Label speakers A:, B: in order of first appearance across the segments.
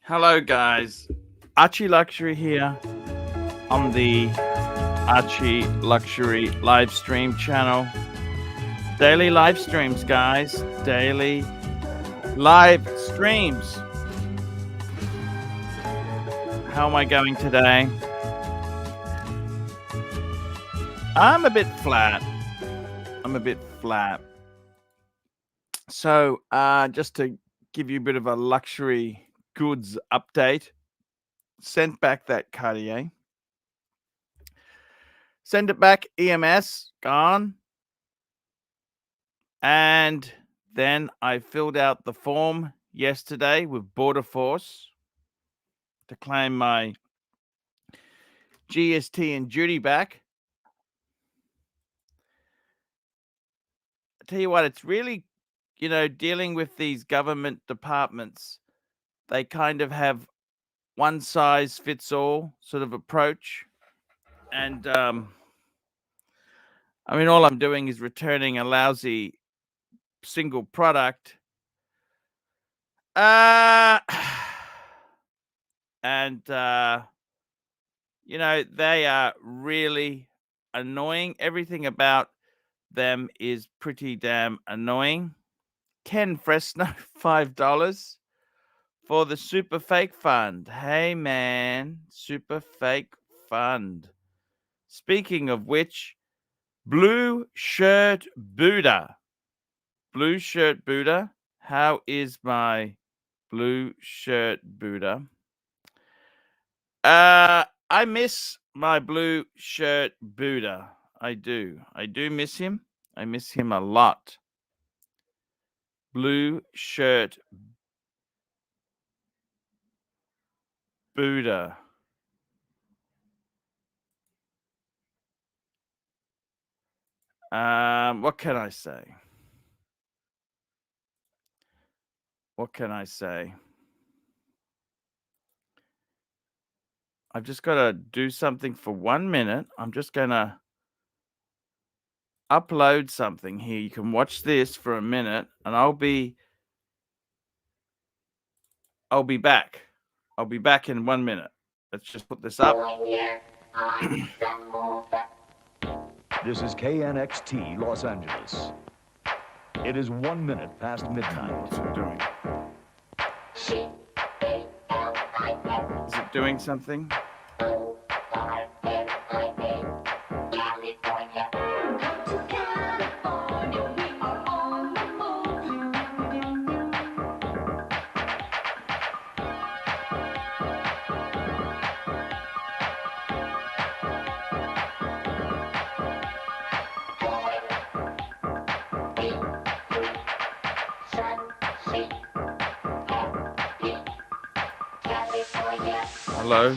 A: Hello guys, Archie Luxury here on the Archie Luxury live stream channel. Daily live streams, guys. Daily live streams. How am I going today? I'm a bit flat. So just to give you a bit of a luxury goods update, sent back that Cartier, send it back, EMS gone, and then I filled out the form yesterday with Border Force to claim my GST and duty back. I tell you what, it's really, dealing with these government departments. They kind of have one size fits all sort of approach. And all I'm doing is returning a lousy single product. And they are really annoying. Everything about them is pretty damn annoying. Ken Fresno, $5 for the Super Fake Fund. Hey, man, Super Fake Fund. Speaking of which, Blue Shirt Buddha. Blue Shirt Buddha. How is my Blue Shirt Buddha? I miss my Blue Shirt Buddha. I do miss him. I miss him a lot. Blue Shirt Buddha. What can I say? I've just got to do something for 1 minute. I'm just going to upload something here. You can watch this for a minute, and I'll be back. I'll be back in 1 minute. Let's just put this up.
B: This is KNXT Los Angeles. It is 1 minute past midnight.
A: What's it doing? Is it doing something? Hello?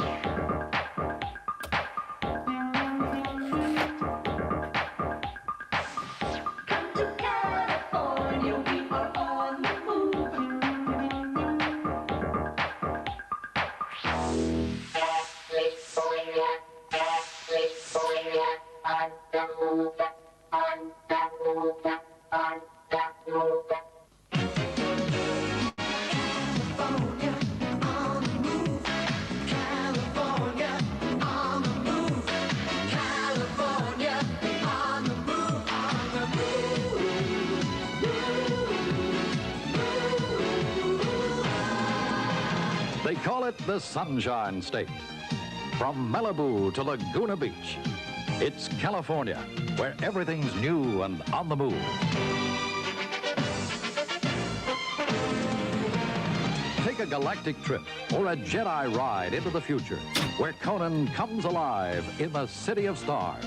C: it the Sunshine State. From Malibu to Laguna Beach, it's California, where everything's new and on the move. Take a galactic trip or a Jedi ride into the future, where Conan comes alive in the City of Stars.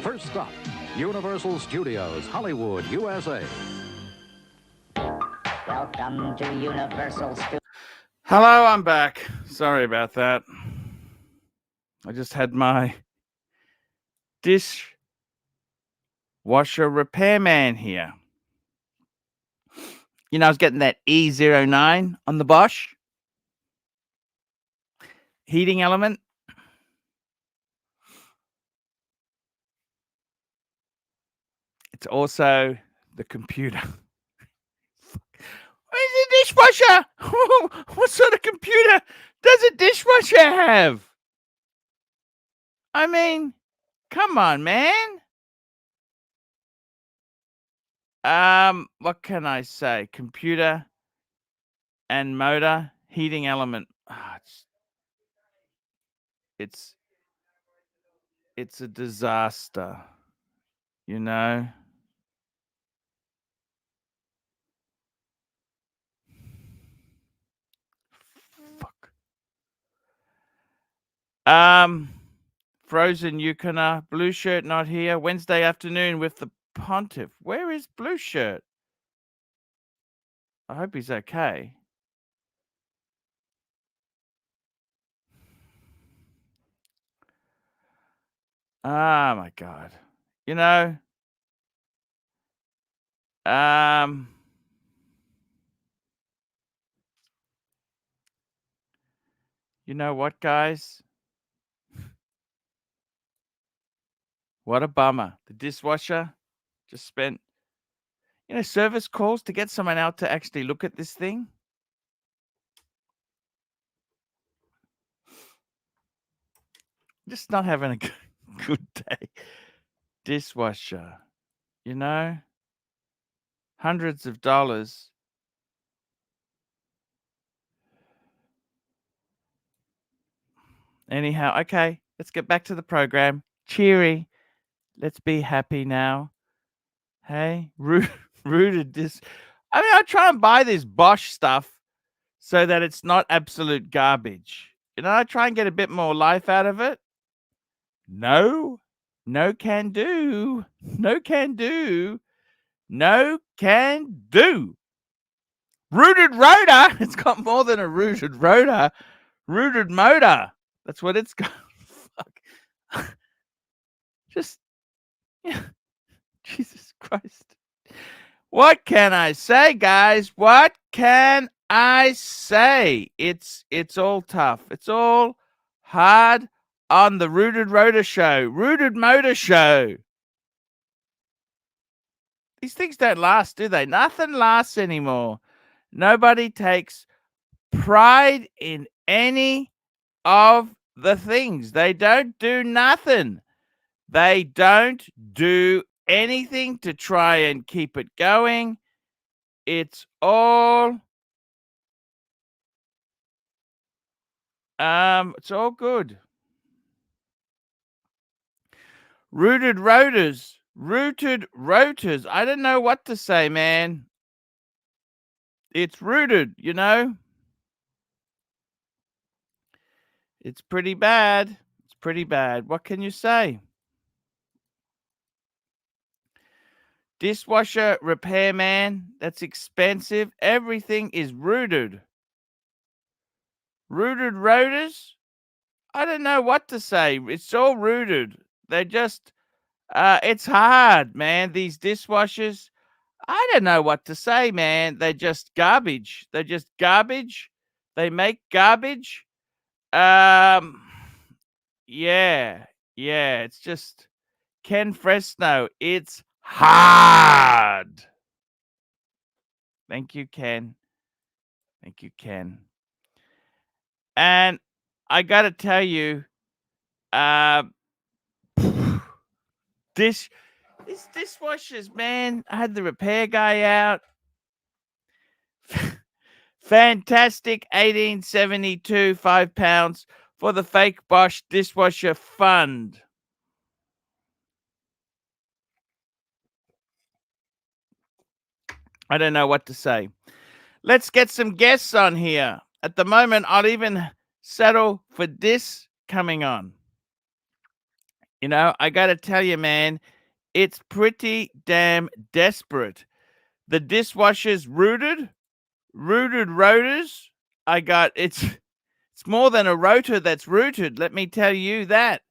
C: First stop, Universal Studios, Hollywood, USA.
D: Welcome to Universal Studios.
A: Hello, I'm back. Sorry about that. I just had my dishwasher repairman here. You know, I was getting that E09 on the Bosch heating element. It's also the computer. Where's the dishwasher? What sort of computer does a dishwasher have? I mean, come on, man. What can I say? Computer and motor heating element. It's a disaster, you know. Fuck. Frozen Yukona, blue shirt not here. Wednesday afternoon with the Pontiff. Where is blue shirt? I hope he's okay. Oh my God. You know, you know what, guys? What a bummer. The dishwasher just spent, service calls to get someone out to actually look at this thing. Just not having a good day. Dishwasher, hundreds of dollars. Anyhow, okay, let's get back to the program. Cheery. Let's be happy now. Hey, rooted this. I mean, I try and buy this Bosch stuff so that it's not absolute garbage. I try and get a bit more life out of it. No can do. No can do. No can do. Rooted rotor. It's got more than a rooted rotor. Rooted motor. That's what it's got. Fuck. Just, Jesus Christ. What can I say, guys? What can I say? It's all tough. It's all hard on the Rooted Rotor Show. Rooted Motor Show. These things don't last, do they? Nothing lasts anymore. Nobody takes pride in any of the things. They don't do nothing. They don't do anything to try and keep it going. It's all good. Rooted rotors. I don't know what to say, man. It's rooted, It's pretty bad. It's pretty bad. What can you say? Dishwasher repairman, that's expensive. Everything is rooted. Rooted rotors? I don't know what to say. It's all rooted. They're just, it's hard, man. These dishwashers, I don't know what to say, man. They're just garbage. They're just garbage. They make garbage. Yeah. It's just Ken Fresno. It's hard. Thank you, Ken. Thank you, Ken. And I got to tell you, these dishwashers, man, I had the repair guy out. Fantastic 1872, £5 for the Fake Bosch Dishwasher Fund. I don't know what to say. Let's get some guests on here. At the moment, I'll even settle for this coming on. You know, I got to tell you, man, it's pretty damn desperate. The dishwasher's rooted rotors. It's more than a rotor that's rooted. Let me tell you that.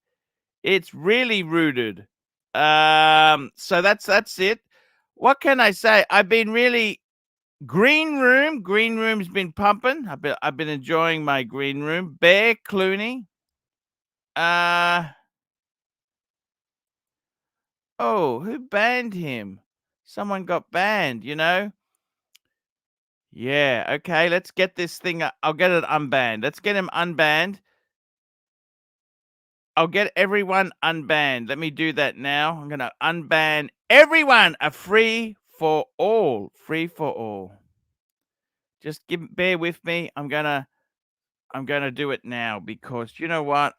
A: It's really rooted. So that's it. What can I say? I've been really green room's been pumping. I've been enjoying my green room. Bear Clooney. Oh, who banned him? Someone got banned, you know? Yeah, okay, let's get this thing. I'll get it unbanned. Let's get him unbanned. I'll get everyone unbanned. Let me do that now. I'm going to unban everyone. A free for all. Free for all. Just bear with me. I'm going to do it now because you know what?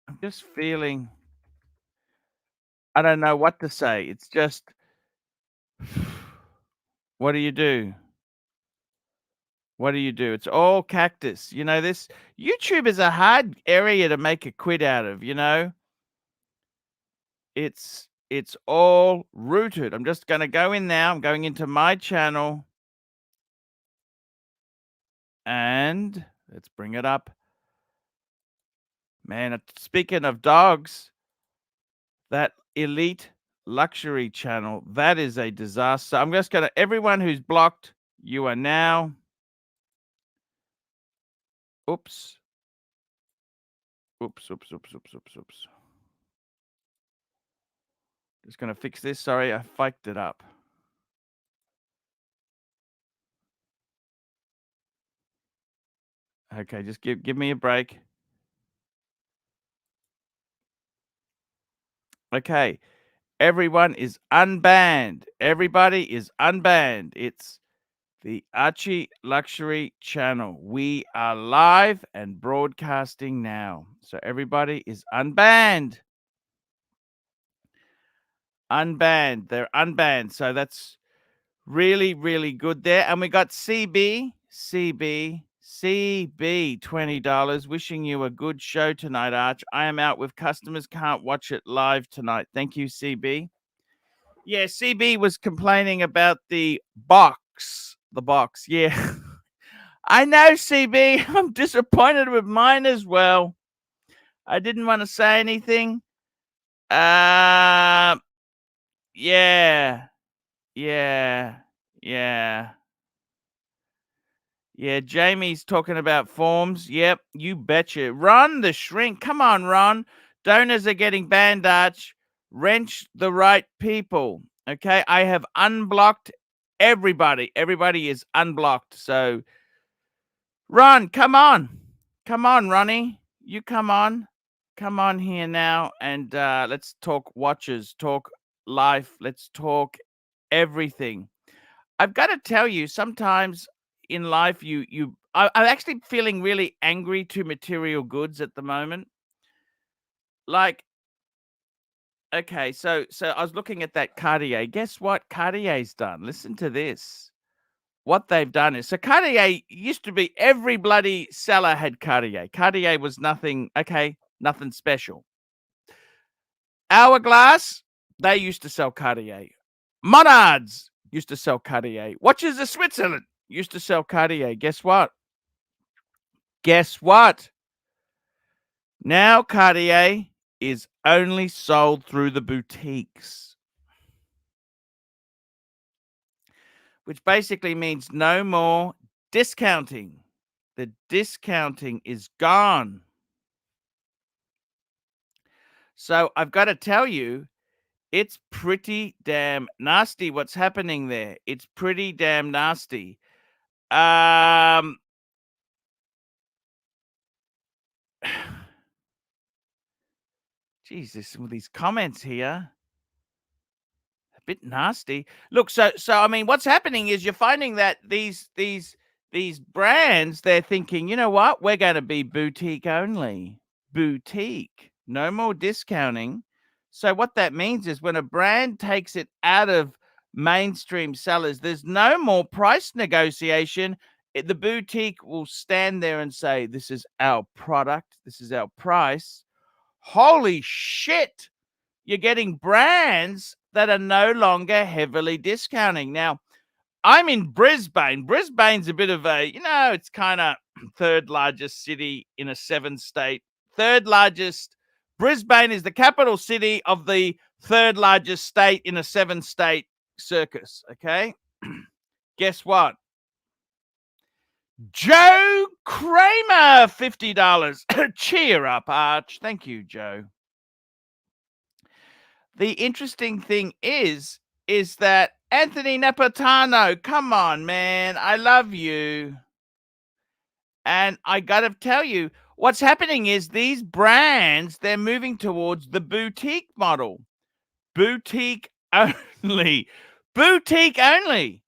A: I'm just feeling I don't know what to say. It's just what do you do? What do you do? It's all cactus. You know, this YouTube is a hard area to make a quid out of, you know? It's all rooted. I'm just going to go in now. I'm going into my channel. And let's bring it up. Man, speaking of dogs, that elite luxury channel, that is a disaster. I'm just going to, everyone who's blocked, you are now. Oops. Oops. Just going to fix this. Sorry, I fucked it up. Okay, just give me a break. Okay. Everyone is unbanned. Everybody is unbanned. It's the Archie Luxury channel. We are live and broadcasting now. So everybody is unbanned. Unbanned. They're unbanned. So that's really, really good there. And we got CB, $20. Wishing you a good show tonight, Arch. I am out with customers. Can't watch it live tonight. Thank you, CB. Yeah, CB was complaining about the box. The box, yeah. I know, CB. I'm disappointed with mine as well. I didn't want to say anything. Yeah. Yeah, Jamie's talking about forms. Yep, you betcha. Ron the Shrink. Come on, Ron. Donors are getting banned, Arch. Wrench the right people. Okay, I have unblocked everybody. Everybody is unblocked. So, Ron, come on. Come on, Ronnie. You come on. Come on here now and let's talk watches, talk life. Let's talk everything. I've got to tell you, sometimes in life, I'm actually feeling really angry to material goods at the moment. Like, okay, so I was looking at that Cartier. Guess what Cartier's done? Listen to this. What they've done is, so Cartier used to be every bloody seller had Cartier. Cartier was nothing, okay, nothing special. Hourglass, they used to sell Cartier. Monards used to sell Cartier. Watches of Switzerland used to sell Cartier. Guess what? Now Cartier is only sold through the boutiques, which basically means no more discounting. The discounting is gone. So I've got to tell you, it's pretty damn nasty what's happening there. It's pretty damn nasty. Jesus, some of these comments here, a bit nasty. Look, so I mean, what's happening is you're finding that these these brands, they're thinking, you know what? We're going to be boutique only. Boutique. No more discounting. So what that means is when a brand takes it out of mainstream sellers, there's no more price negotiation. The boutique will stand there and say, this is our product. This is our price. Holy shit. You're getting brands that are no longer heavily discounting. Now, I'm in Brisbane. Brisbane's a bit of a, it's kind of third largest city in a 7-state. Third largest. Brisbane is the capital city of the third largest state in a 7-state circus. Okay. Guess what? Joe Kramer, $50. Cheer up, Arch. Thank you, Joe. The interesting thing is that Anthony Napolitano, come on, man. I love you. And I got to tell you, what's happening is these brands, they're moving towards the boutique model. Boutique only. Boutique only.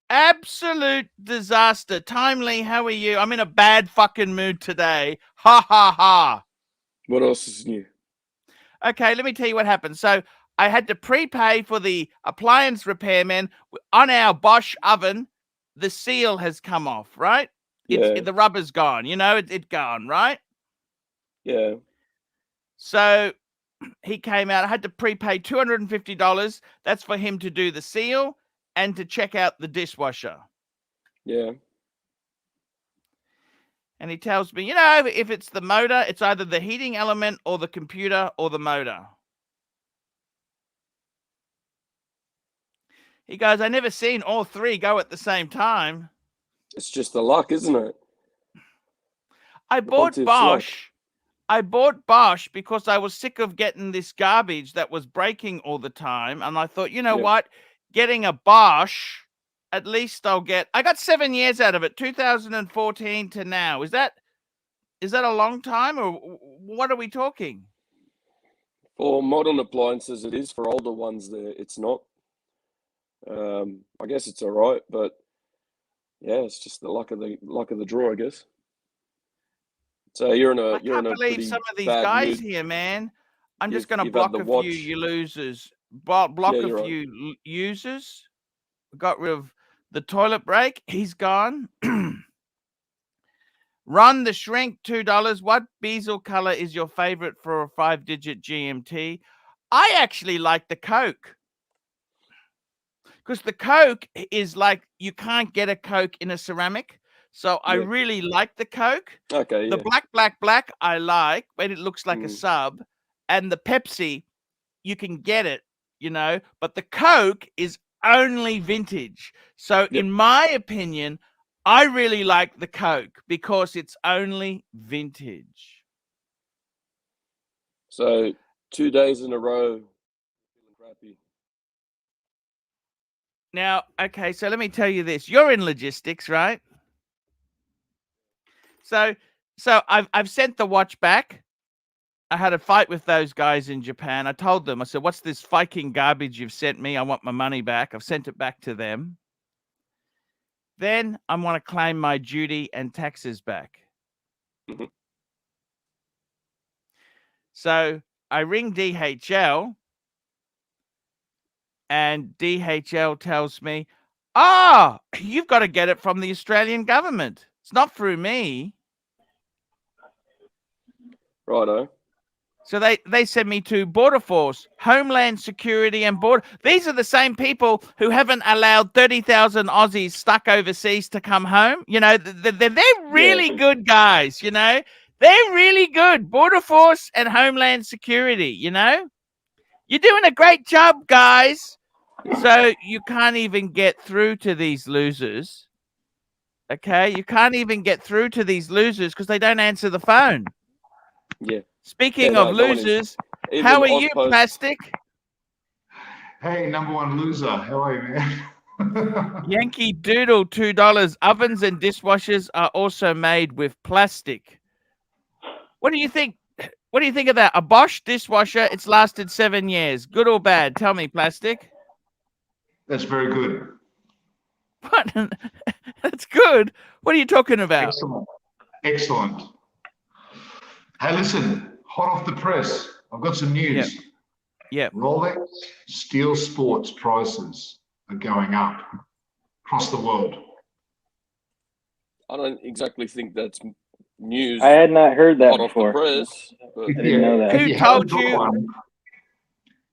A: Absolute disaster. Timely, how are you? I'm in a bad fucking mood today. Ha, ha, ha.
E: What else is new?
A: Okay, let me tell you what happened. So I had to prepay for the appliance repairman on our Bosch oven. The seal has come off, right?
E: Yeah.
A: The rubber's gone. It's gone, right?
E: Yeah.
A: So he came out. I had to prepay $250. That's for him to do the seal and to check out the dishwasher.
E: Yeah.
A: And he tells me, if it's the motor, it's either the heating element or the computer or the motor. He goes, I never seen all three go at the same time.
E: It's just the luck, isn't it?
A: I bought Bosch. I bought Bosch because I was sick of getting this garbage that was breaking all the time. And I thought, what? Getting a Bosch, at least I got 7 years out of it, 2014 to now. Is that a long time, or what are we talking?
E: For modern appliances, it is. For older ones, it's not. I guess it's all right, but yeah, it's just the luck of the draw, I guess. So I can't
A: believe some of these guys here, man. I'm just going to block a few you losers. Block a few users. Got rid of the toilet break. He's gone. Run the Shrink, $2. What Bezel color is your favorite for a 5-digit GMT? I actually like the Coke. Because the Coke is like, you can't get a Coke in a ceramic. So I really like the Coke.
E: Okay.
A: The black, I like, but it looks like a sub. And the Pepsi, you can get it, but the Coke is only vintage. So in my opinion, I really like the Coke because it's only vintage.
E: So 2 days in a row, feeling crappy.
A: Now, okay, so let me tell you this. You're in logistics, right? So I've sent the watch back. I had a fight with those guys in Japan. I told them, I said, what's this fucking garbage you've sent me? I want my money back. I've sent it back to them. Then I want to claim my duty and taxes back.
E: Mm-hmm.
A: So I ring DHL, and DHL tells me, you've got to get it from the Australian government. It's not through me.
E: Righto.
A: So they send me to Border Force, Homeland Security and Border. These are the same people who haven't allowed 30,000 Aussies stuck overseas to come home. They're really good guys, They're really good. Border Force and Homeland Security, You're doing a great job, guys. So you can't even get through to these losers. Okay? You can't even get through to these losers because they don't answer the phone.
E: Yeah.
A: Speaking of losers, how are you, Plastic?
F: Hey, number one loser. How are you, man?
A: Yankee Doodle, $2. Ovens and dishwashers are also made with plastic. What do you think? What do you think of that? A Bosch dishwasher, it's lasted 7 years. Good or bad? Tell me, Plastic.
F: That's very good.
A: What? That's good. What are you talking about?
F: Excellent. Excellent. Hey, listen, hot off the press. I've got some news.
A: Yep.
F: Rolex Steel Sports prices are going up across the world.
E: I don't exactly think that's news.
G: I had not heard that
E: hot off the
G: before.
E: press. But
F: If
G: didn't know that.
F: if
A: Who
F: you haven't
A: told
F: got
A: you?
F: one,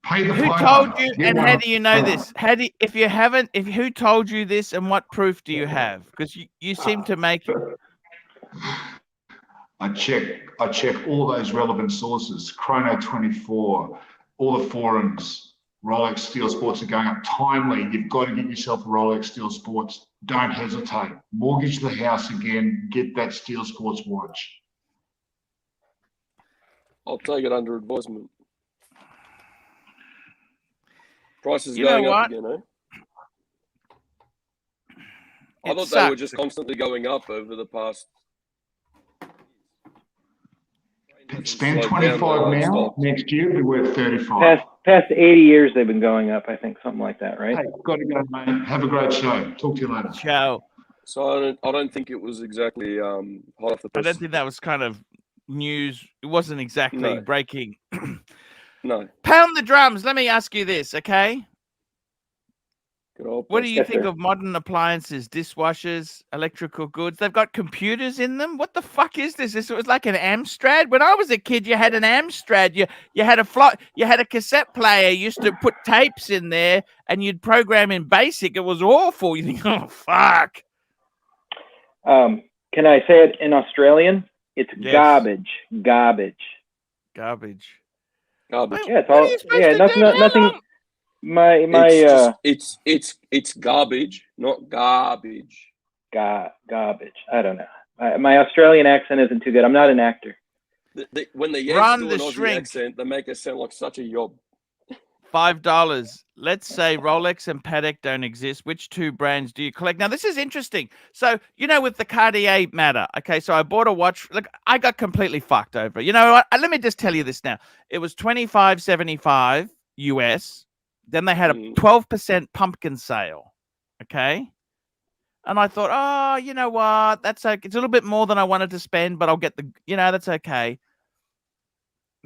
F: pay the
A: Who
F: piper.
A: told you?
F: Get
A: And
F: one.
A: how do you know this? How do you, if you haven't? If who told you this? And what proof do you have? Because you seem to make.
F: I check all those relevant sources, Chrono 24, all the forums. Rolex Steel Sports are going up. Timely, you've got to get yourself a Rolex Steel Sports. Don't hesitate. Mortgage the house again. Get that Steel Sports watch.
E: I'll take it under advisement. Prices
A: You know
E: going up
A: what?
E: again, eh? I
A: It
E: thought they were
A: sucks.
E: just constantly going up over the past.
F: Spend
E: Slowed down
F: 25
E: though, it
F: now.
E: stopped.
F: Next year, it'll be worth 35.
G: Past 80 years, they've been going up. I think something like that, right?
F: Hey, got to go, mate. Have a great show. Talk to you later.
A: Ciao.
E: So I don't think it was exactly hot off the
A: I
E: press.
A: don't think that was kind of news. It wasn't exactly
E: No.
A: breaking.
E: No.
A: Pound the drums. Let me ask you this, okay?
E: Good old
A: What do
E: press.
A: you
G: Yes,
A: think
G: sir.
A: of modern appliances, dishwashers, electrical goods? They've got computers in them. What the fuck is this? This was like an Amstrad. When I was a kid, you had an Amstrad. You had a cassette player. You used to put tapes in there, and you'd program in BASIC. It was awful. You think, oh fuck.
G: Can I say it in Australian? It's
A: Yes.
G: garbage. Garbage.
A: Garbage.
E: Garbage.
G: Yeah, it's
A: What are
G: all.
A: you supposed
G: Yeah,
A: to
G: nothing.
A: do? How
G: Nothing.
A: long?
E: It's garbage, not garbage.
G: Garbage. I don't know. My Australian accent isn't too good. I'm not an actor.
E: When the Yanks
A: Run
E: do
A: the
E: an Aussie
A: shrink.
E: accent, they make us sound like such a yob.
A: $5. Let's say Rolex and Patek don't exist. Which two brands do you collect? Now, this is interesting. So, with the Cartier matter, okay, so I bought a watch. Look, I got completely fucked over. You know what? Let me just tell you this now. It was $25.75 US. Then they had a 12% pumpkin sale, okay? And I thought, oh, you know what? That's okay. It's a little bit more than I wanted to spend, but I'll get that's okay.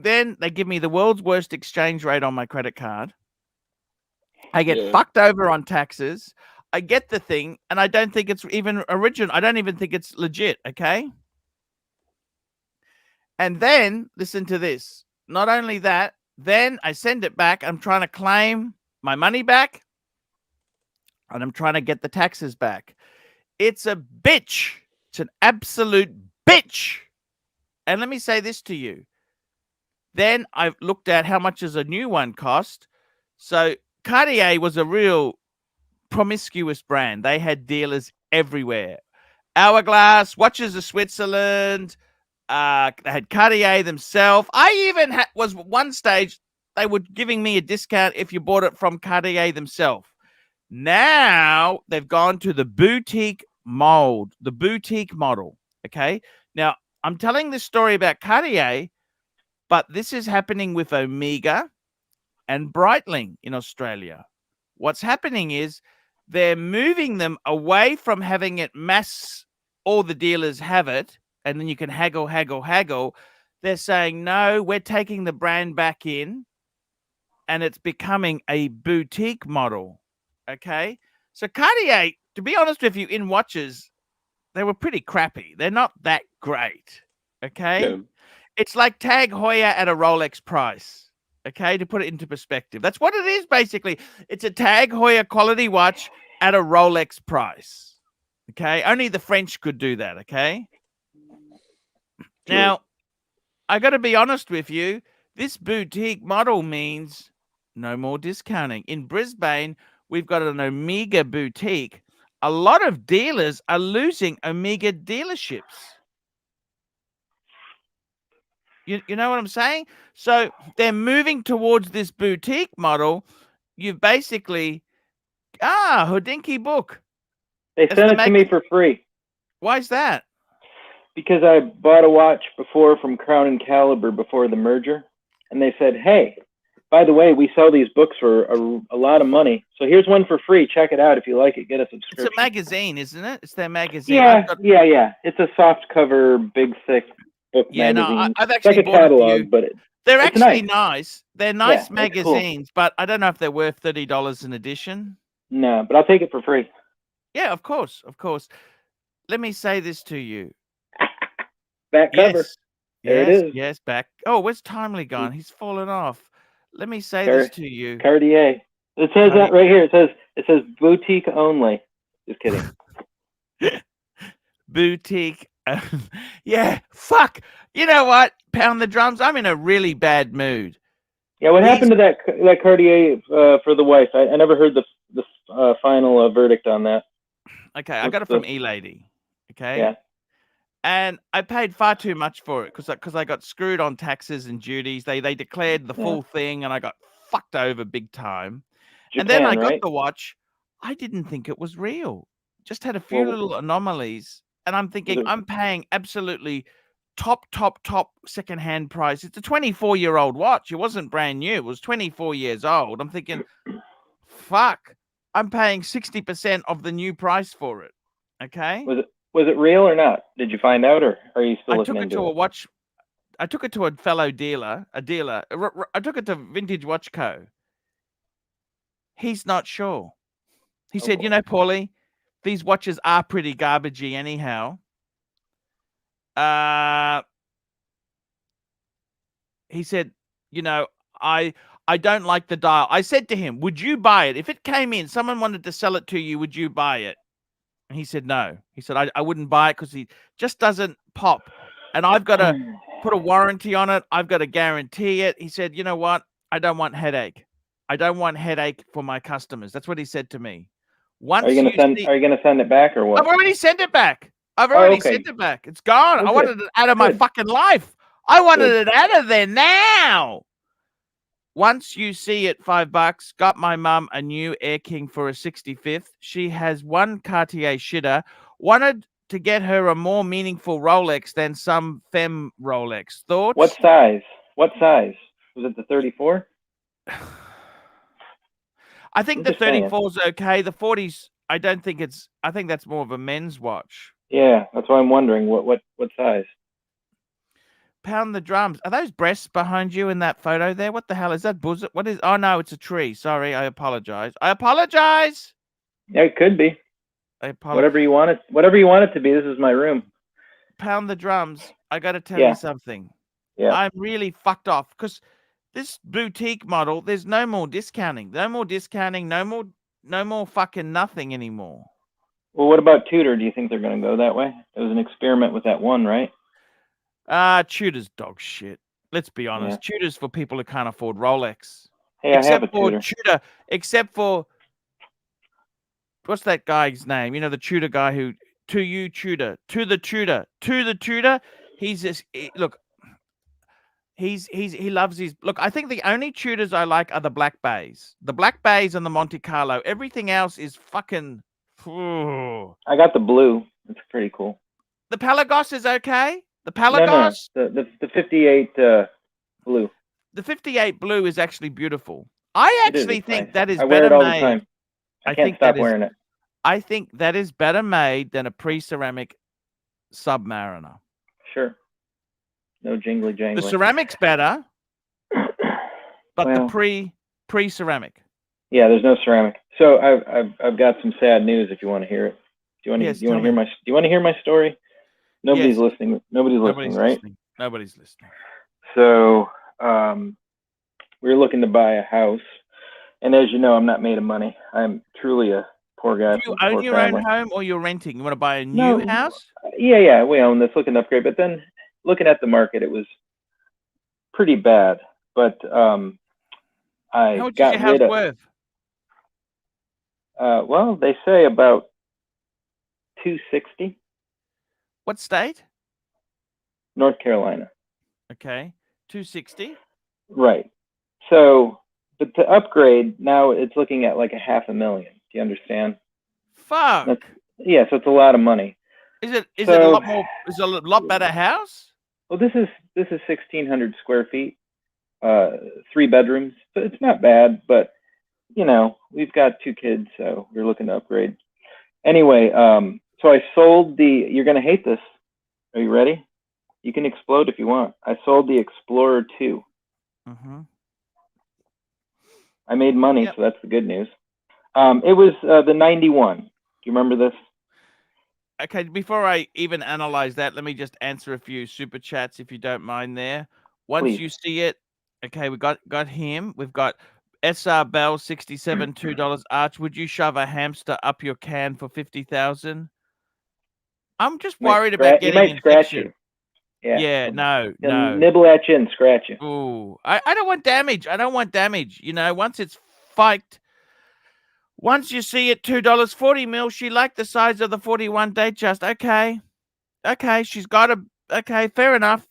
A: Then they give me the world's worst exchange rate on my credit card. I get fucked over on taxes. I get the thing, and I don't think it's even original. I don't even think it's legit, okay? And then, listen to this. Not only that, then I send it back. I'm trying to claim my money back, and I'm trying to get the taxes back. It's a bitch. It's an absolute bitch. And let me say this to you. Then I've looked at how much does a new one cost. So Cartier was a real promiscuous brand. They had dealers everywhere. Hourglass, Watches of Switzerland. They had Cartier themselves. I even was one stage, they were giving me a discount if you bought it from Cartier themselves. Now they've gone to the boutique mold, the boutique model. Okay. Now I'm telling this story about Cartier, but this is happening with Omega and Breitling in Australia. What's happening is they're moving them away from having it mass, all the dealers have it, and then you can haggle. They're saying, no, we're taking the brand back in, and it's becoming a boutique model. Okay? So Cartier, to be honest with you, in watches, they were pretty crappy. They're not that great. Okay?
E: Yeah.
A: It's like Tag Heuer at a Rolex price, okay, to put it into perspective. That's what it is, basically. It's a Tag Heuer quality watch at a Rolex price, okay? Only the French could do that, okay?
E: True.
A: Now, I got to be honest with you. This boutique model means no more discounting. In Brisbane, we've got an Omega boutique. A lot of dealers are losing Omega dealerships. You know what I'm saying? So they're moving towards this boutique model. You've basically, Houdinki book.
G: They
A: That's
G: sent
A: the
G: it to me for free
A: Why is that?
G: because I bought a watch before from Crown and Caliber before the merger, and they said, "Hey, By the way, we sell these books for a lot of money. So here's one for free. Check it out if you like it. Get a subscription.
A: It's a magazine, isn't it? It's their magazine.
G: Yeah, yeah. It's a soft cover, big, thick book magazine.
A: No, I've
G: It's
A: actually
G: like a
A: bought a
G: catalog,
A: few.
G: but
A: They're
G: it's
A: actually
G: nice.
A: nice. They're nice
G: it's cool.
A: magazines, but I don't know if they're worth $30 an edition.
G: No, but I'll take it for free.
A: Yeah, of course, of course. Let me say this to you.
G: Back cover.
A: Yes,
G: There it
A: yes,
G: is.
A: yes. Back. Oh, where's Timely gone? He's fallen off. Let me say this to you.
G: Cartier. It says that right here. It says boutique only. Just kidding.
A: Boutique. Yeah, fuck. You know what? Pound the drums. I'm in a really bad mood.
G: Yeah, what happened to that Cartier for the wife? I never heard the final verdict on that.
A: Okay, I got it from E-Lady. Okay.
G: Yeah.
A: And I paid far too much for it because I got screwed on taxes and duties. They declared the full thing, and I got fucked over big time.
G: Japan,
A: and then I got
G: right?
A: the watch. I didn't think it was real. Just had a few little anomalies, and I'm thinking I'm paying absolutely top secondhand price. It's a 24-year-old watch. It wasn't brand new. It was 24 years old. I'm thinking, fuck, I'm paying 60% of the new price for it. Okay.
G: Was it real or not? Did you find out, or are you still looking into it?
A: I took it to a watch. I took it to a fellow dealer, I took it to Vintage Watch Co. He's not sure. He said, you know, Paulie, these watches are pretty garbagey anyhow. He said, you know, I don't like the dial. I said to him, would you buy it? If it came in, someone wanted to sell it to you, would you buy it? And he said, no. He said, I wouldn't buy it because he just doesn't pop. And I've got to put a warranty on it. I've got to guarantee it. He said, you know what? I don't want headache. I don't want headache for my customers. That's what he said to me.
G: Are you gonna send it back or what?
A: I've already sent it back. I've already sent it back. It's gone. I wanted it out of my fucking life. I wanted it out of there now. Once you see it, $5. Got my mum a new Air King for a 65th. She has one Cartier shitter. Wanted to get her a more meaningful Rolex than some femme Rolex. Thoughts?
G: What size? What size? Was it the 34?
A: I think the 34 is okay. The 40s, I don't think it's. I think that's more of a men's watch.
G: Yeah, that's why I'm wondering what size.
A: Pound the drums. Are those breasts behind you in that photo there? What the hell is that? Bosom? What is? Oh no, it's a tree. Sorry, I apologize. I apologize.
G: Yeah, it could be. Whatever you want it. Whatever you want it to be. This is my room.
A: Pound the drums. I got to tell you something.
G: Yeah.
A: I'm really fucked off because this boutique model. There's no more discounting. No more discounting. No more fucking nothing anymore.
G: Well, what about Tudor? Do you think they're going to go that way? It was an experiment with that one, right?
A: Tudor's dog shit. Let's be honest. Yeah. Tudor's for people who can't afford Rolex.
G: Hey, I have a Tudor.
A: Except for what's that guy's name? You know, the Tudor guy who to the Tudor. He's just look. He loves his look. I think the only Tudors I like are the Black Bays, and the Monte Carlo. Everything else is fucking.
G: I got the blue. It's pretty cool.
A: The Pelagos is okay. The Pelagos?
G: No. The 58 blue.
A: The 58 blue is actually beautiful. I actually think that is better made.
G: I wear it all the time. I can't stop wearing it.
A: I think that is better made than a pre-ceramic Submariner.
G: Sure. No jingly jangly.
A: The ceramic's better, but the pre-ceramic.
G: Yeah, there's no ceramic. So I've got some sad news if you want to hear it. Do you want to hear my story? Nobody's listening. Nobody's listening, right?
A: Nobody's listening.
G: So we were looking to buy a house, and as you know, I'm not made of money. I'm truly a poor guy.
A: Do you own your own home, or you're renting? You want to buy a new house?
G: Yeah, we own this. Looking to upgrade, but then looking at the market, it was pretty bad. But I
A: How much
G: got
A: is your
G: rid
A: house
G: of.
A: worth?
G: Well, they say about 260.
A: What state?
G: North Carolina.
A: Okay, 260.
G: Right. So, but to upgrade now, it's looking at like $500,000. Do you understand?
A: Fuck.
G: So it's a lot of money.
A: Is it a lot more? Is it a lot better house?
G: Well, this is 1,600 square feet. 3 bedrooms. So it's not bad, but you know, we've got 2 kids, so we're looking to upgrade. Anyway, so I sold the, you're gonna hate this. Are you ready? You can explode if you want. I sold the Explorer 2.
A: Mm-hmm.
G: I made money, so that's the good news. It was the 91. Do you remember this?
A: Okay, before I even analyze that, let me just answer a few super chats if you don't mind there. Once
G: Please.
A: you see it, okay, we got him. We've got SR Bell 67 $2. Arch, would you shove a hamster up your can for 50,000? I'm just worried about getting
G: he might scratch
A: infection.
G: you.
A: Yeah, no.
G: Nibble at you and scratch you.
A: Ooh, I don't want damage. I don't want damage. You know, once it's fiked, once you see it, $2, 40 mil, she liked the size of the 41 date just. Okay, she's got a, okay, fair enough.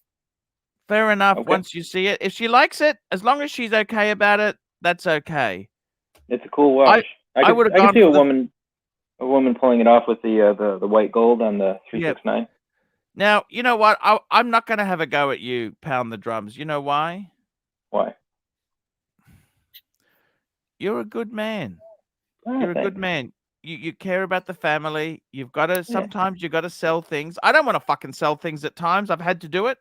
A: Fair enough.
G: Okay.
A: Once you see it, if she likes it, as long as she's okay about it, that's okay.
G: It's a cool watch. I
A: would have
G: I
A: gone
G: can see
A: for
G: a woman pulling it off with the white gold on the 369.
A: Yep. Now, you know what? I'm not going to have a go at you, Pound the Drums. You know why?
G: Why?
A: You're a good man. You're a
G: Thanks.
A: good man. You care about the family. You've got to, sometimes you got to sell things. I don't want to fucking sell things at times. I've had to do it.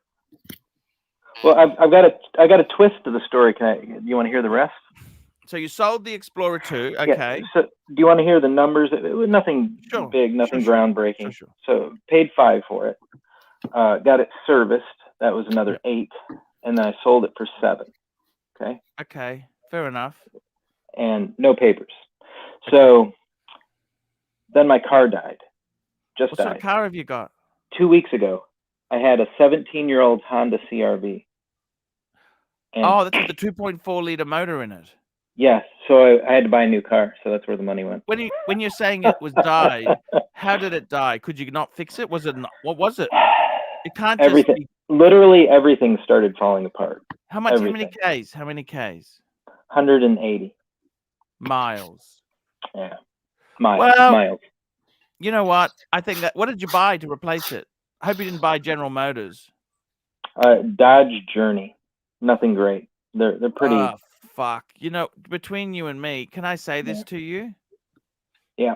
G: Well, I got a twist to the story. Do you want to hear the rest?
A: So you sold the Explorer 2, okay.
G: Yeah. So do you want to hear the numbers? It was nothing big, nothing groundbreaking.
A: Sure.
G: So paid $5 for it. Got it serviced. That was another $8, and then I sold it for $7. Okay.
A: Okay, fair enough.
G: And no papers. So then my car died. Just
A: what
G: died.
A: What sort of car have you got?
G: 2 weeks ago, I had a 17-year-old Honda CRV. And
A: that's with the 2.4 liter motor in it.
G: Yes, so I had to buy a new car, so that's where the money went.
A: When you're saying it was died, how did it die? Could you not fix it? Was it not? What was it? It can't
G: everything.
A: Just be...
G: Literally everything started falling apart.
A: How much?
G: Everything.
A: How many Ks?
G: 180
A: miles.
G: Yeah, miles.
A: Well,
G: miles.
A: You know what? I think that. What did you buy to replace it? I hope you didn't buy General Motors.
G: Dodge Journey. Nothing great. They're pretty.
A: Oh, fuck. You know, between you and me, can I say this to you?
G: Yeah.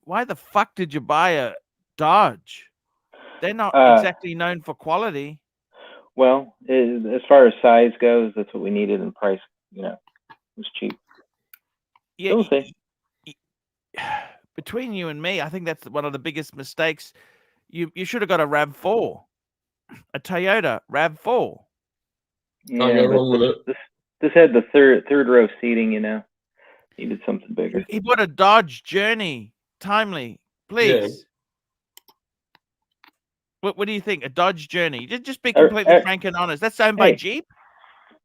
A: Why the fuck did you buy a Dodge? They're not exactly known for quality.
G: Well, as far as size goes, that's what we needed, and price, you know, was cheap.
A: Yeah.
G: We'll see.
A: Between you and me, I think that's one of the biggest mistakes. You should have got a RAV4, a Toyota RAV4.
G: Yeah, can't go wrong with it. This had the third row seating, you know. Needed something bigger.
A: He bought a Dodge Journey. Timely, please. Yeah. What do you think? A Dodge Journey? Just be completely frank and honest. That's owned by Jeep.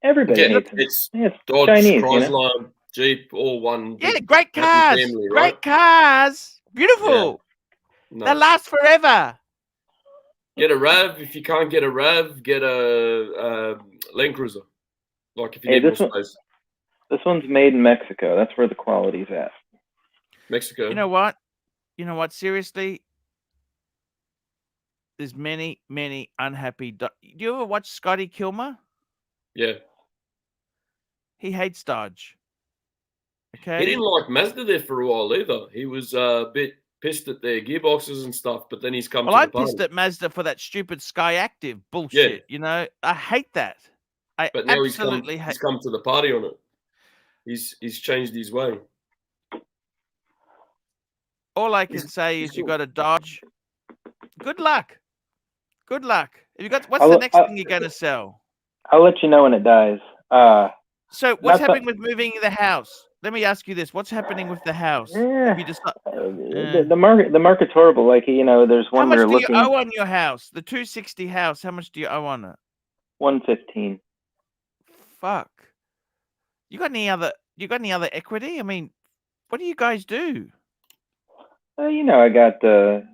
G: Everybody
H: needs it's Dodge,
G: Chinese,
H: Chrysler,
G: you know?
H: Jeep, all one.
A: Yeah, great cars.
H: Family, right?
A: Great cars. Beautiful. Yeah. No. They last forever.
H: Get a RAV. If you can't get a RAV, get a Land Cruiser. Like if you need more space.
G: This one's made in Mexico. That's where the quality's at.
H: Mexico.
A: You know what? Seriously, there's many unhappy. Do you ever watch Scotty Kilmer?
H: Yeah.
A: He hates Dodge. Okay.
H: He didn't like Mazda there for a while either. He was a bit pissed at their gearboxes and stuff, but then he's come to the party.
A: I'm pissed at Mazda for that stupid Sky Active bullshit. Yeah. You know, I hate that.
H: But now he's come to the party on it. He's changed his way.
A: All I can say is you got a Dodge. Good luck. Good luck. Have you got? What's the next thing you're going to sell?
G: I'll let you know when it dies.
A: So what's happening with moving the house? Let me ask you this: what's happening with the house?
G: Yeah. The market's horrible. Like, you know, there's one.
A: How much do you owe on your house? The 260 house. How much do you owe on it?
G: 115.
A: Fuck. You got any other equity? I mean, what do you guys do?
G: You know, I got the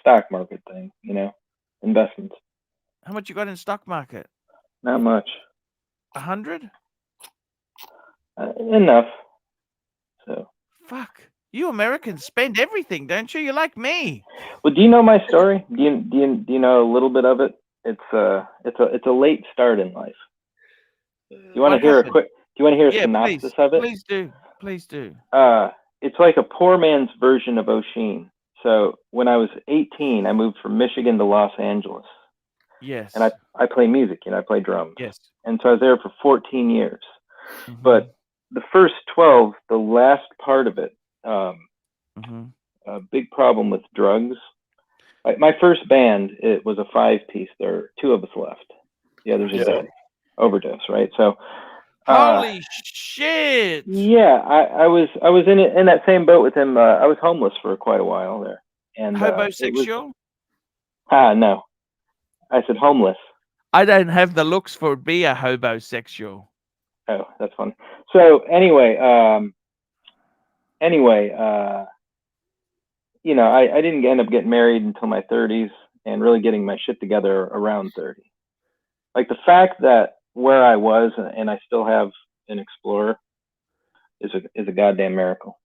G: stock market thing. You know, investments.
A: How much you got in stock market?
G: Not much.
A: 100?
G: Enough. So.
A: Fuck. You Americans spend everything, don't you? You're like me.
G: Well, do you know my story? Do you know a little bit of it? it's a late start in life. You want
A: What
G: to hear
A: happened?
G: Do you want to hear a
A: Yeah,
G: synopsis
A: please.
G: of it?
A: Please do. Please do.
G: It's like a poor man's version of O'Sheen. So when I was 18, I moved from Michigan to Los Angeles,
A: Yes.
G: and I play music. I play drums.
A: Yes.
G: And so I was there for 14 years.
A: Mhm.
G: But the first 12, the last part of it,
A: Mhm.
G: a big problem with drugs. My first band, it was a 5-piece. There are 2 of us left. The others are dead. Overdose, right? So
A: Holy shit!
G: yeah, I was in that same boat with him. I was homeless for quite a while there, and
A: Homosexual?
G: No, I said homeless.
A: I don't have the looks for be a hobosexual.
G: Oh, that's funny. So anyway, I didn't end up getting married until my 30s, and really getting my shit together around 30. Like the fact that where I was and I still have an Explorer is a goddamn miracle.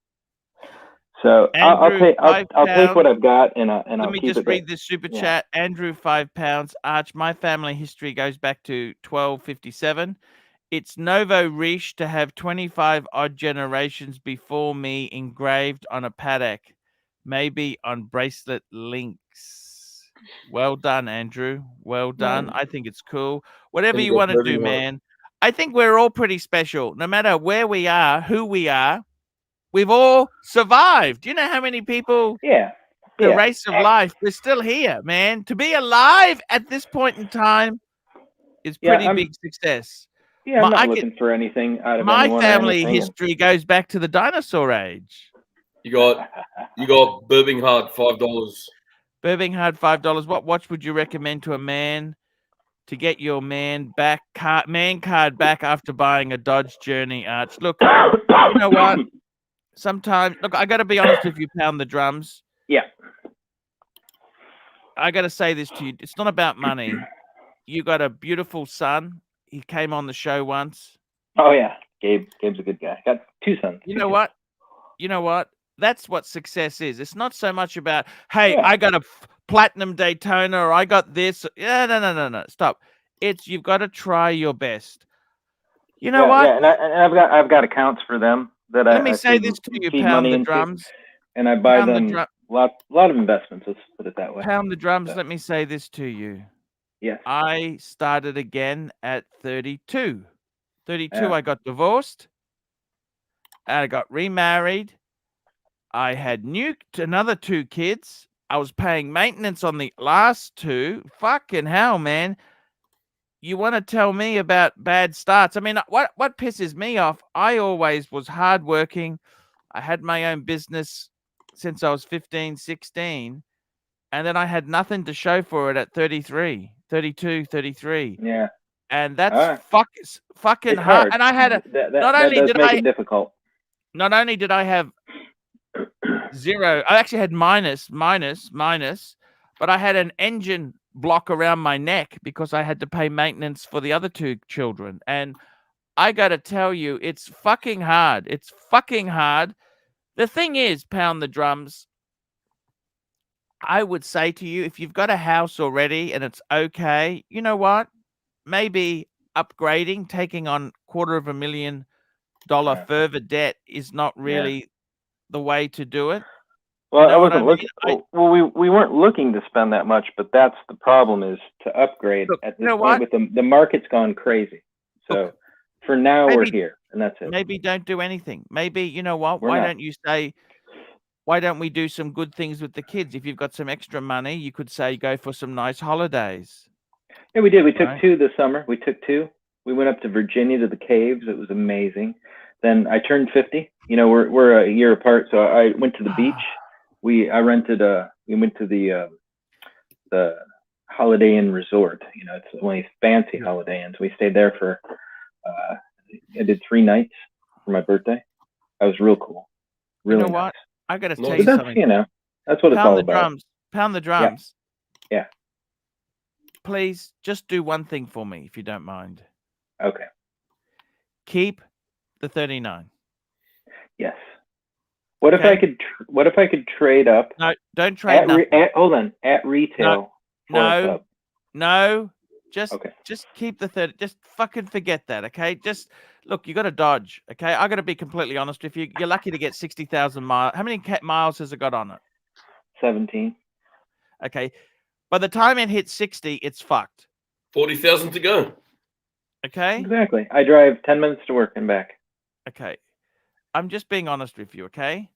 G: So
A: Andrew,
G: I'll take what I've got and I'll
A: let me
G: keep
A: just
G: it.
A: read this super chat. Andrew, £5. Arch, my family history goes back to 1257. It's novo riche to have 25 odd generations before me engraved on a paddock, maybe on bracelet links. Well done, Andrew. Well done. I think it's cool. Whatever you want to do, man. I think we're all pretty special. No matter where we are, who we are, we've all survived. You know how many people, the race of life, we're still here, man. To be alive at this point in time is pretty big success.
G: Yeah, I'm not looking for anything out of
A: my
G: anyone.
A: My
G: or
A: family
G: anything.
A: history goes back to the dinosaur age.
H: You got Birmingham, $5.
A: Birmingham, $5. What watch would you recommend to a man to get your man card back after buying a Dodge Journey, Arch? Look, you know what? Sometimes, look, I got to be honest with you, Pound the Drums.
G: Yeah.
A: I got to say this to you. It's not about money. You got a beautiful son. He came on the show once.
G: Oh, yeah. Gabe's a good guy. Got 2 sons.
A: You know what? You know what? That's what success is. It's not so much about, hey, I got a platinum Daytona or I got this. Yeah, no. Stop. It's you've got to try your best. You know what?
G: Yeah, and I've got accounts for them that
A: Let me say this to you, Pound the Drums.
G: And I buy them a lot of investments, let's put it that way.
A: Pound the Drums, let me say this to you.
G: Yes.
A: I started again at 32. 32, I got divorced. I got remarried. I had another 2 kids. I was paying maintenance on the last 2. Fucking hell, man. You want to tell me about bad starts? I mean, what pisses me off, I always was hardworking. I had my own business since I was 15, 16. And then I had nothing to show for it at 33, 32, 33.
G: Yeah.
A: And that's fucking hard. And I had not only did I make it difficult. Not only did I have 0, I actually had minus, but I had an engine block around my neck because I had to pay maintenance for the other 2 children. And I got to tell you, it's fucking hard. It's fucking hard. The thing is, Pound the Drums, I would say to you, if you've got a house already and it's okay, you know what? Maybe upgrading, taking on $250,000 further debt is not really the way to do it.
G: Well, I wasn't looking. Well, we weren't looking to spend that much, but that's the problem is to upgrade at this point. With the market's gone crazy. So for now, we're here, and that's it.
A: Maybe don't do anything. Maybe, you know what? Why don't you say, why don't we do some good things with the kids? If you've got some extra money, you could say go for some nice holidays.
G: Yeah, we did. We took 2 this summer. We took 2. We went up to Virginia to the caves. It was amazing. Then I turned 50. You know, we're a year apart, so I went to the beach. We went to the Holiday Inn Resort. You know, it's one of these fancy Holiday Inns. We stayed there for I did 3 nights for my birthday. That was real cool. Really
A: you know
G: nice.
A: What? I got to tell you something.
G: You know, that's what it's all about.
A: Pound the Drums.
G: Yeah.
A: Please just do one thing for me, if you don't mind.
G: Okay.
A: Keep the 39.
G: Yes. What if I could trade up?
A: No, don't trade.
G: Hold on. At retail.
A: No. No, just
G: Okay.
A: just keep the 30. Just fucking forget that, okay? Just look, you got to dodge, okay? I got to be completely honest with you. You're lucky to get 60,000 miles. How many miles has it got on it?
G: 17.
A: Okay. By the time it hits 60, it's fucked.
H: 40,000 to go.
A: Okay?
G: Exactly. I drive 10 minutes to work and back.
A: Okay. I'm just being honest with you, okay?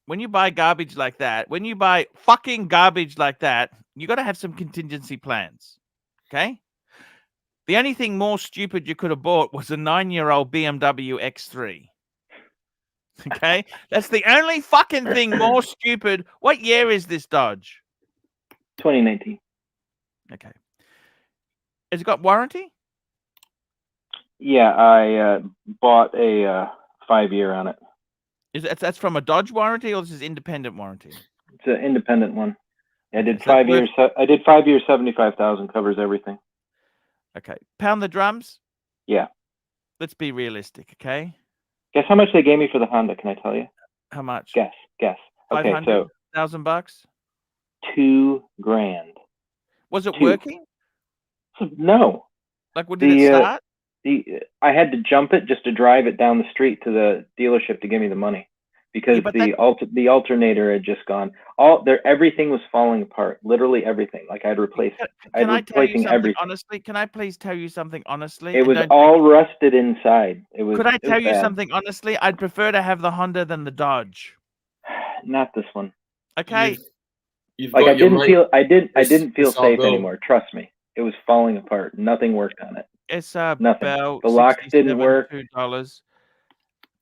A: When you buy garbage like that, when you buy fucking garbage like that, you got to have some contingency plans, okay? The only thing more stupid you could have bought was a 9-year-old BMW X3. Okay? That's the only fucking thing more stupid. What year is this Dodge?
G: 2019.
A: Okay. Has it got warranty?
G: Yeah, I bought a 5-year on it.
A: That's from a Dodge warranty, or this is independent warranty?
G: It's an independent one. I did
A: Is that
G: 5
A: worth-
G: years. I did 5 years, 75,000, covers everything.
A: Okay. Pound the drums?
G: Yeah.
A: Let's be realistic, okay?
G: Guess how much they gave me for the Honda? Can I tell you?
A: How much?
G: Guess. Okay, so
A: $500,000.
G: $2,000.
A: Was it
G: Two.
A: working?
G: No.
A: Like, did it start?
G: I had to jump it just to drive it down the street to the dealership to give me the money, because the alternator had just gone. Everything was falling apart. Literally everything. Like I'd replaced.
A: Can I tell you something
G: everything.
A: honestly? Can I please tell you something honestly?
G: It was all rusted inside. It was.
A: Could I tell you
G: bad.
A: something honestly? I'd prefer to have the Honda than the Dodge.
G: Not this one.
A: Okay.
H: You've
G: Like
H: got
G: I didn't feel safe
H: bill.
G: anymore. Trust me, it was falling apart. Nothing worked on it.
A: SR
G: Nothing.
A: Bell,
G: The locks didn't work.
A: $2.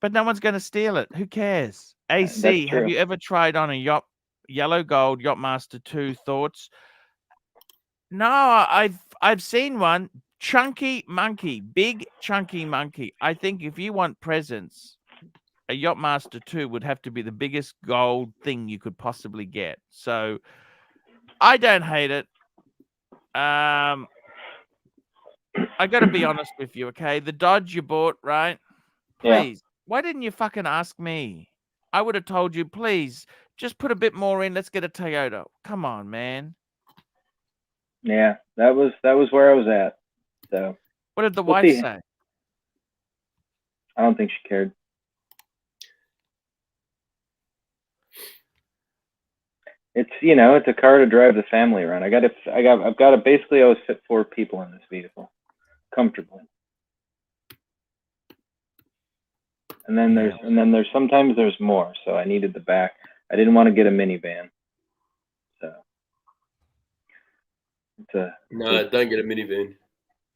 A: But no one's going to steal it. Who cares? AC,
G: That's
A: have
G: true.
A: you ever tried on a Yellow Gold Yachtmaster 2 Thoughts? No, I've seen one. Chunky monkey, big chunky monkey. I think if you want presents, a Yachtmaster 2 would have to be the biggest gold thing you could possibly get. So I don't hate it. I got to be honest with you, okay? The Dodge you bought, right? Please, why didn't you fucking ask me? I would have told you, please, just put a bit more in. Let's get a Toyota. Come on, man.
G: Yeah, that was where I was at. So
A: what did the wife say?
G: I don't think she cared. It's it's a car to drive the family around. I've got to basically always fit 4 people in this vehicle comfortably. And then there's sometimes there's more. So I needed the back. I didn't want to get a minivan. So
H: don't get a minivan.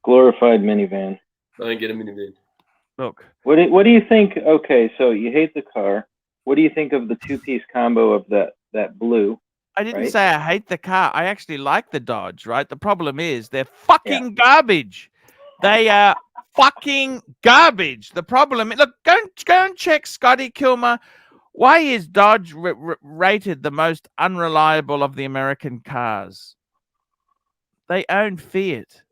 G: Glorified minivan.
H: Don't get a minivan.
A: Look.
G: What do you think? Okay, so you hate the car. What do you think of the 2-piece combo of that blue?
A: I didn't say I hate the car. I actually like the Dodge, right? The problem is they're fucking garbage. They are fucking garbage. The problem, look, go and check Scotty Kilmer. Why is Dodge rated the most unreliable of the American cars? They own Fiat.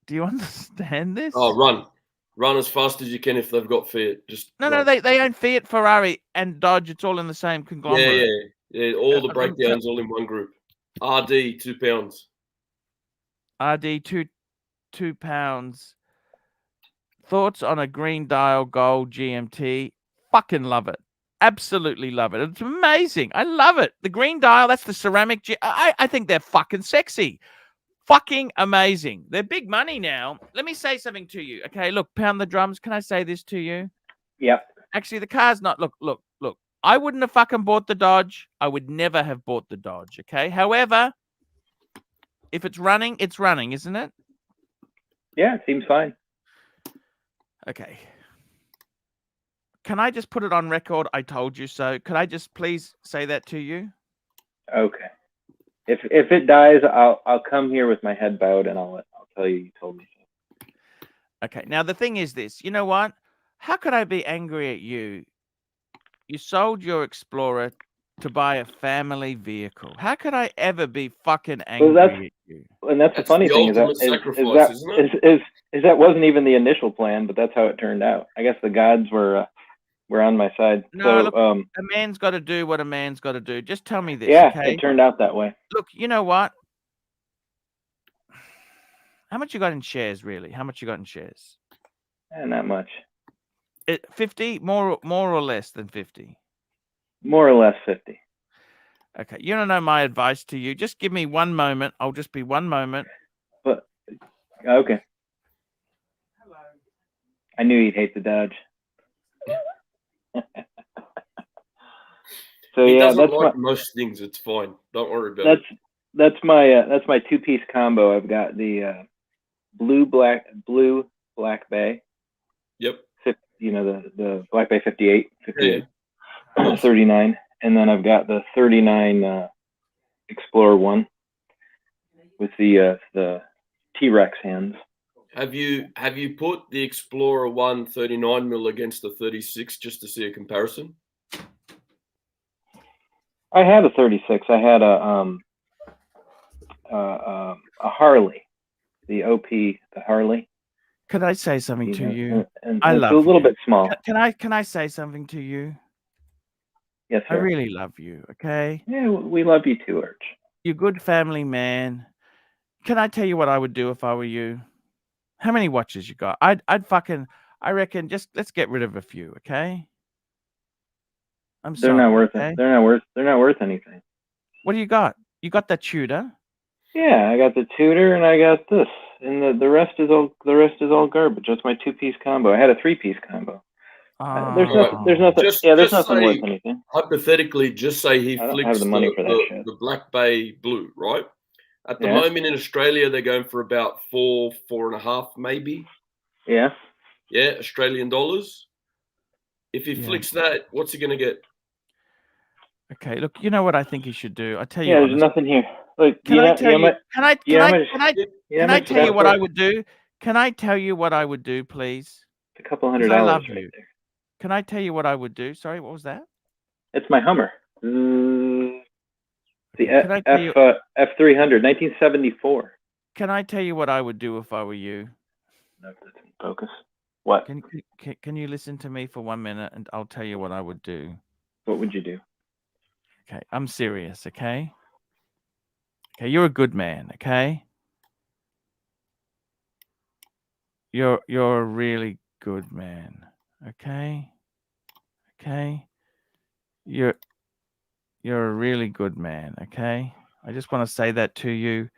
A: Do you understand this?
H: Oh, run as fast as you can if they've got Fiat. Just
A: no, they own Fiat, Ferrari, and Dodge. It's all in the same conglomerate.
H: Yeah. All the breakdowns all in one group. RD £2.
A: RD £2. Thoughts on a green dial gold GMT? Fucking love it. Absolutely love it. It's amazing. I love it. The green dial, that's the ceramic. I think they're fucking sexy. Fucking amazing. They're big money now. Let me say something to you. Okay, look, pound the drums. Can I say this to you?
G: Yeah.
A: Actually, the car's not. Look. I wouldn't have fucking bought the Dodge. I would never have bought the Dodge. Okay. However, if it's running, it's running, isn't it?
G: Yeah, it seems fine.
A: Okay. Can I just put it on record? I told you so. Could I just please say that to you?
G: Okay. If it dies, I'll come here with my head bowed and I'll tell you told me so.
A: Okay. Now the thing is this. You know what? How could I be angry at you? You sold your Explorer to buy a family vehicle. How could I ever be fucking angry at you?
G: And that's the funny thing is that wasn't even the initial plan, but that's how it turned out. I guess the gods were on my side.
A: No, look, a man's got to do what a man's got to do. Just tell me this.
G: Yeah,
A: okay?
G: It turned out that way.
A: Look, you know what? How much you got in shares, really? How much you got in shares?
G: Not much.
A: 50? More or less than 50?
G: More or less 50.
A: Okay. You don't know my advice to you. Just give me one moment. I'll just be one moment.
G: But okay. Hello. I knew you'd hate the Dodge. So
H: He
G: yeah,
H: doesn't
G: that's
H: like
G: my,
H: most things. It's fine. Don't worry about it.
G: that's my two-piece combo. I've got the blue black bay.
H: Yep.
G: You know, the Black Bay 58,
H: Yeah.
G: 39, and then I've got the 39 Explorer 1 with the T-Rex hands.
H: Have you put the Explorer 1 39mm against the 36 just to see a comparison?
G: I had a 36. I had a Harley, the OP, the Harley.
A: Can I say something to you?
G: And
A: I
G: it's
A: love
G: a little
A: you.
G: bit small.
A: Can I say something to you?
G: Yes,
A: I
G: sir.
A: really love you. Okay.
G: Yeah, we love you too, Arch.
A: You're a good family man. Can I tell you what I would do if I were you? How many watches you got? I reckon just let's get rid of a few, okay? I'm sorry.
G: They're not worth
A: okay?
G: it. They're not worth anything.
A: What do you got? You got that Tudor?
G: Yeah, I got the Tudor and I got this, and the rest is all garbage. That's my two-piece combo. I had a three-piece combo. There's nothing. There's nothing
H: say,
G: worth anything.
H: Hypothetically, just say he
G: I don't
H: flicks
G: have the money for that shit.
H: the Black Bay blue, right? At the
G: Yeah.
H: moment in Australia, they're going for about 4.5, maybe.
G: Yeah.
H: Yeah, Australian dollars. If he
A: Yeah.
H: flicks that, what's he going to get?
A: Okay, look, you know what I think he should do? I tell you.
G: Yeah, there's nothing here. Look,
A: Can I tell you? Can I tell you what I would do? Can I tell you what I would do, please?
G: It's a $200
A: I love
G: right
A: you.
G: there.
A: Can I tell you what I would do? Sorry, what was that?
G: It's my Hummer. The F300, 1974.
A: Can I tell you what I would do if I were you?
G: No, that's in focus. What?
A: Can you listen to me for 1 minute and I'll tell you what I would do?
G: What would you do?
A: Okay, I'm serious, okay? Okay, you're a good man, okay? You're a really good man, okay? Okay? You're a really good man, okay? I just want to say that to you.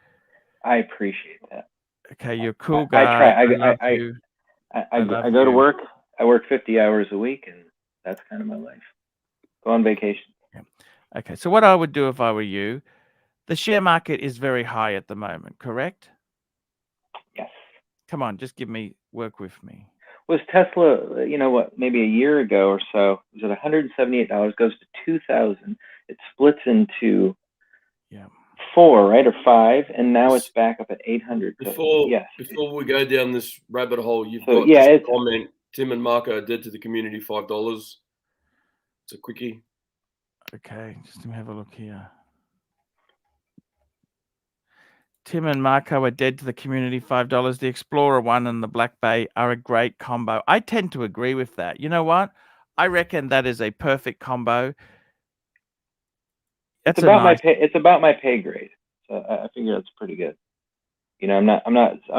G: I appreciate that.
A: Okay, you're a cool guy. I love you.
G: I go to work. I work 50 hours a week, and that's kind of my life. Go on vacation.
A: Yeah. Okay, so what I would do if I were you, the share market is very high at the moment, correct?
G: Yes.
A: Come on, just work with me.
G: Was Tesla, you know what, maybe a year ago or so, was it $178, goes to $2,000. It splits into 4, right, or 5, and now it's back up at 800.
H: Before we go down this rabbit hole, you've got a comment. Tim and Marco are dead to the community, $5. It's a quickie.
A: Okay, just let me have a look here. Tim and Marco are dead to the community, $5. The Explorer 1 and the Black Bay are a great combo. I tend to agree with that. You know what? I reckon that is a perfect combo.
G: It's about my pay grade. So I figure that's pretty good. You know, I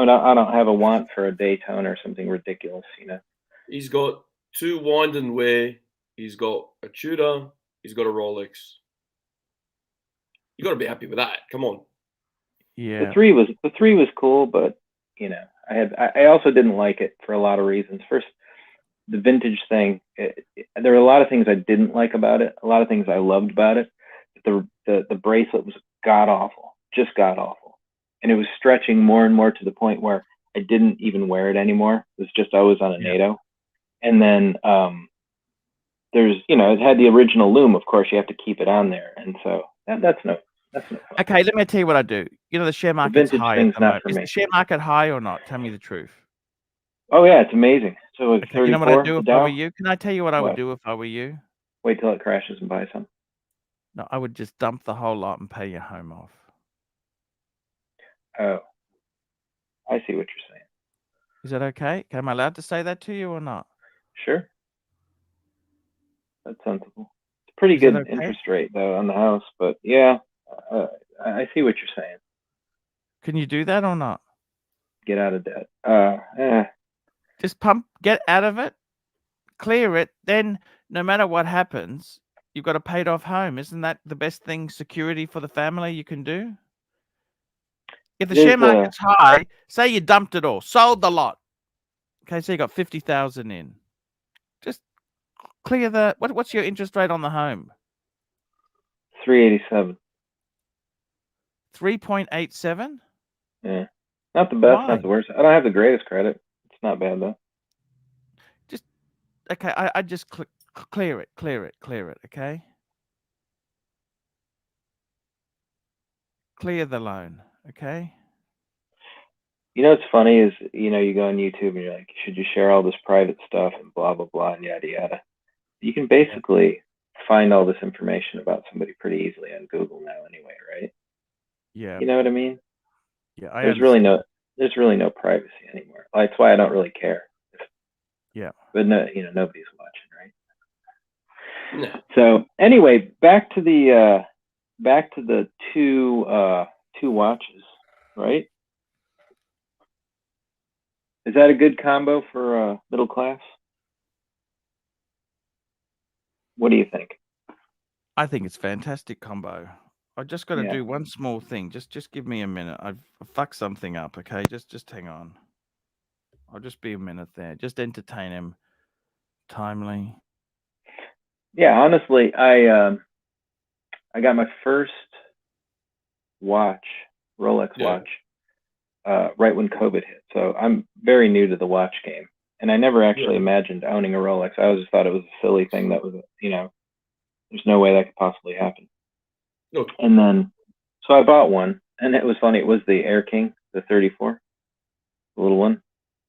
G: don't have a want for a Daytona or something ridiculous, you know.
H: He's got 2 wind and wear. He's got a Tudor. He's got a Rolex. You got to be happy with that. Come on.
G: Yeah. The three was cool, but you know, I also didn't like it for a lot of reasons. First, the vintage thing. There were a lot of things I didn't like about it. A lot of things I loved about it. The bracelet was god awful, just god awful, and it was stretching more and more to the point where I didn't even wear it anymore. It was just always on a NATO. And then there's, you know, it had the original loom. Of course, you have to keep it on there, and so that's no fun.
A: Okay, let me tell you what I do. You know, the share market's high at the moment. Is the share market high or not? Tell me the truth.
G: Oh yeah, it's amazing. So it's 34.
A: You know what I'd do if I were you? Can I tell you what I would do if I were you?
G: Wait till it crashes and buy some.
A: No, I would just dump the whole lot and pay your home off.
G: Oh, I see what you're saying.
A: Is that okay? Am I allowed to say that to you or not?
G: Sure. That's sensible. It's a pretty good interest rate though on the house, but yeah, I see what you're saying.
A: Can you do that or not?
G: get out of debt.
A: Just get out of it, clear it. Then no matter what happens, you've got a paid off home. Isn't that the best thing, security for the family you can do? If the share market's high, say you dumped it all, sold the lot. Okay, so you got 50,000 in. Just clear the. What's your interest rate on the home?
G: 387.
A: 3.87.
G: Yeah, not the best,
A: Why?
G: not the worst. I don't have the greatest credit. It's not bad though.
A: Just okay. I just clear it. Okay. Clear the loan. Okay.
G: You know what's funny is, you know, you go on YouTube and you're like, should you share all this private stuff and blah blah blah and yada yada. You can basically find all this information about somebody pretty easily on Google now anyway, right?
A: Yeah.
G: You know what I mean?
A: Yeah.
G: There's really no privacy anymore. That's why I don't really care.
A: Yeah.
G: But no, you know, nobody's watching, right?
H: No.
G: So anyway, back to the two watches, right? Is that a good combo for middle class? What do you think?
A: I think it's fantastic combo. I just got to do one small thing. Just give me a minute. I've fucked something up. Okay, just hang on. I'll just be a minute there. Just entertain him. Timely.
G: Yeah, honestly, I got my first watch, Rolex watch, right when COVID hit. So I'm very new to the watch game, and I never actually imagined owning a Rolex. I always thought it was a silly thing that was, you know, there's no way that could possibly happen.
H: Okay.
G: And then, so I bought one, and it was funny. It was the Air King, the 34, the little one.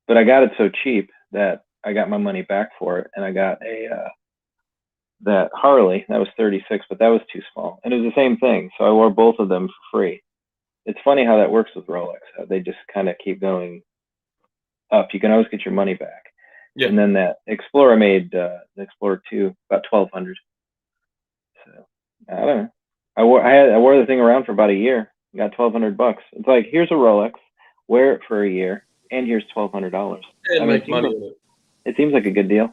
G: But I got it so cheap that I got my money back for it, and I got that Harley that was 36, but that was too small, and it was the same thing. So I wore both of them for free. It's funny how that works with Rolex. How they just kind of keep going up. You can always get your money back. Yeah. And then that Explorer made the Explorer 2 about $1,200. So I don't know. I wore the thing around for about a year. Got $1,200. It's like, here's a Rolex, wear it for a year, and here's $1,200.
H: And make money on it.
G: It seems like a good deal.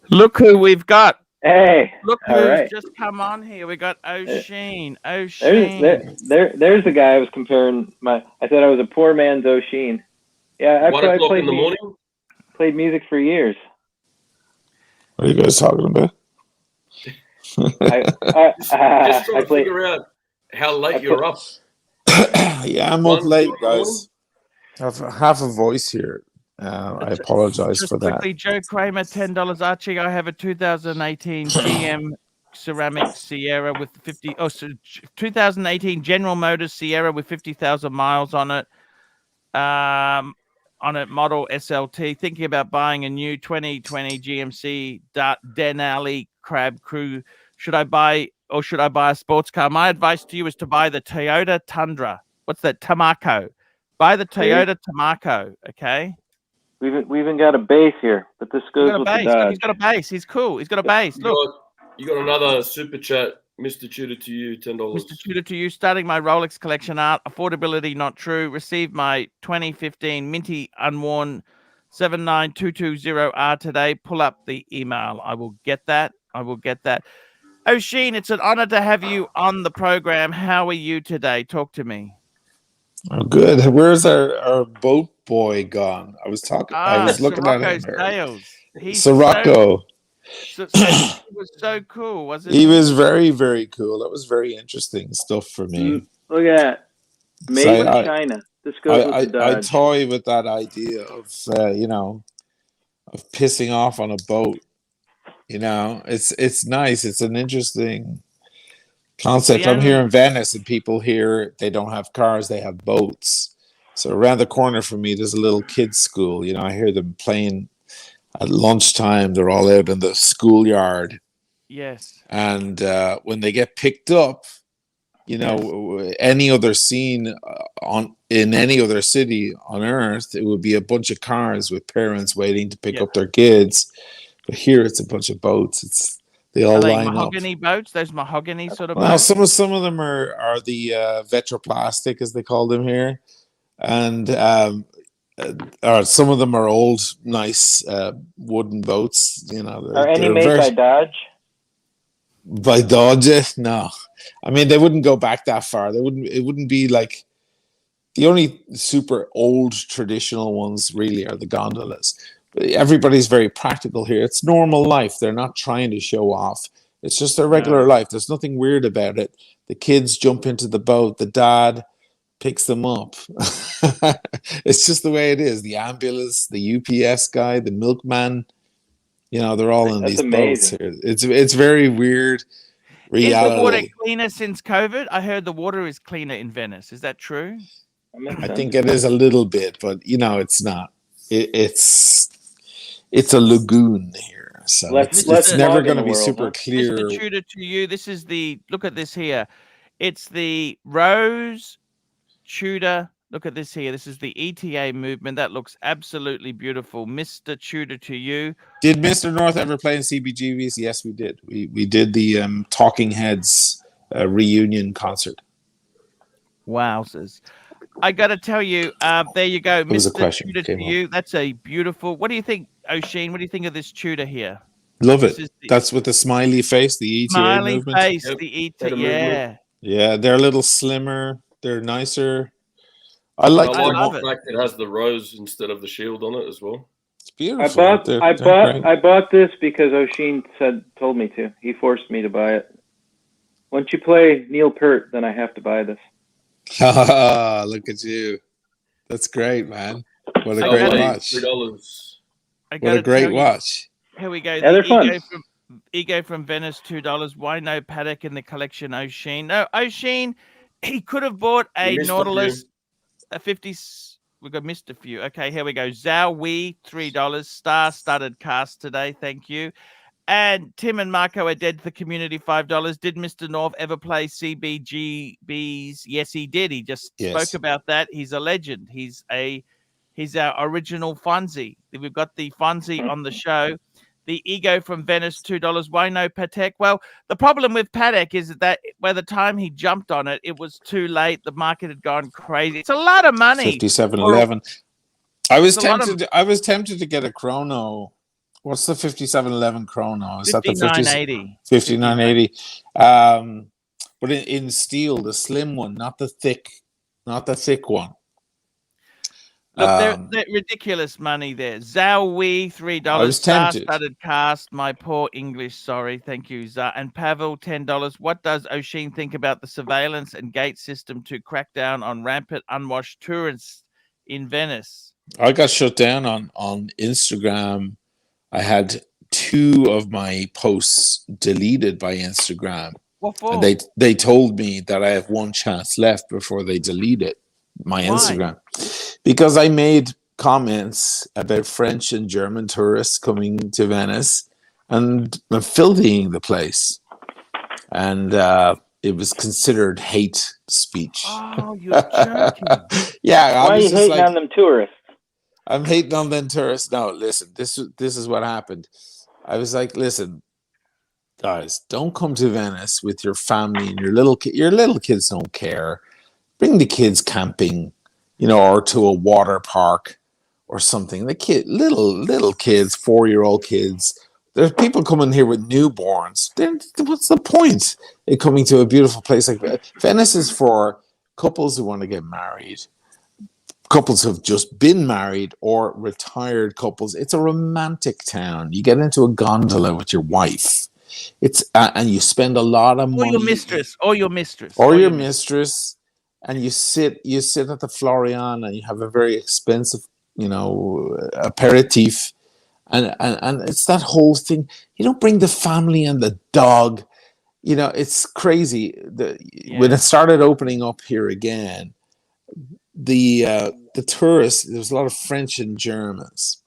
A: Look who we've got.
G: Hey,
A: look who's just come on here. We got O'Sheen. O'Sheen.
G: There's the guy I was comparing. I said I was a poor man's O'Sheen. Yeah, I played music for years.
I: What are you guys talking about?
H: Just trying to figure out how late you're up.
I: Yeah, I'm up late, guys. I have a voice here. I apologize for
A: quickly,
I: that.
A: Joe Kramer, $10. Archie, I have a 2018 GM ceramic Sierra with 2018 General Motors Sierra with 50,000 miles on it. On a model SLT. Thinking about buying a new 2020 GMC Denali Crab Crew. Should I buy a sports car? My advice to you is to buy the Toyota Tundra. What's that? Tamako. Buy the Toyota Tamako. Okay.
G: We even got a base here, but this goes with the Dodge.
A: He's got a base. He's cool. He's got a base. Look.
H: You got another super chat, Mr. Tudor to you, $10.
A: Mr. Tudor to you. Starting my Rolex collection art. Affordability not true. Received my 2015 minty unworn 79220R today. Pull up the email. I will get that. O'Sheen, it's an honor to have you on the program. How are you today? Talk to me.
I: Oh, good. Where's our boat boy gone? I was talking. I was looking at him. Sirocco.
A: So he was so cool, wasn't he?
I: He was very, very cool. That was very interesting stuff for me.
G: Look at that. Made in China. This goes with the Dodge.
I: I toy with that idea of of pissing off on a boat. You know, it's nice. It's an interesting concept. I'm here in Venice, and people here, they don't have cars, they have boats. So around the corner from me, there's a little kids' school. You know, I hear them playing at lunchtime. They're all out in the schoolyard.
A: Yes.
I: And when they get picked up, you know, any other scene in any other city on earth, it would be a bunch of cars with parents waiting to pick up their kids. But here, it's a bunch of boats. They all line
A: mahogany
I: up.
A: Boats? Those mahogany sort of
I: boats?
A: boats?
I: Some of them are the vetroplastic, as they call them here. And or some of them are old, nice wooden boats. You know,
G: Are any
I: they're
G: made
I: very
G: by Dodge?
I: by Dodge. No, I mean they wouldn't go back that far. They wouldn't. It wouldn't be like the only super old traditional ones. Really, are the gondolas. Everybody's very practical here. It's normal life. They're not trying to show off. It's just their regular life. There's nothing weird about it. The kids jump into the boat. The dad picks them up. It's just the way it is. The ambulance, the UPS guy, the milkman, you know, they're all in
G: That's
I: these boats
G: amazing.
I: here. It's very weird
A: Is the water
I: reality.
A: cleaner since COVID? I heard the water is cleaner in Venice. Is that true?
I: I think it is a little bit, but you know, it's not. It's a lagoon here, so it's never going to be super clear.
A: Mr. Tudor, to you, this is the look at this here. It's the Rose Tudor. Look at this here. This is the ETA movement. That looks absolutely beautiful. Mr. Tudor, to you.
I: Did Mr. North ever play in CBGBs? Yes, we did. We did the Talking Heads reunion concert.
A: Wowzers. I got to tell you, there you go, Mr. Tudor, to you. That's a beautiful. What do you think, O'Sheen? What do you think of this Tudor here?
I: Love it. That's with the smiley face, the ETA
A: smiley
I: movement.
A: Face, the ETA, yeah.
I: Yeah, they're a little slimmer. They're nicer. I
H: love
I: the
H: fact it has the rose instead of the shield on it as well.
I: It's beautiful.
G: I bought this because O'Sheen told me to. He forced me to buy it. Once you play Neil Peart, then I have to buy this.
I: Look at you. That's great, man. What a great watch. What a great watch.
A: Here we go.
G: Yeah, they're fun.
A: Ego from Venice, $2. Why no paddock in the collection, O'Sheen? No, O'Sheen, he could have bought a Nautilus, a 50. We've got missed a few. Okay, here we go. Zhao Wei, $3. Star-studded cast today. Thank you. And Tim and Marco are dead for community, $5. Did Mr. North ever play CBGBs? Yes, he did. He just spoke about that. He's a legend. He's our original Fonzie. We've got the Fonzie on the show. The Ego from Venice, $2. Why no Patek? Well, the problem with Patek is that by the time he jumped on it, it was too late. The market had gone crazy. It's a lot of money.
I: 57.11. I was tempted to get a chrono. What's the 5711 chrono? Is that the
A: 5980?
I: 5980. But in steel, the slim one, not the thick one.
A: Look, they're ridiculous money there. Zhao Wei, $3.
I: I was tempted.
A: Star-studded cast. My poor English, sorry. Thank you, Zah. And Pavel, $10. What does O'Sheen think about the surveillance and gate system to crack down on rampant unwashed tourists in Venice?
I: I got shut down on Instagram. I had 2 of my posts deleted by Instagram.
A: What for?
I: And they told me that I have 1 chance left before they delete it. My Instagram, because I made comments about French and German tourists coming to Venice and filthying the place, and it was considered hate speech.
A: Oh, you're joking!
I: Yeah,
G: why are you hating on them tourists?
I: I'm hating on them tourists. No, listen, this is what happened. I was like, listen, guys, don't come to Venice with your family and your little kids don't care. Bring the kids camping, or to a water park or something. The little kids, 4-year-old kids. There's people coming here with newborns. What's the point in coming to a beautiful place like Venice? Venice is for couples who want to get married, couples who have just been married, or retired couples. It's a romantic town. You get into a gondola with your wife. It's and you spend a lot of money.
A: Or your mistress.
I: And you sit at the Florian and you have a very expensive, aperitif. And it's that whole thing. You don't bring the family and the dog. It's crazy. When it started opening up here again, the tourists, there was a lot of French and Germans.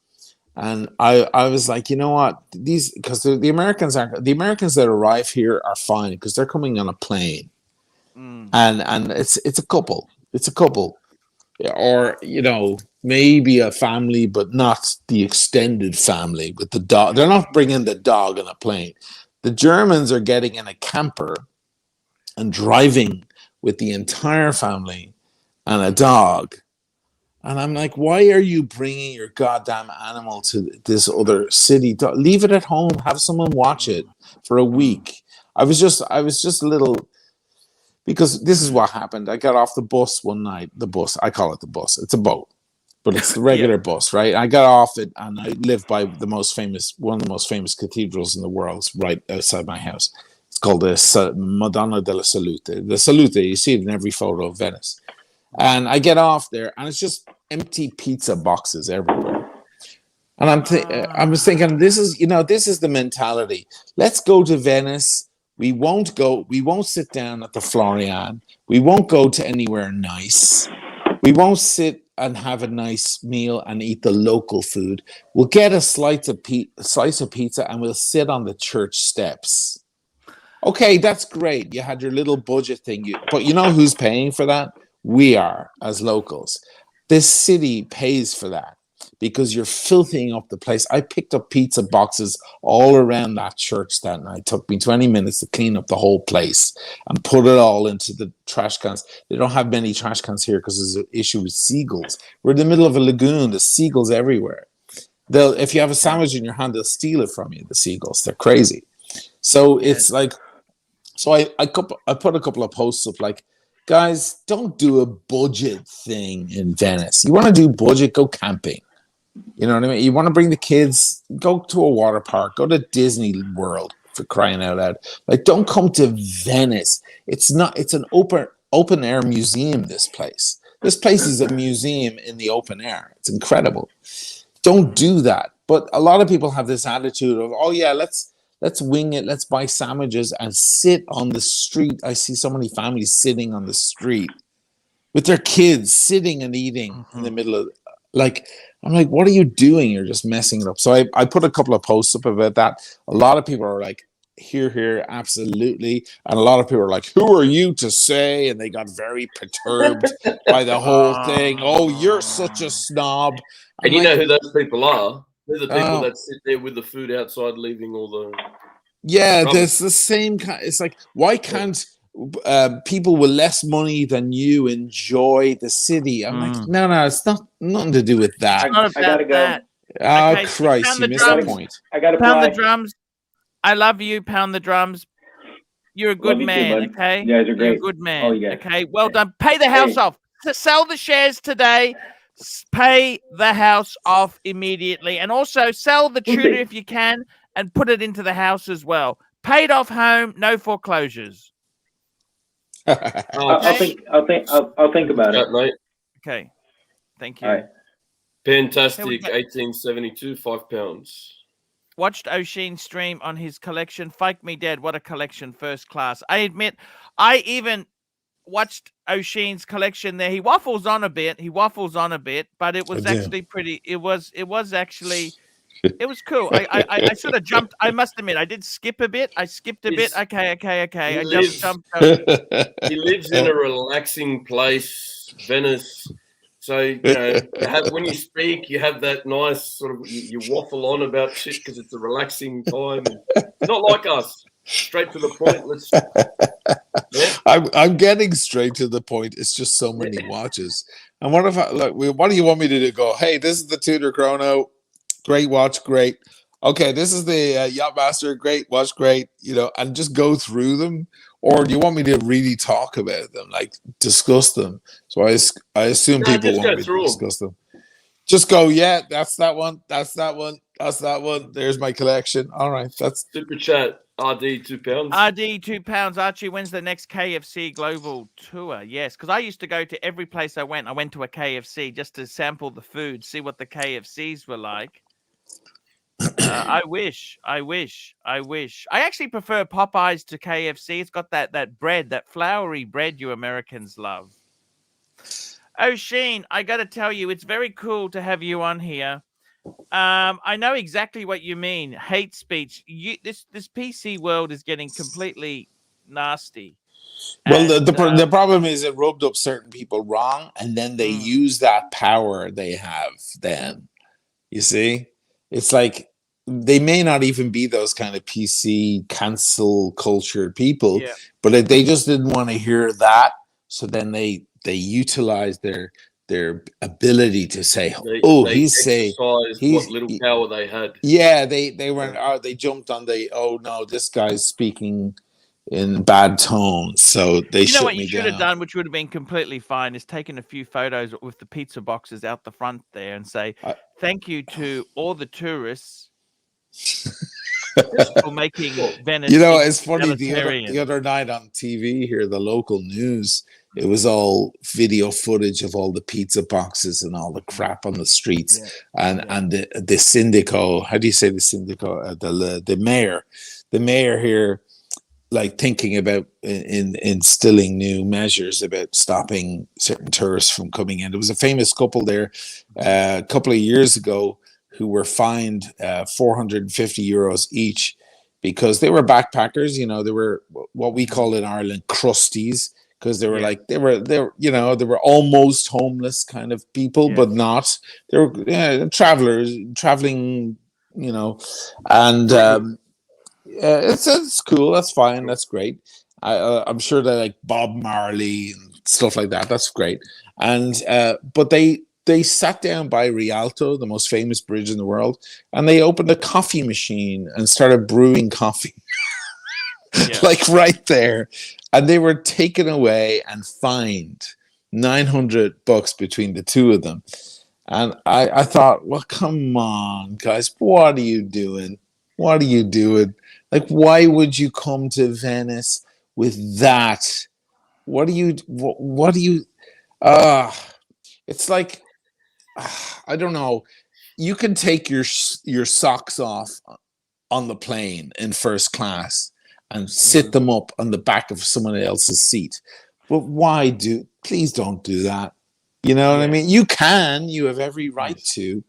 I: And I was like, you know what? Because the Americans that arrive here are fine because they're coming on a plane. And it's a couple, or maybe a family, but not the extended family with the dog. They're not bringing the dog on a plane. The Germans are getting in a camper and driving with the entire family and a dog, And I'm like, why are you bringing your goddamn animal to this other city? Leave it at home. Have someone watch it for a week. I was just a little, because this is what happened. I got off the bus one night. The bus, I call it the bus. It's a boat, but it's the regular bus, right? I got off it, and I live by one of the most famous cathedrals in the world, right outside my house. It's called the Madonna della Salute. The Salute, you see it in every photo of Venice. And I get off there, and it's just empty pizza boxes everywhere. And I was thinking, this is the mentality. Let's go to Venice. We won't sit down at the Florian. We won't go to anywhere nice. We won't sit and have a nice meal and eat the local food. We'll get a slice of pizza, and we'll sit on the church steps. Okay, that's great. You had your little budget thing, but you know who's paying for that? We are, as locals. This city pays for that because you're filthying up the place. I picked up pizza boxes all around that church that night. It took me 20 minutes to clean up the whole place and put it all into the trash cans. They don't have many trash cans here because there's an issue with seagulls. We're in the middle of a lagoon. There's seagulls everywhere. If you have a sandwich in your hand, they'll steal it from you, the seagulls. They're crazy. So it's like, so I put a couple of posts up like, guys, don't do a budget thing in Venice. You want to do budget, go camping. You know what I mean? You want to bring the kids, go to a water park, go to Disney World, for crying out loud. Like, don't come to Venice. It's an open air museum, this place. This place is a museum in the open air. It's incredible. Don't do that. But a lot of people have this attitude of, oh yeah, let's wing it. Let's buy sandwiches and sit on the street. I see so many families sitting on the street with their kids, sitting and eating in the middle of, like, I'm like, what are you doing? You're just messing it up. So I put a couple of posts up about that. A lot of people are like, here, absolutely. And a lot of people are like, who are you to say? And they got very perturbed by the whole thing. Oh, you're such a snob.
H: And you know who those people are? They're the people that sit there with the food outside, leaving all the...
I: Yeah, there's the same kind. It's like, why can't people with less money than you enjoy the city? I'm like, no, it's nothing to do with that.
A: It's not about that.
I: Oh,
A: Okay,
I: Christ, you missed the point.
G: I got to
A: pound the drums. I love you. Pound the drums. You're a good man,
G: too,
A: okay?
G: You guys are great.
A: You're a good man,
G: Oh, you guys.
A: okay? Well done. Pay the house off. Sell the shares today. Pay the house off immediately. And also sell the tutor if you can and put it into the house as well. Paid off home, no foreclosures.
G: I'll think about it.
H: Mate.
A: Okay. Thank you.
G: All right.
H: Fantastic. 1872, £5.
A: Watched O'Sheen stream on his collection. Fake me dead. What a collection. First class. I admit, I even watched O'Sheen's collection there. He waffles on a bit, but it was actually pretty. It was actually, it was cool. I sort of jumped. I must admit, I did skip a bit. I skipped a bit. Okay. I jumped.
H: He lives in a relaxing place, Venice. So, you know, when you speak, you have that nice sort of, you waffle on about shit because it's a relaxing time. It's not like us. Straight to the point.
I: I'm getting straight to the point. It's just so many watches. And what if what do you want me to do? Go, hey, this is the Tudor Chrono. Great watch, great. Okay, this is the Yachtmaster. Great watch, great. You know, and just go through them. Or do you want me to really talk about them, like discuss them? So I assume people want me to discuss them. Just go, yeah, that's that one. That's that one. That's that one. There's my collection. All right, that's
H: super chat. RD £2.
A: RD £2. Archie, when's the next KFC global tour? Yes, because I used to go to every place I went. I went to a KFC just to sample the food, see what the KFCs were like. I wish. I actually prefer Popeyes to KFC. It's got that bread, that floury bread you Americans love. O'Sheen, I got to tell you, it's very cool to have you on here. I know exactly what you mean. Hate speech. This PC world is getting completely nasty.
I: Well, and, the problem is it rubbed up certain people wrong, and then they use that power they have. Then you see, it's like they may not even be those kind of PC cancel culture people, but they just didn't want to hear that. So then they utilize their their ability to say,
H: They
I: he's
H: exercised what little power they had.
I: Yeah, they went. Oh, they jumped on the. Oh no, this guy's speaking in bad tones, so they
A: You know
I: shut
A: what
I: me
A: you should have
I: down.
A: done, which would have been completely fine, is taken a few photos with the pizza boxes out the front there and say, thank you to all the tourists just for making Venice.
I: You know, it's funny. The
A: egalitarian.
I: other night on TV here, the local news, it was all video footage of all the pizza boxes and all the crap on the streets, and the syndico. How do you say the syndico? The mayor here, like thinking about instilling new measures about stopping certain tourists from coming in. There was a famous couple there a couple of years ago who were fined 450 euros each because they were backpackers. You know, they were what we call in Ireland crusties, because they were like they were almost homeless kind of people, but not. They were traveling, you know, and it's cool. That's fine. That's great. I'm sure they like Bob Marley and stuff like that. That's great. And but they sat down by Rialto, the most famous bridge in the world, and they opened a coffee machine and started brewing coffee. Like right there. And they were taken away and fined $900 between the two of them. And I thought, well, come on, guys, what are you doing? What are you doing? Like, why would you come to Venice with that? What do you, it's like, I don't know. You can take your socks off on the plane in first class and sit them up on the back of someone else's seat. But please don't do that. You know what I mean? You have every right to.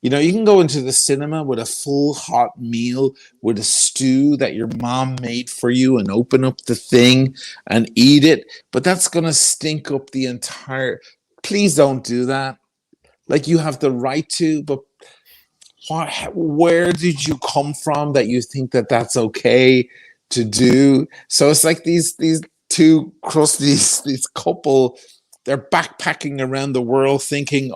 I: You know, you can go into the cinema with a full hot meal with a stew that your mom made for you and open up the thing and eat it, but that's going to stink up the entire... Please don't do that. Like, you have the right to, but where did you come from that you think that that's okay to do? So it's like these two crusties, this couple... They're backpacking around the world thinking,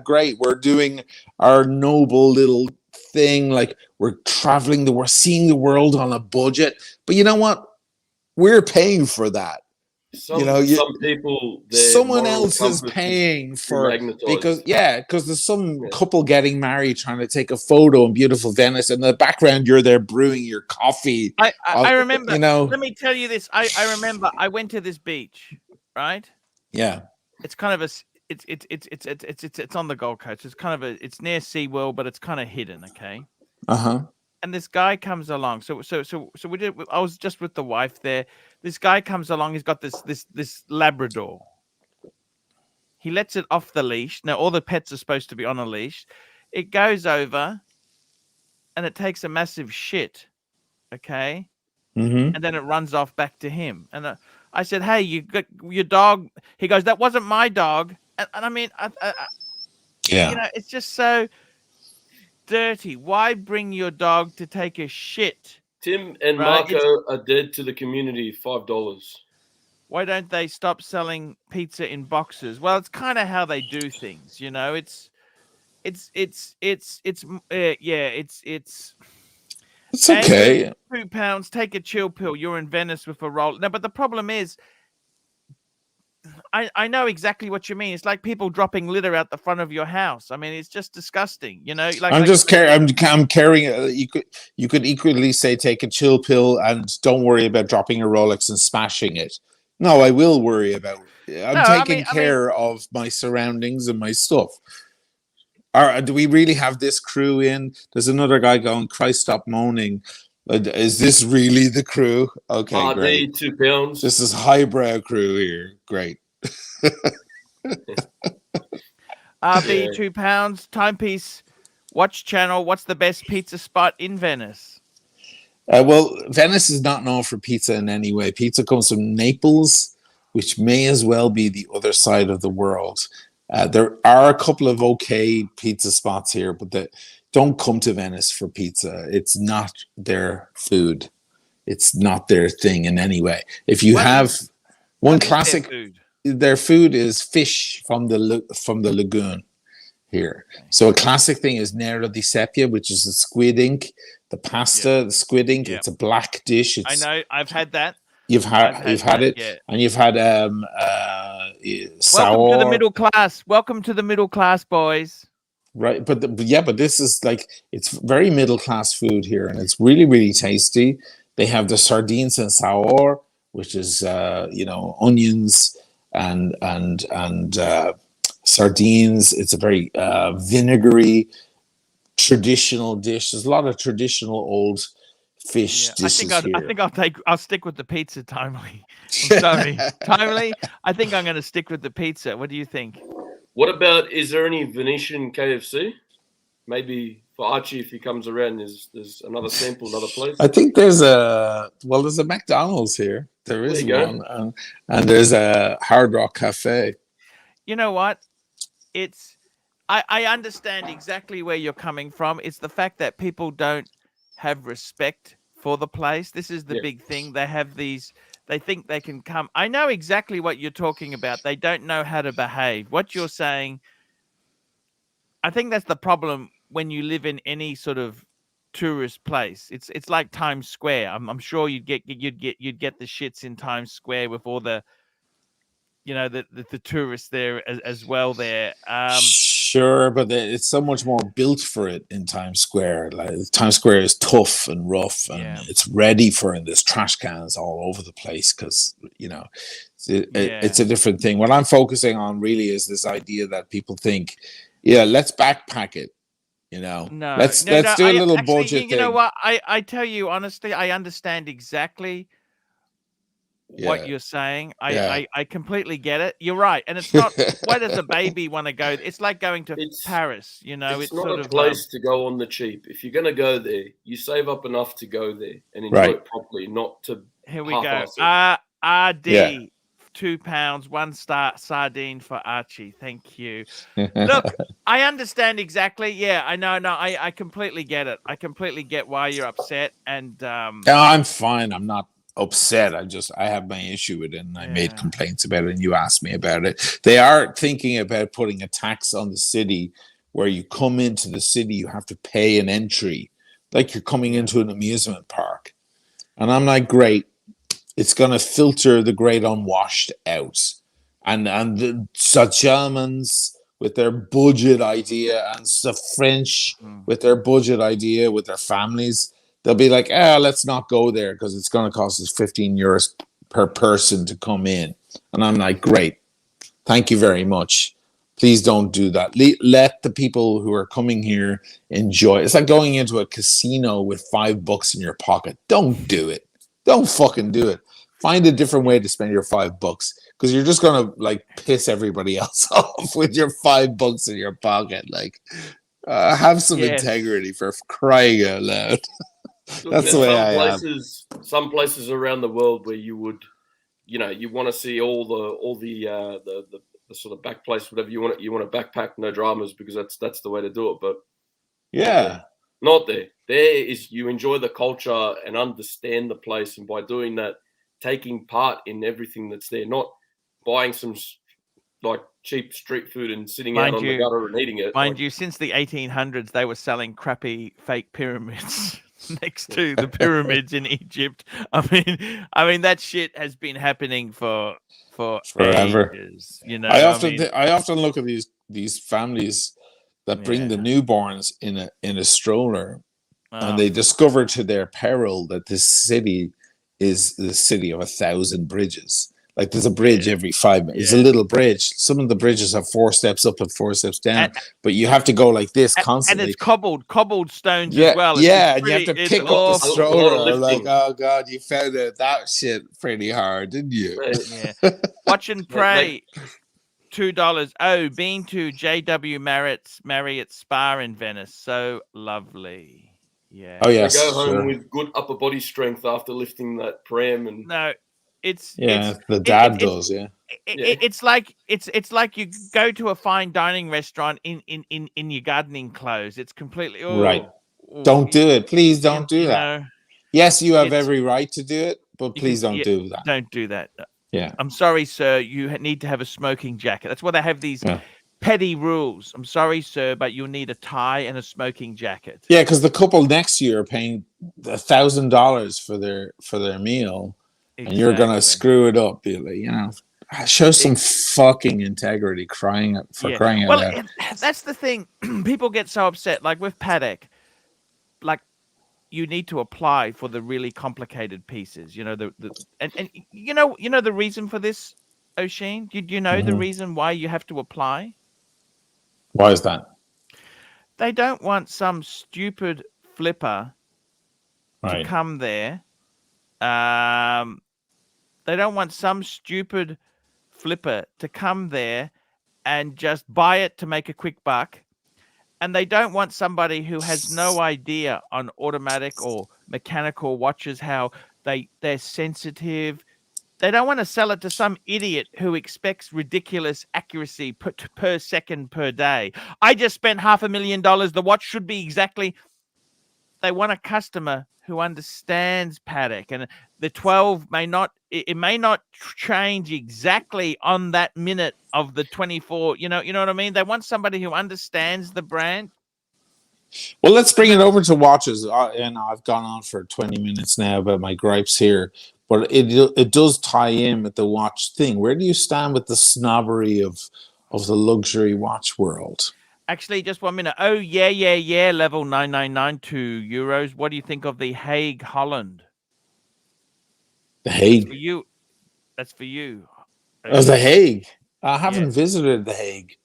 I: great, we're doing our noble little thing. Like, we're we're seeing the world on a budget. But you know what? We're paying for that.
H: Some people,
I: someone else is paying for, because there's some couple getting married trying to take a photo in beautiful Venice, and in the background you're there brewing your coffee.
A: I remember,
I: you know,
A: let me tell you this. I remember I went to this beach, right?
I: Yeah.
A: It's kind of it's on the Gold Coast. It's kind of it's near SeaWorld, but it's kind of hidden, okay? And this guy comes along. So I was just with the wife there. This guy comes along. He's got this Labrador. He lets it off the leash. Now all the pets are supposed to be on a leash. It goes over, and it takes a massive shit, okay? And then it runs off back to him. And I said, "Hey, you got your dog?" He goes, "That wasn't my dog." And I mean, you know, it's just so dirty. Why bring your dog to take a shit?
H: Tim and Marco are dead to the community. $5.
A: Why don't they stop selling pizza in boxes? Well, it's kind of how they do things, you know. It's
I: okay.
A: £2, take a chill pill. You're in Venice with a roll. No, but the problem is, I know exactly what you mean. It's like people dropping litter out the front of your house. I mean, it's just disgusting. You know,
I: I'm carrying. You could equally say take a chill pill and don't worry about dropping a Rolex and smashing it. No, I will worry about. I'm taking care of my surroundings and my stuff. Do we really have this crew in? There's another guy going, Christ, stop moaning. Is this really the crew? Okay, great.
H: £2.
I: This is highbrow crew here. Great.
A: RB, £2. Timepiece, watch channel. What's the best pizza spot in Venice?
I: Well, Venice is not known for pizza in any way. Pizza comes from Naples, which may as well be the other side of the world. There are a couple of okay pizza spots here, but don't come to Venice for pizza. It's not their food. It's not their thing in any way. If you have one classic, their food is fish from the lagoon here. So a classic thing is nero di seppia, which is the squid ink, the pasta, the squid ink.
A: Yep.
I: It's a black dish.
A: I know. I've had that.
I: You've had it,
A: yeah.
I: and you've had sour.
A: Welcome to the middle class. Welcome to the middle class, boys.
I: Right, but this is like, it's very middle class food here, and it's really, really tasty. They have the sardines and sour, which is onions and sardines. It's a very vinegary traditional dish. There's a lot of traditional old fish dishes here.
A: I think I'll stick with the pizza, Timely. I'm sorry, Timely. I think I'm going to stick with the pizza. What do you think?
H: What about, is there any Venetian KFC? Maybe for Archie, if he comes around, there's another sample, another place.
I: I think there's a McDonald's here. There is one, and there's a Hard Rock Cafe.
A: You know what? I understand exactly where you're coming from. It's the fact that people don't have respect for the place. This is the big thing. They have these. They think they can come. I know exactly what you're talking about. They don't know how to behave. What you're saying, I think that's the problem when you live in any sort of tourist place. It's like Times Square. I'm sure you'd get the shits in Times Square with all the, the tourists there as well there.
I: Sure, but it's so much more built for it in Times Square. Like, Times Square is tough and rough, and it's ready for it. There's trash cans all over the place because it's a different thing. What I'm focusing on really is this idea that people think, let's backpack it. No, let's do a little budget thing.
A: You know what? I tell you honestly, I understand exactly what you're saying. I completely get it. You're right. And it's not, why does a baby want to go? It's like going to Paris, it's
H: not
A: sort
H: a
A: of
H: place to go on the cheap. If you're going to go there, you save up enough to go there and enjoy it properly, not to
A: Here we go. RD, £2, 1 star sardine for Archie. Thank you. Look, I understand exactly. Yeah, I know. No, I completely get it. I completely get why you're upset. And
I: no, I'm fine. I'm not upset. I have my issue with it, and I made complaints about it, and you asked me about it. They are thinking about putting a tax on the city where you come into the city, you have to pay an entry, like you're coming into an amusement park. And I'm like, great. It's going to filter the great unwashed out. And the Germans with their budget idea, and the French with their budget idea, with their families, they'll be like, let's not go there because it's going to cost us €15 per person to come in. And I'm like, great. Thank you very much. Please don't do that. Let the people who are coming here enjoy. It's like going into a casino with $5 in your pocket. Don't do it. Don't fucking do it. Find a different way to spend your $5 because you're just going to like piss everybody else off with your $5 in your pocket. Like, have some integrity, for crying out loud. That's the way I am.
H: Some places around the world where you would, you want to see all the sort of back place, whatever you want to backpack, no dramas, because that's the way to do it. But not there. There is, you enjoy the culture and understand the place, and by doing that, taking part in everything that's there, not buying some like cheap street food and sitting out on the gutter and eating it.
A: Mind you, since the 1800s, they were selling crappy fake pyramids next to the pyramids in Egypt. I mean that shit has been happening for
I: forever.
A: Ages,
I: I often look at these families that bring the newborns in a stroller, and they discover to their peril that this city is the city of 1,000 bridges. Like, there's a bridge every 5 minutes. It's a little bridge. Some of the bridges have 4 steps up and 4 steps down, but you have to go like this constantly.
A: And it's cobbled stones as well.
I: And you have to pick up the stroller. Like, oh God, you found out that shit pretty hard, didn't you?
A: Yeah. Watch and pray. $2. Oh, been to JW Marriott Spa in Venice. So lovely. Yeah.
I: Oh yes.
H: Go home with good upper body strength after lifting that pram, and
I: the dad does.
A: It's like you go to a fine dining restaurant in your gardening clothes. It's completely
I: right. Don't do it, please. Don't do that. Yes, you have every right to do it, but please don't do that.
A: Don't do that.
I: Yeah.
A: I'm sorry, sir, you need to have a smoking jacket. That's why they have these petty rules. I'm sorry, sir, but you'll need a tie and a smoking jacket.
I: Yeah, because the couple next year are paying $1,000 for their meal, and you're gonna screw it up, Billy. You know, show some fucking integrity. Crying out
A: Well,
I: loud.
A: that's the thing. People get so upset. Like with paddock, like you need to apply for the really complicated pieces. You know and you know the reason for this, O'Sheen. Do you know the reason why you have to apply?
I: Why is that?
A: They don't want some stupid flipper to come there. They don't want some stupid flipper to come there and just buy it to make a quick buck. And they don't want somebody who has no idea on automatic or mechanical watches, how they're sensitive. They don't want to sell it to some idiot who expects ridiculous accuracy per second per day. I just spent $500,000. The watch should be exactly. They want a customer who understands paddock, and the 12 may not change exactly on that minute of the 24. You know what I mean? They want somebody who understands the brand.
I: Well, let's bring it over to watches. And I've gone on for 20 minutes now about my gripes here, but it does tie in with the watch thing. Where do you stand with the snobbery of the luxury watch world?
A: Actually, just 1 minute. Oh, yeah. Level 9992 euros. What do you think of the Hague, Holland?
I: The Hague?
A: That's for you.
I: Oh, the Hague. I haven't visited the Hague.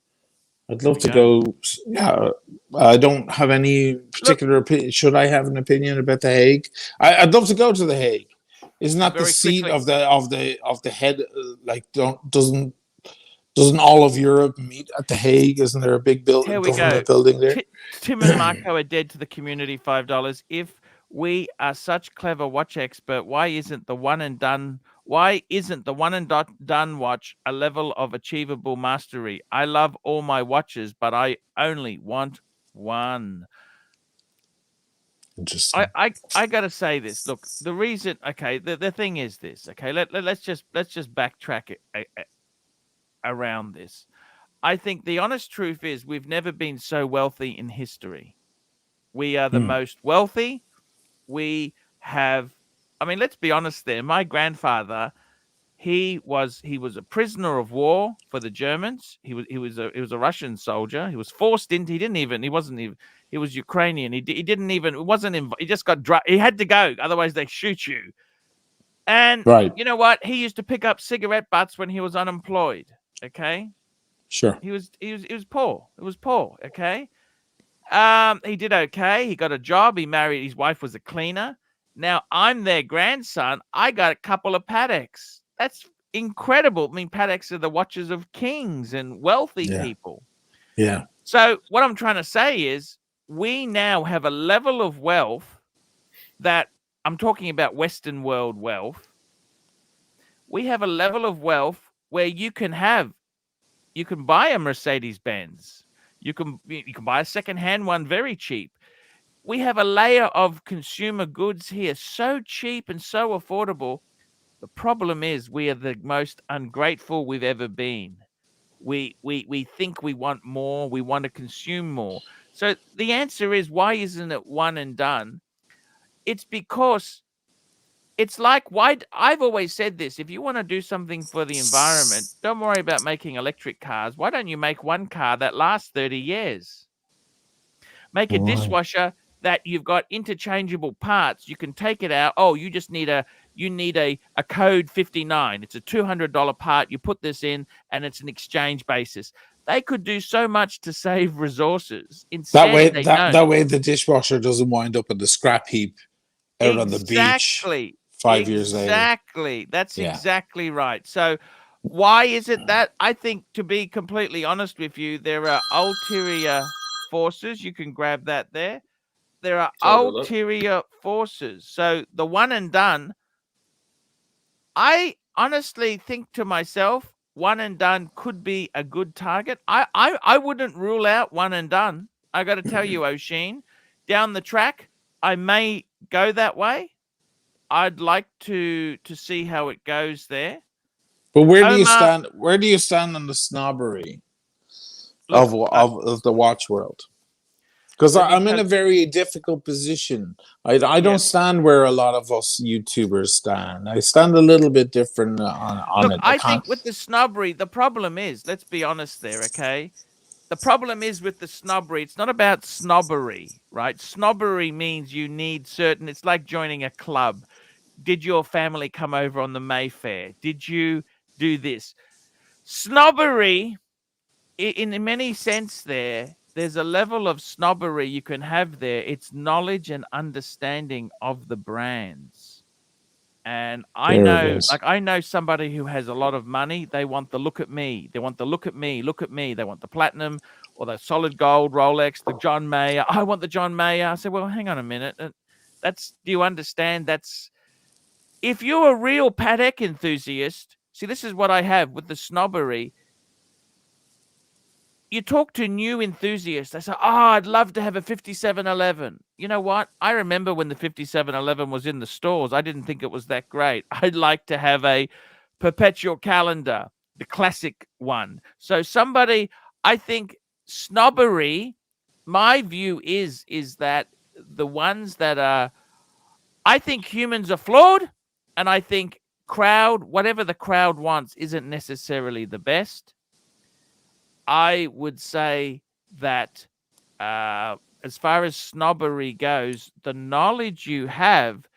I: I'd love to go. Yeah, I don't have any particular opinion. Should I have an opinion about the Hague? I'd love to go to the Hague. Isn't that the seat of the head? Like, doesn't all of Europe meet at the Hague? Isn't there a big government building there?
A: Tim and Marco are dead to the community. $5. If we are such clever watch expert, why isn't the one and done watch a level of achievable mastery? I love all my watches, but I only want one.
I: Interesting.
A: I gotta say this. Look, the reason. Okay, the thing is this. Okay, let's just backtrack it around this. I think the honest truth is we've never been so wealthy in history. We are the most wealthy. We have. I mean, let's be honest. There, my grandfather. He was a prisoner of war for the Germans. He was a Russian soldier. He was forced into. He was Ukrainian. He didn't even. It wasn't. He just got. He had to go. Otherwise, they shoot you. And you know what? He used to pick up cigarette butts when he was unemployed. Okay.
I: Sure.
A: He was poor. It was poor. Okay. He did okay. He got a job. He married. His wife was a cleaner. Now I'm their grandson. I got a couple of paddocks. That's incredible. I mean, paddocks are the watches of kings and wealthy people.
I: Yeah.
A: So what I'm trying to say is we now have a level of wealth that I'm talking about Western world wealth. We have a level of wealth where you can buy a Mercedes-Benz. You can buy a second-hand one very cheap. We have a layer of consumer goods here, so cheap and so affordable. The problem is we are the most ungrateful we've ever been. We think we want more. We want to consume more. So the answer is, why isn't it one and done? It's because it's like, I've always said this. If you want to do something for the environment, don't worry about making electric cars. Why don't you make one car that lasts 30 years? Make a dishwasher that you've got interchangeable parts. You can take it out. Oh, you just need a code 59. It's a $200 part. You put this in and it's an exchange basis. They could do so much to save resources. Instead,
I: that way the dishwasher doesn't wind up in the scrap heap out on the beach 5 years later.
A: Exactly. That's exactly right. So why is it that? I think, to be completely honest with you, there are ulterior forces. You can grab that there. There are ulterior forces. So the one and done, I honestly think to myself, one and done could be a good target. I wouldn't rule out one and done. I got to tell you, O'Sheen, down the track, I may go that way. I'd like to see how it goes there.
I: But where do you
A: Omar,
I: stand? Where do you stand on the snobbery
A: look,
I: of the watch world? Because
A: let me
I: I'm in
A: tell
I: a very difficult position. I don't
A: yeah.
I: stand where a lot of us YouTubers stand. I stand a little bit different on
A: Look,
I: it. I
A: I
I: can't.
A: think with the snobbery, the problem is, let's be honest there, okay? The problem is with the snobbery, it's not about snobbery, right? Snobbery means you need certain, it's like joining a club. Did your family come over on the Mayfair? Did you do this? Snobbery, in many sense there's a level of snobbery you can have there. It's knowledge and understanding of the brands. And
I: There it is.
A: I know somebody who has a lot of money. They want the look at me. They want the look at me, look at me. They want the platinum or the solid gold Rolex, the John Mayer. I want the John Mayer. I said, well, hang on a minute. Do you understand? If you're a real Patek enthusiast, see, this is what I have with the snobbery. You talk to new enthusiasts, they say, oh, I'd love to have a 5711. You know what? I remember when the 5711 was in the stores, I didn't think it was that great. I'd like to have a perpetual calendar, the classic one. So I think snobbery, my view is that the ones that are, I think humans are flawed, and I think whatever the crowd wants isn't necessarily the best. I would say that as far as snobbery goes, the knowledge you have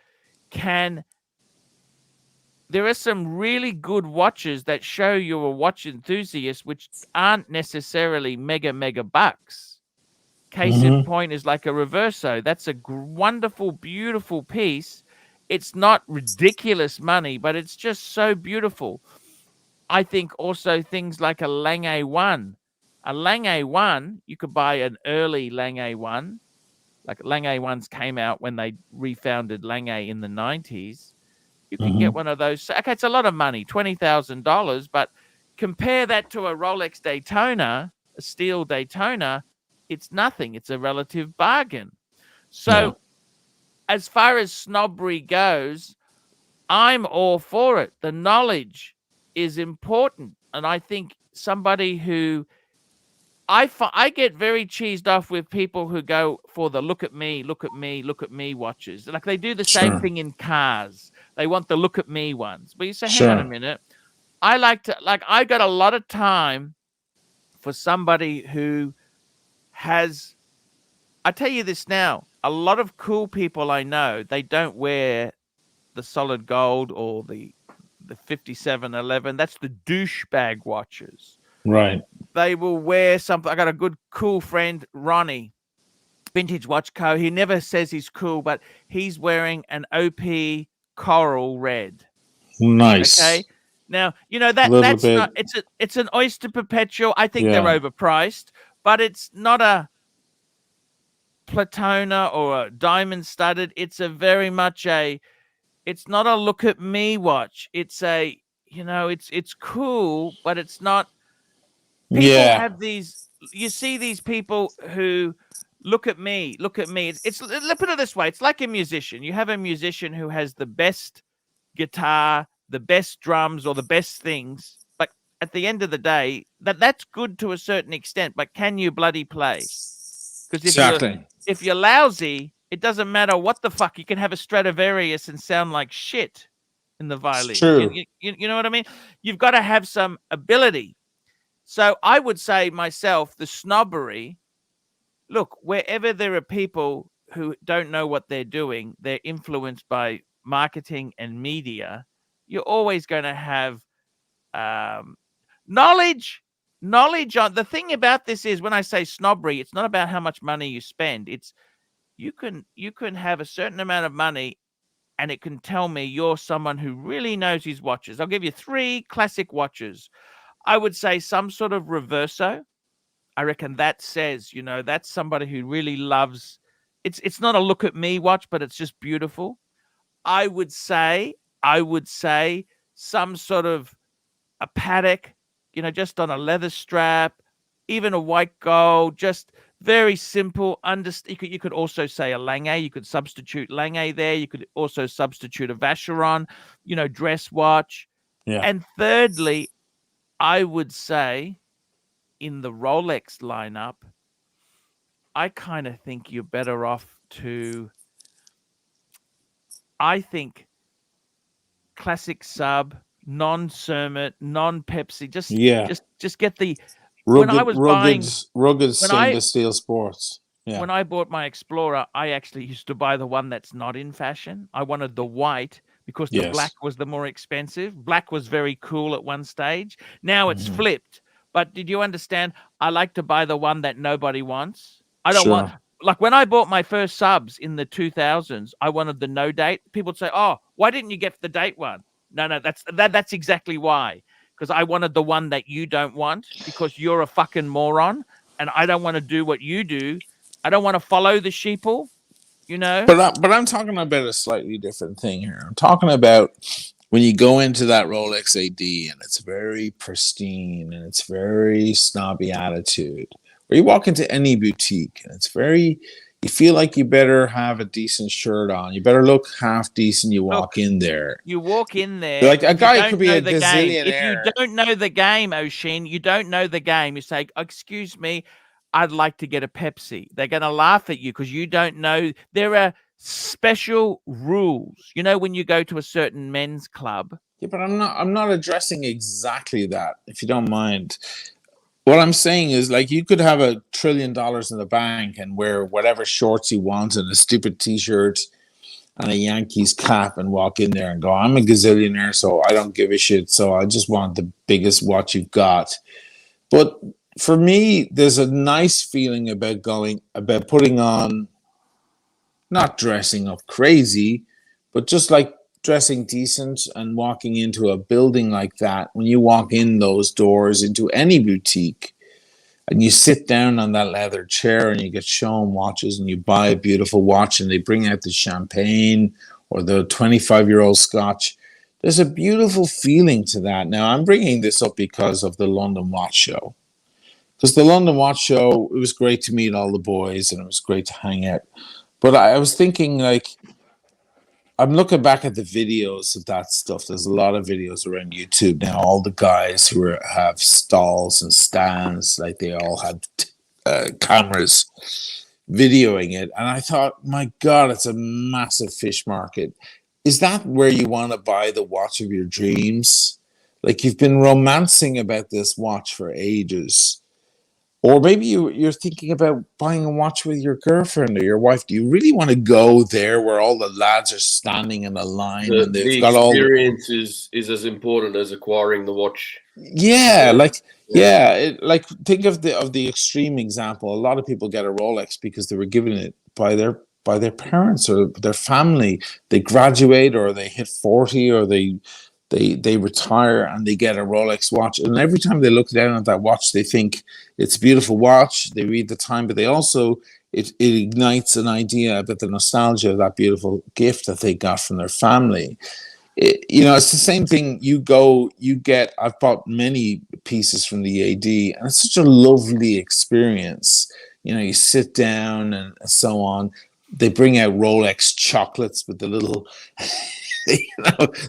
A: there are some really good watches that show you're a watch enthusiast, which aren't necessarily mega bucks. Case in point is like a Reverso. That's a wonderful, beautiful piece. It's not ridiculous money, but it's just so beautiful. I think also things like a Lange 1. A Lange 1, you could buy an early Lange 1. Like Lange 1s came out when they refounded Lange in the 90s. You can get one of those. Okay, it's a lot of money, $20,000, but compare that to a Rolex Daytona, a steel Daytona, it's nothing. It's a relative bargain. So as far as snobbery goes, I'm all for it. The knowledge is important. And I think somebody who I get very cheesed off with people who go for the look at me, look at me, look at me watches. Like they do the same thing in cars. They want the look at me ones. But you say, hang on a minute. I got a lot of time for somebody who has, I tell you this now, a lot of cool people I know, they don't wear the solid gold or the 5711. That's the douchebag watches.
I: Right.
A: They will wear something. I got a good cool friend, Ronnie, Vintage Watch Co. He never says he's cool, but he's wearing an OP coral red.
I: Nice.
A: Okay. Now, that's
I: bit.
A: not, it's an Oyster Perpetual. I think they're overpriced, but it's not a Platona or a diamond studded. It's a very much it's not a look at me watch. It's it's cool, but it's not. People have these, you see these people who look at me. Let's put it this way. It's like a musician. You have a musician who has the best guitar, the best drums, or the best things. But at the end of the day, that's good to a certain extent. But can you bloody play? Because if you're lousy, it doesn't matter what the fuck. You can have a Stradivarius and sound like shit in the violin.
I: True.
A: You know what I mean? You've got to have some ability. So I would say myself, the snobbery, look, wherever there are people who don't know what they're doing, they're influenced by marketing and media, you're always going to have knowledge. The thing about this is when I say snobbery, it's not about how much money you spend. It's you can have a certain amount of money and it can tell me you're someone who really knows his watches. I'll give you 3 classic watches. I would say some sort of Reverso. I reckon that says, that's somebody who really loves. It's not a look at me watch, but it's just beautiful. I would say some sort of a Patek, just on a leather strap, even a white gold, just very simple. You could also say a Lange. You could substitute Lange there. You could also substitute a Vacheron, dress watch.
I: Yeah.
A: And thirdly, I would say in the Rolex lineup, I kind of think you're better off to, I think, classic sub, non-Cermet, non-Pepsi.
I: Yeah.
A: Just get the. When I
I: Rugged,
A: was
I: rugged,
A: buying,
I: rugged
A: when I
I: stainless steel sports. Yeah.
A: when I bought my Explorer, I actually used to buy the one that's not in fashion. I wanted the white because the black
I: Yes.
A: was the more expensive. Black was very cool at one stage. Now it's
I: Mhm.
A: flipped. But did you understand? I like to buy the one that nobody wants. I don't want,
I: Sure.
A: like when I bought my first subs in the 2000s, I wanted the no date. People would say, "Oh, why didn't you get the date one?" No, that's exactly why. Because I wanted the one that you don't want because you're a fucking moron and I don't want to do what you do. I don't want to follow the sheeple, you know?
I: But I'm talking about a slightly different thing here. I'm talking about when you go into that Rolex AD and it's very pristine and it's very snobby attitude, or you walk into any boutique and it's very, you feel like you better have a decent shirt on. You better look half decent. You walk
A: Look,
I: in there.
A: you walk in there
I: Like a
A: and you
I: guy could
A: don't
I: be
A: know
I: a
A: the game. If you
I: gazillionaire.
A: don't know the game, O'Sheen, you don't know the game. You say, "Excuse me, I'd like to get a Pepsi." They're going to laugh at you because you don't know. There are special rules. You know, when you go to a certain men's club,
I: Yeah, but I'm not addressing exactly that, if you don't mind. What I'm saying is, like, you could have $1 trillion in the bank and wear whatever shorts you want and a stupid T-shirt and a Yankees cap and walk in there and go, "I'm a gazillionaire, so I don't give a shit. So I just want the biggest watch you've got." But for me, there's a nice feeling about putting on, not dressing up crazy, but just like dressing decent and walking into a building like that. When you walk in those doors into any boutique, and you sit down on that leather chair and you get shown watches and you buy a beautiful watch and they bring out the champagne or the 25-year-old scotch. There's a beautiful feeling to that. Now, I'm bringing this up because of the London Watch Show. Because the London Watch Show, it was great to meet all the boys and it was great to hang out. But I was thinking, like, I'm looking back at the videos of that stuff. There's a lot of videos around YouTube now. All the guys who have stalls and stands, like they all had cameras videoing it. And I thought, my God, it's a massive fish market. Is that where you want to buy the watch of your dreams? Like you've been romancing about this watch for ages. Or maybe you're thinking about buying a watch with your girlfriend or your wife. Do you really want to go there where all the lads are standing in a line and they've
H: The
I: got all the...
H: experience is as important as acquiring the watch.
I: Yeah, like
H: Yeah.
I: like think of the extreme example. A lot of people get a Rolex because they were given it by their parents or their family. They graduate or they hit 40 or they retire and they get a Rolex watch. And every time they look down at that watch, they think it's a beautiful watch. They read the time, but they also it ignites an idea about the nostalgia of that beautiful gift that they got from their family. It's the same thing. I've bought many pieces from the AD, and it's such a lovely experience. You sit down and so on. They bring out Rolex chocolates with the little,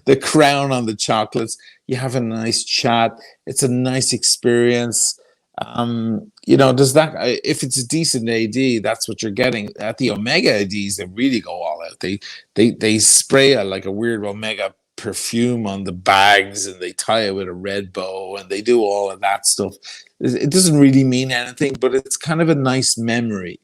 I: the crown on the chocolates. You have a nice chat. It's a nice experience. Does that, if it's a decent AD, that's what you're getting. At the Omega ADs, they really go all out. They spray like a weird Omega perfume on the bags and they tie it with a red bow and they do all of that stuff. It doesn't really mean anything, but it's kind of a nice memory.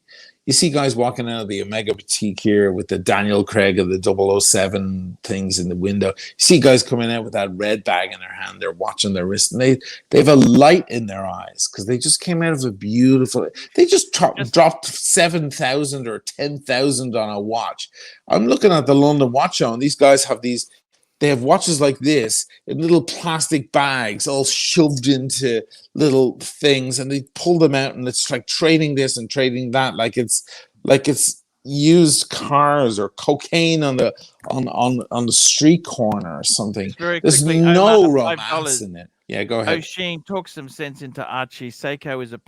I: You see guys walking out of the Omega boutique here with the Daniel Craig of the 007 things in the window. You see guys coming out with that red bag in their hand. They're watching their wrist and they have a light in their eyes because they just came out of a beautiful... They just dropped 7,000 or 10,000 on a watch. I'm looking at the London Watch Show and these guys have they have watches like this in little plastic bags all shoved into little things and they pull them out and it's like trading this and trading that like it's used cars or cocaine on the street corner or something.
A: just very
I: There's
A: quickly,
I: no
A: Omar,
I: romance
A: $5.
I: in it. Yeah, go ahead.
A: O'Sheen, talk some sense into Archie. Seiko is a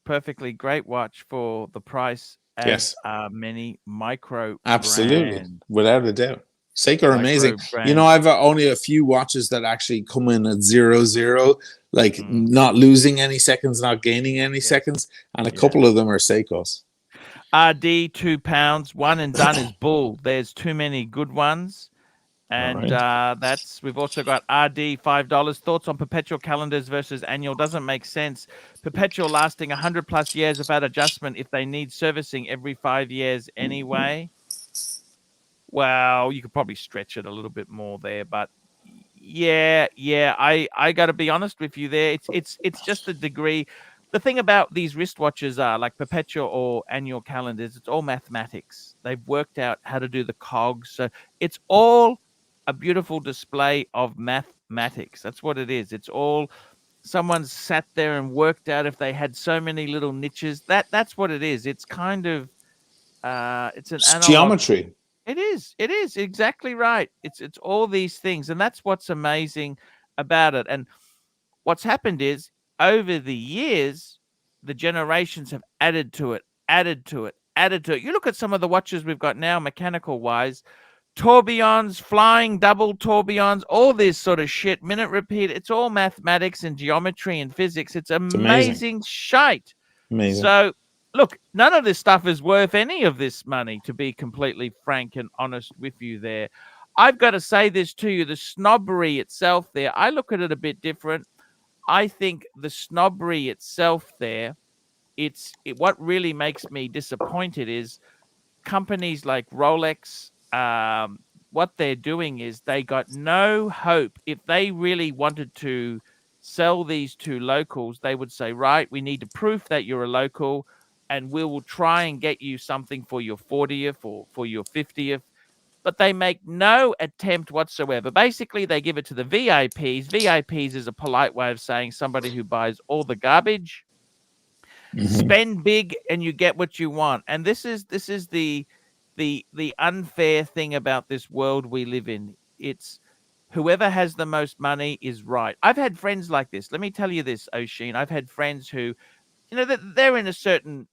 A: perfectly great watch for the price, as
I: Yes,
A: are many micro
I: absolutely,
A: brands.
I: without a doubt. Seiko are amazing.
A: Micro
I: You know,
A: brand.
I: I've only a few watches that actually come in at 0-0, like
A: Mm.
I: not losing any seconds, not gaining any
A: Yes.
I: seconds, and a
A: Yeah.
I: couple of them are Seikos.
A: RD, £2, one and done is bull. There's too many good ones. And
I: Alright.
A: we've also got RD, $5. Thoughts on perpetual calendars versus annual? Doesn't make sense. Perpetual lasting 100 plus years without adjustment if they need servicing every 5 years anyway. Well, you could probably stretch it a little bit more there, but yeah, I got to be honest with you there. It's just the degree. The thing about these wristwatches are like perpetual or annual calendars. It's all mathematics. They've worked out how to do the cogs, so it's all a beautiful display of mathematics. That's what it is. It's all someone's sat there and worked out if they had so many little niches. That's what it is. It's kind of it's an
I: It's
A: analog.
I: geometry.
A: It is exactly right. It's all these things, and that's what's amazing about it. And what's happened is over the years, the generations have added to it, added to it, added to it. You look at some of the watches we've got now, mechanical wise, tourbillons, flying double tourbillons, all this sort of shit, minute repeat. It's all mathematics and geometry and physics. It's
I: It's amazing.
A: amazing shite.
I: Amazing.
A: So look, none of this stuff is worth any of this money, to be completely frank and honest with you there. I've got to say this to you, the snobbery itself there, I look at it a bit different. I think the snobbery itself there, what really makes me disappointed is companies like Rolex, what they're doing is they got no hope. If they really wanted to sell these to locals, they would say, right, we need to prove that you're a local, and we will try and get you something for your 40th or for your 50th. But they make no attempt whatsoever. Basically, they give it to the VIPs. VIPs is a polite way of saying somebody who buys all the garbage. Spend big and you get what you want. And this is the unfair thing about this world we live in. It's whoever has the most money is right. I've had friends like this. Let me tell you this, Oshin. I've had friends who, they're in a certain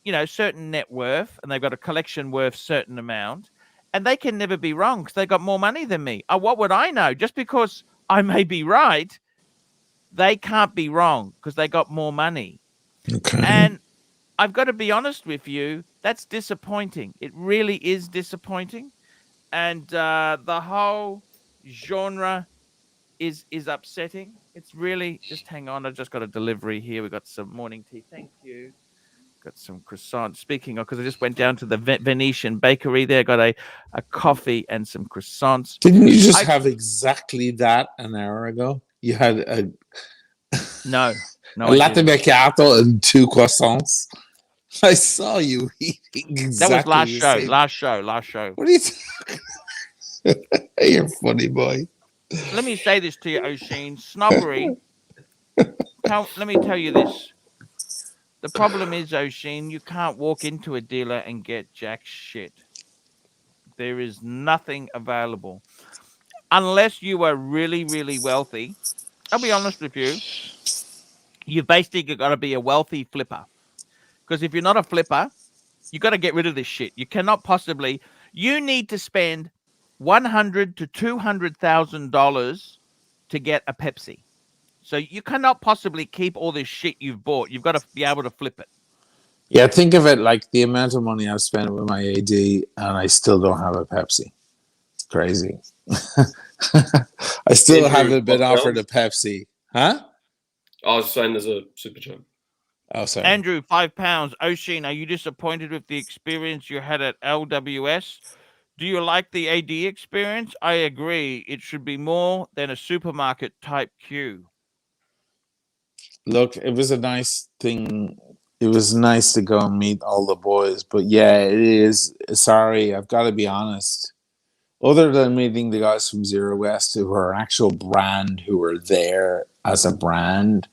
A: net worth, and they've got a collection worth certain amount, and they can never be wrong because they got more money than me. What would I know? Just because I may be right, they can't be wrong because they got more money.
I: Okay.
A: And I've got to be honest with you, that's disappointing. It really is disappointing. And the whole genre is upsetting. It's really, just hang on, I just got a delivery here. We've got some morning tea. Thank you. Got some croissants. Speaking of, because I just went down to the Venetian bakery there, got a coffee and some croissants.
I: Didn't you just have exactly that an hour ago? You had a
A: no
I: a latte macchiato and 2 croissants. I saw you eating exactly.
A: That was last show.
I: What are you talking? You're funny, boy.
A: Let me say this to you, Oshin. Snobbery. Let me tell you this. The problem is, Oshin, you can't walk into a dealer and get jack shit. There is nothing available. Unless you are really, really wealthy. I'll be honest with you. You've basically got to be a wealthy flipper. Because if you're not a flipper, you got to get rid of this shit. You cannot possibly. You need to spend $100,000 to $200,000 to get a Pepsi. So you cannot possibly keep all this shit you've bought. You've got to be able to flip it.
I: Yeah, think of it like the amount of money I've spent with my AD, and I still don't have a Pepsi. It's crazy. I still haven't been offered a Pepsi. Huh?
H: I was saying there's a super chat.
I: Oh, sorry.
A: Andrew, £5. Oshin, are you disappointed with the experience you had at LWS? Do you like the AD experience? I agree. It should be more than a supermarket type queue.
I: Look, it was a nice thing. It was nice to go and meet all the boys. But yeah, it is. Sorry, I've got to be honest. Other than meeting the guys from Zero West who are an actual brand, who were there as a brand,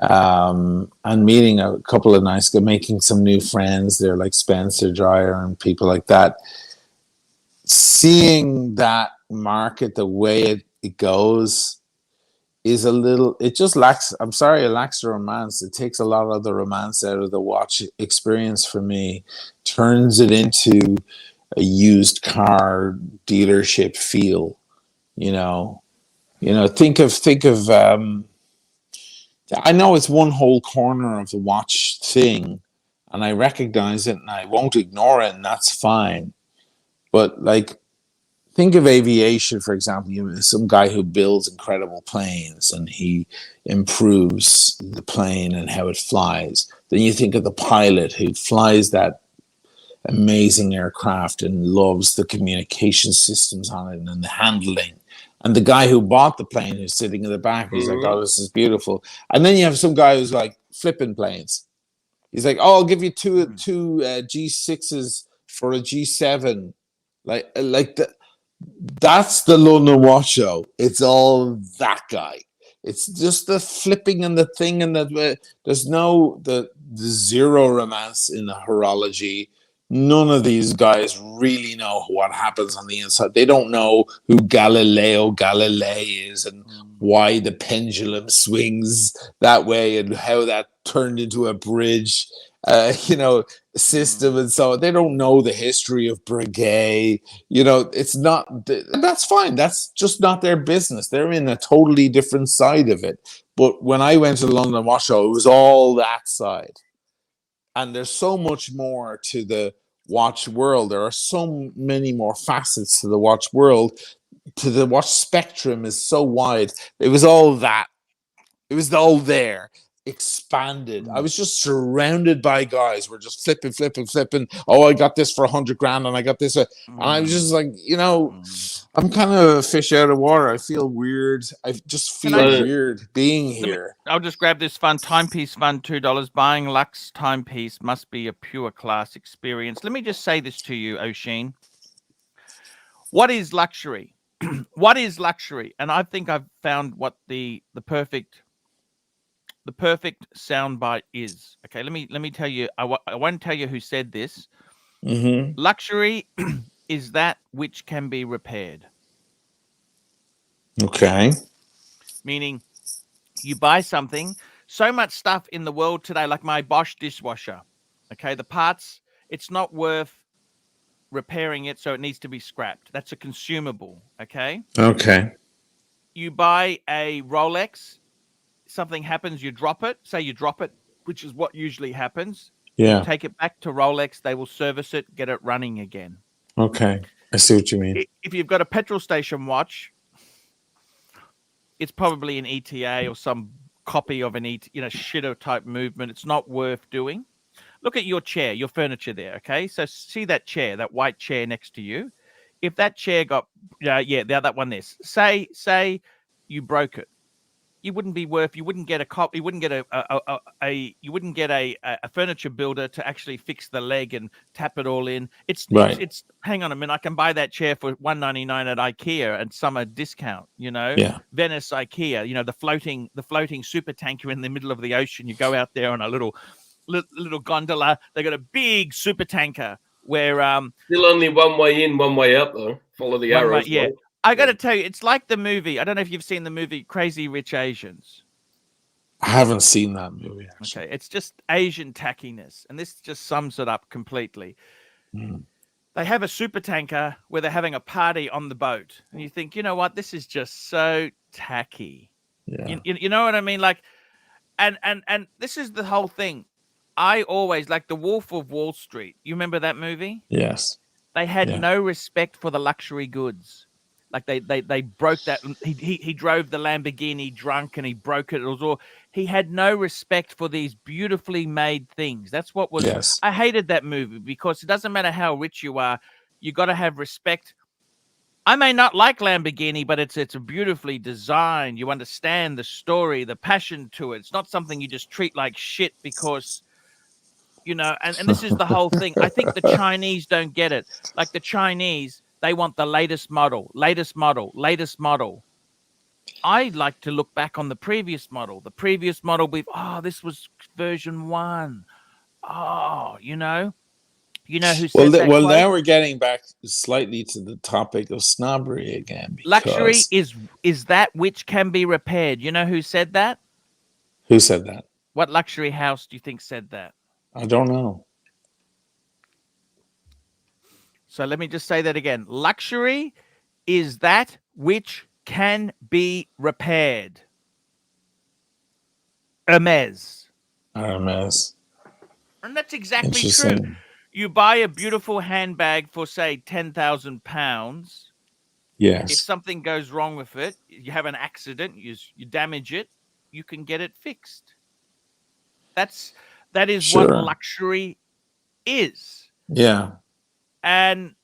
I: and meeting a couple of nice guys, making some new friends there, like Spencer Dryer and people like that. Seeing that market the way it goes is a little, it just lacks, I'm sorry, it lacks the romance. It takes a lot of the romance out of the watch experience for me, turns it into a used car dealership feel. You know, think of. I know it's one whole corner of the watch thing, and I recognize it, and I won't ignore it, and that's fine. But like, think of aviation, for example. Some guy who builds incredible planes, and he improves the plane and how it flies. Then you think of the pilot who flies that amazing aircraft and loves the communication systems on it and the handling. And the guy who bought the plane who's sitting in the back, he's like, oh, this is beautiful. And then you have some guy who's like flipping planes. He's like, oh, I'll give you two G6s for a G7. That's the London Watch Show. It's all that guy. It's just the flipping and the thing, and there's no the zero romance in the horology. None of these guys really know what happens on the inside. They don't know who Galileo Galilei is and why the pendulum swings that way and how that turned into a bridge, system and so on. They don't know the history of Breguet. It's not. That's fine. That's just not their business. They're in a totally different side of it. But when I went to the London Watch Show, it was all that side. And there's so much more to the watch world. There are so many more facets to the watch world. To the watch spectrum is so wide. It was all that. It was all there, expanded. I was just surrounded by guys who were just flipping. Oh, I got this for $100,000, and I got this. And I was just like, I'm kind of a fish out of water. I feel weird. I just feel weird being here.
A: I'll just grab this fun timepiece fund, $2. Buying Lux timepiece must be a pure class experience. Let me just say this to you, Oisin. What is luxury? What is luxury? And I think I've found what the perfect soundbite is. Okay, let me tell you. I won't tell you who said this. Luxury is that which can be repaired.
I: Okay.
A: Meaning, you buy something. So much stuff in the world today, like my Bosch dishwasher. Okay, the parts, it's not worth repairing it, so it needs to be scrapped. That's a consumable. Okay.
I: Okay.
A: You buy a Rolex. Something happens, you drop it. Say you drop it, which is what usually happens.
I: Yeah.
A: You take it back to Rolex. They will service it, get it running again.
I: Okay. I see what you mean.
A: If you've got a petrol station watch, it's probably an ETA or some copy of an shitter type movement. It's not worth doing. Look at your chair, your furniture there. Okay. So see that chair, that white chair next to you. If that chair got, that one there. Say you broke it. You wouldn't get a furniture builder to actually fix the leg and tap it all in. It's hang on a minute, I can buy that chair for $199 at IKEA and summer discount,
I: Yeah.
A: Venice IKEA, the floating super tanker in the middle of the ocean. You go out there on a little gondola. They got a big super tanker where
H: still only one way in, one way out though. Follow the arrows.
A: Yeah. I got to tell you, it's like the movie. I don't know if you've seen the movie Crazy Rich Asians.
I: I haven't seen that movie, actually.
A: Okay, it's just Asian tackiness, and this just sums it up completely. They have a super tanker where they're having a party on the boat, and you think, you know what, this is just so tacky.
I: Yeah.
A: You know what I mean? Like, and this is the whole thing. I always like The Wolf of Wall Street. You remember that movie?
I: Yes.
A: They had no respect for the luxury goods. Like they broke that. He drove the Lamborghini drunk and he broke it. It was all. He had no respect for these beautifully made things. That's what was.
I: Yes.
A: I hated that movie because it doesn't matter how rich you are, you got to have respect. I may not like Lamborghini, but it's beautifully designed. You understand the story, the passion to it. It's not something you just treat like shit because, and this is the whole thing. I think the Chinese don't get it. Like the Chinese, they want the latest model. I like to look back on the previous model. The previous model this was version 1. You know who said that
I: well,
A: quote?
I: now we're getting back slightly to the topic of snobbery again.
A: Luxury is that which can be repaired. You know who said that?
I: Who said that?
A: What luxury house do you think said that?
I: I don't know.
A: So let me just say that again. Luxury is that which can be repaired. Hermes.
I: Hermes.
A: And that's exactly true.
I: Interesting.
A: You buy a beautiful handbag for, say, £10,000. If
I: Yes.
A: something goes wrong with it, you have an accident, you damage it, you can get it fixed. That is what
I: Sure.
A: luxury is.
I: Yeah.
A: And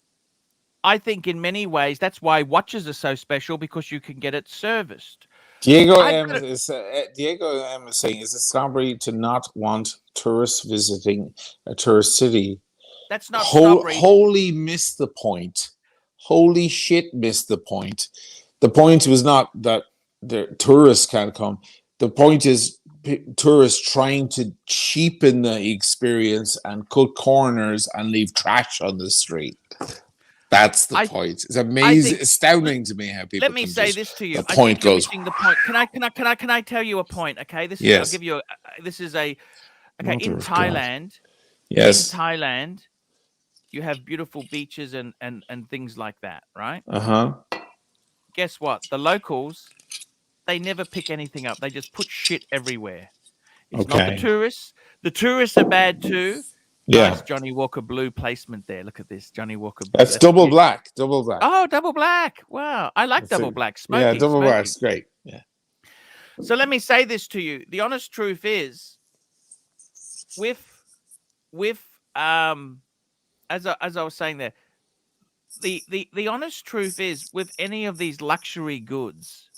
A: I think in many ways that's why watches are so special, because you can get it serviced.
I: Diego
A: I've
I: M
A: got a-
I: is saying, is it snobbery to not want tourists visiting a tourist city?
A: That's not snobbery.
I: Wholly missed the point. Holy shit, missed the point. The point was not that the tourists can't come. The point is tourists trying to cheapen the experience and cut corners and leave trash on the street. That's the point. It's amazing, astounding to me how people.
A: Let me say this to you.
I: The point goes.
A: The point. Can I tell you a point? Okay, this is.
I: Yes.
A: I'll give you. This is a. Okay,
I: Mother
A: in
I: of
A: Thailand.
I: Yes.
A: In Thailand, you have beautiful beaches and things like that, right? Guess what? The locals, they never pick anything up. They just put shit everywhere. It's not the tourists. The tourists are bad too.
I: Yeah.
A: Nice Johnny Walker Blue placement there. Look at this, Johnny Walker Blue.
I: That's double black. Double black.
A: Oh, double black. Wow. I like double black. Smoky.
I: Yeah, double black's great. Yeah.
A: So let me say this to you. The honest truth is, with as I was saying there, the honest truth is, with any of these luxury goods,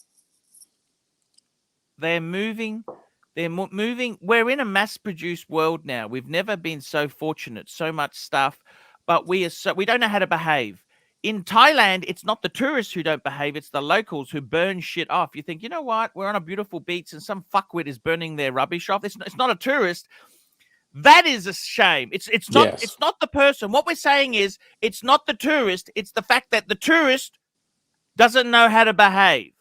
A: they're moving. They're moving. We're in a mass-produced world now. We've never been so fortunate. So much stuff, but we don't know how to behave. In Thailand, it's not the tourists who don't behave. It's the locals who burn shit off. You think, you know what? We're on a beautiful beach and some fuckwit is burning their rubbish off. It's not a tourist. That is a shame. It's not the person. What we're saying is, it's not the tourist. It's the fact that the tourist doesn't know how to behave.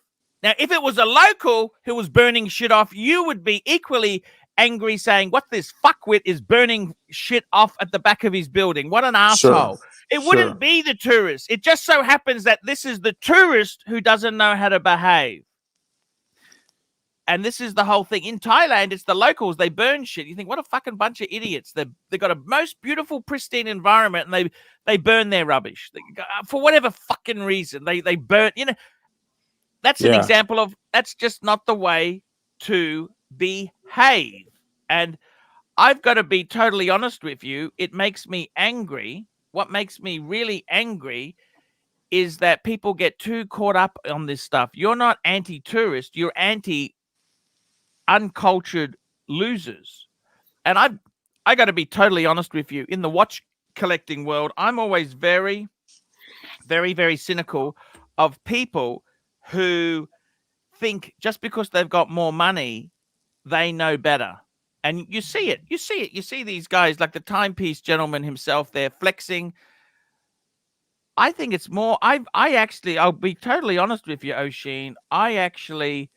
A: Now, if it was a local who was burning shit off, you would be equally angry, saying, what, this fuckwit is burning shit off at the back of his building. What an asshole. It wouldn't be the tourist. It just so happens that this is the tourist who doesn't know how to behave. And this is the whole thing. In Thailand, it's the locals. They burn shit. You think, what a fucking bunch of idiots. They've got a most beautiful, pristine environment, and they burn their rubbish. For whatever fucking reason, they burn, you know. That's an example of, that's just not the way to behave. And I've got to be totally honest with you. It makes me angry. What makes me really angry is that people get too caught up on this stuff. You're not anti-tourist. You're anti-uncultured losers. And I got to be totally honest with you. In the watch collecting world, I'm always very, very, very cynical of people who think just because they've got more money, they know better. And you see it. You see these guys like the timepiece gentleman himself, they're flexing. I think it's more, I'll be totally honest with you, Oisin. I actually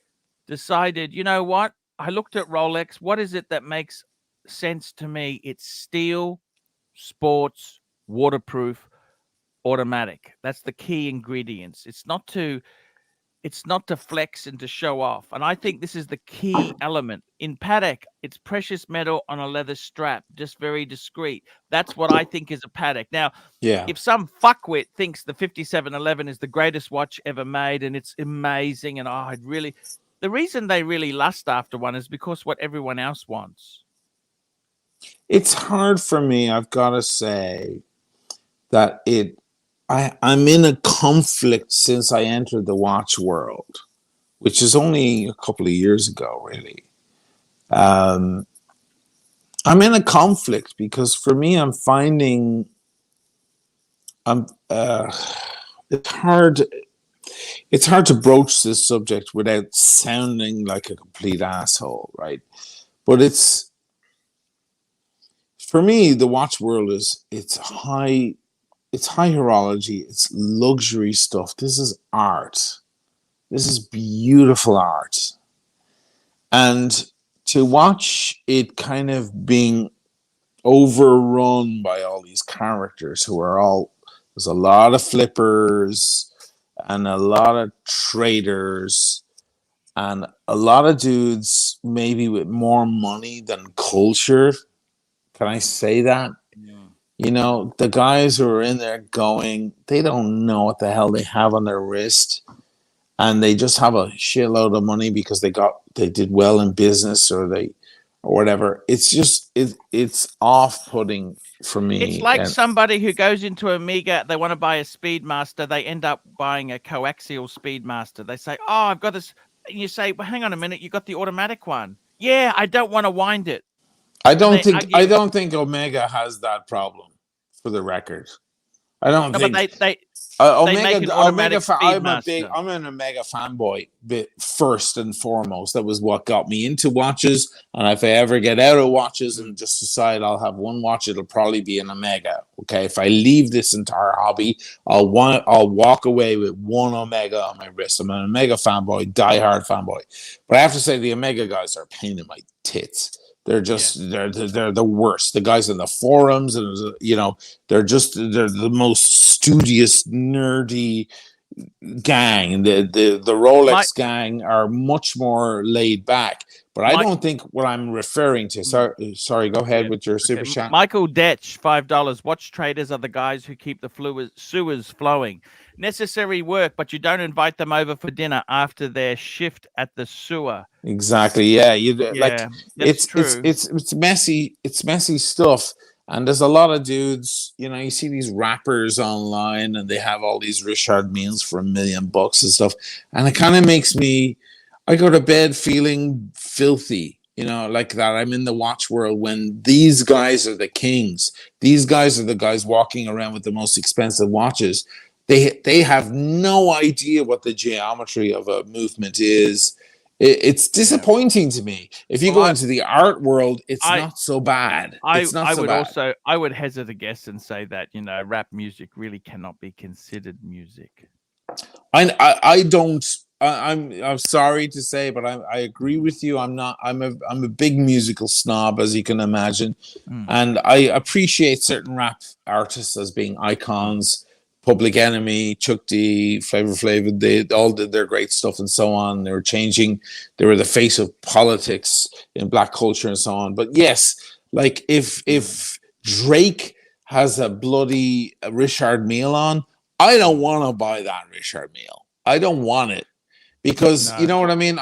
A: decided, you know what? I looked at Rolex. What is it that makes sense to me? It's steel, sports, waterproof, automatic. That's the key ingredients. It's not to flex and to show off. And I think this is the key element. In Patek, it's precious metal on a leather strap, just very discreet. That's what I think is a Patek. Now, if some fuckwit thinks the 5711 is the greatest watch ever made and it's amazing, and the reason they really lust after one is because what everyone else wants.
I: It's hard for me, I've got to say, that I'm in a conflict since I entered the watch world, which is only a couple of years ago, really. I'm in a conflict because for me, I'm finding it's hard to broach this subject without sounding like a complete asshole, right? But for me, the watch world it's high horology, it's luxury stuff. This is art. This is beautiful art. And to watch it kind of being overrun by all these characters who are all There's a lot of flippers and a lot of traders and a lot of dudes maybe with more money than culture. Can I say that? You know, the guys who are in there going, they don't know what the hell they have on their wrist, and they just have a shitload of money because they did well in business or whatever. It's just it's off-putting for me.
A: It's like
I: and
A: somebody who goes into Amiga, they want to buy a Speedmaster, they end up buying a coaxial Speedmaster. They say, "Oh, I've got this," and you say, "Well, hang on a minute, you got the automatic one." Yeah, I don't want to wind it.
I: I
A: And
I: don't
A: they
I: think I
A: argue.
I: don't think Omega has that problem, for the record. I don't
A: No, but
I: think
A: they make an
I: Omega.
A: automatic
I: I'm
A: Speedmaster.
I: an Omega fanboy. But first and foremost, that was what got me into watches. And if I ever get out of watches and just decide I'll have one watch, it'll probably be an Omega. Okay, if I leave this entire hobby, I'll walk away with one Omega on my wrist. I'm an Omega fanboy, diehard fanboy. But I have to say, the Omega guys are a pain in my tits. They're just they're the worst. The guys in the forums, and you know, they're the most studious, nerdy gang. The Rolex gang are much more laid back. But I don't think what I'm referring to. Sorry, go ahead with your super chat.
A: Michael Detch, $5. Watch traders are the guys who keep the sewers flowing. Necessary work, but you don't invite them over for dinner after their shift at the sewer.
I: Exactly. Yeah.
A: That's true.
I: It's messy. It's messy stuff. And there's a lot of dudes, you know, you see these rappers online and they have all these Richard meals for $1 million and stuff. And it kind of makes me, I go to bed feeling filthy, you know, like that. I'm in the watch world when these guys are the kings. These guys are the guys walking around with the most expensive watches. They have no idea what the geometry of a movement is. It's disappointing to me. If you go into the art world, it's not so bad. It's not so bad.
A: I would hazard a guess and say that, you know, rap music really cannot be considered music.
I: I'm sorry to say, but I agree with you. I'm a big musical snob, as you can imagine, and I appreciate certain rap artists as being icons. Public Enemy, Chuck D, Flavor Flav, they all did their great stuff and so on. They were the face of politics in black culture and so on. But yes, like if Drake has a bloody Richard Mille on, I don't want to buy that Richard Mille. I don't want it. Because you know what I mean?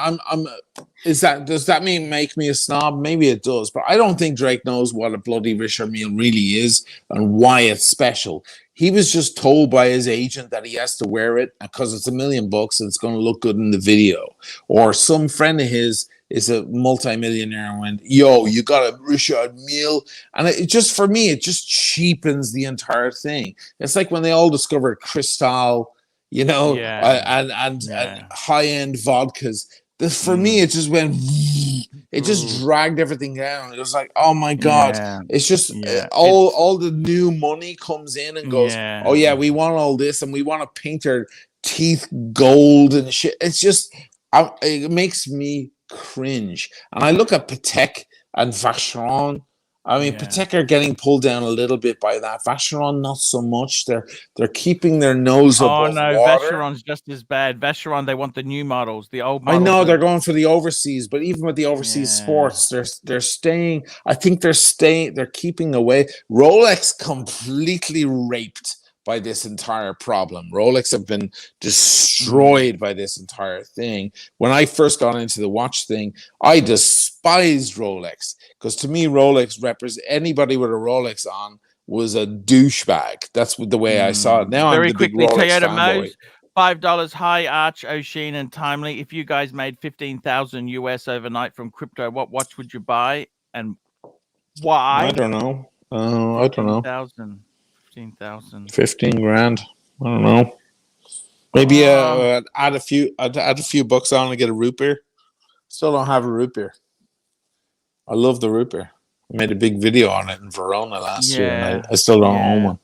I: Does that make me a snob? Maybe it does, but I don't think Drake knows what a bloody Richard Mille really is and why it's special. He was just told by his agent that he has to wear it because it's $1 million and it's going to look good in the video. Or some friend of his is a multimillionaire and went, "Yo, you got a Richard Mille," and it just, for me, it just cheapens the entire thing. It's like when they all discovered Cristal, you know, and high-end vodkas. For me, it just went, it just dragged everything down. It was like, oh my God. It's just all the new money comes in and goes, oh yeah, we want all this and we want to paint our teeth gold and shit. It's just, it makes me cringe. And I look at Patek and Vacheron. I mean, Patek are getting pulled down a little bit by that. Vacheron, not so much. They're keeping their nose above water.
A: Vacheron's just as bad. Vacheron, they want the new models, the old models.
I: I know they're going for the overseas, but even with the overseas sports, they're staying. I think they're keeping away. Rolex completely raped by this entire problem. Rolex have been destroyed by this entire thing. When I first got into the watch thing, I despised Rolex because to me, Rolex represents anybody with a Rolex on was a douchebag. That's the way I saw it. Now
A: very
I: I'm the big
A: quickly,
I: Rolex
A: Toyota
I: fanboy.
A: Mose, $5. Hi, Arch, O'Sheen, and Timely. If you guys made 15,000 US overnight from crypto, what watch would you buy and why?
I: I don't know. I don't know.
A: 15,000.
I: 15 grand. I don't know. Maybe add a few bucks on and get a root beer. Still don't have a root beer. I love the root beer. I made a big video on it in Verona last year, and I still don't own one.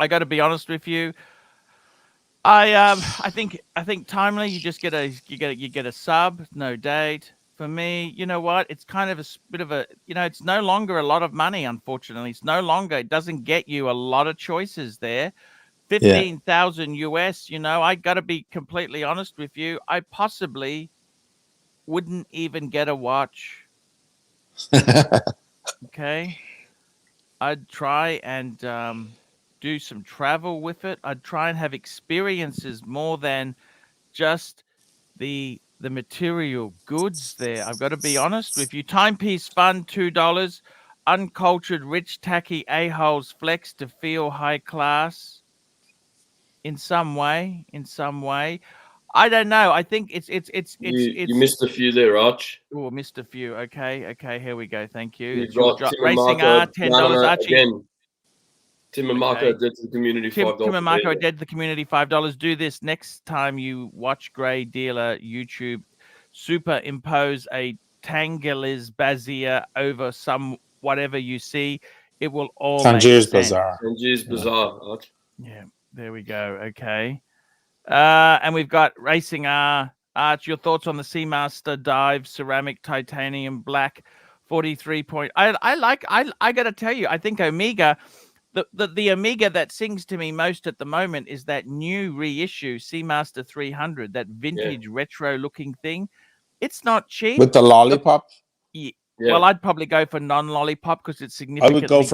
A: I got to be honest with you. I think Timely, you just get a sub, no date. For me, you know what? It's kind of a bit of a, you know, it's no longer a lot of money, unfortunately. It doesn't get you a lot of choices there. 15,000 US, you know, I got to be completely honest with you. I possibly wouldn't even get a watch. Okay. I'd try and do some travel with it. I'd try and have experiences more than just the material goods there. I've got to be honest with you. Timepiece fun, $2. Uncultured, rich, tacky a-holes flex to feel high class in some way. In some way, I don't know. I think
H: You missed a few there, Arch.
A: Oh, missed a few. Okay, here we go. Thank you.
H: You've
A: It's your
H: got
A: job.
H: Tim and
A: Racing
H: Marco.
A: R, $10. Archie.
H: Again. Tim and Marco
A: Okay.
H: dead to the community,
A: Tim
H: $5.
A: and Marco are dead to the community, $5. Do this next time you watch Grey Dealer YouTube. Superimpose a Tangalis Bazia over some whatever you see. It will all
I: Tangiers
A: make sense.
I: Bazaar.
H: Tangiers Bazaar, Arch.
A: Yeah, there we go. Okay. And we've got Racing R. Arch, your thoughts on the Seamaster Dive Ceramic Titanium Black 43 point. I got to tell you, I think Omega, the Omega that sings to me most at the moment is that new reissue Seamaster 300, that vintage retro looking thing. It's not cheap.
I: With the lollipop?
A: Yeah. Well, I'd probably go for non-lollipop because it's significantly
I: I would go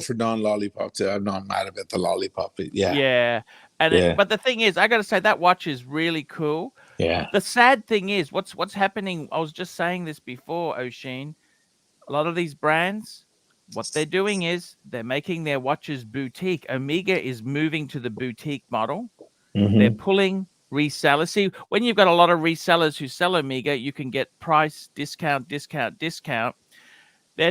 I: for
A: cheaper.
I: non-lollipop too. I'm not mad about the lollipop. But yeah.
A: Yeah. And but the thing is, I got to say that watch is really cool.
I: Yeah.
A: The sad thing is, what's happening? I was just saying this before, Oshin. A lot of these brands, what they're doing is they're making their watches boutique. Omega is moving to the boutique model. They're pulling resellers. See, when you've got a lot of resellers who sell Omega, you can get price discount. They're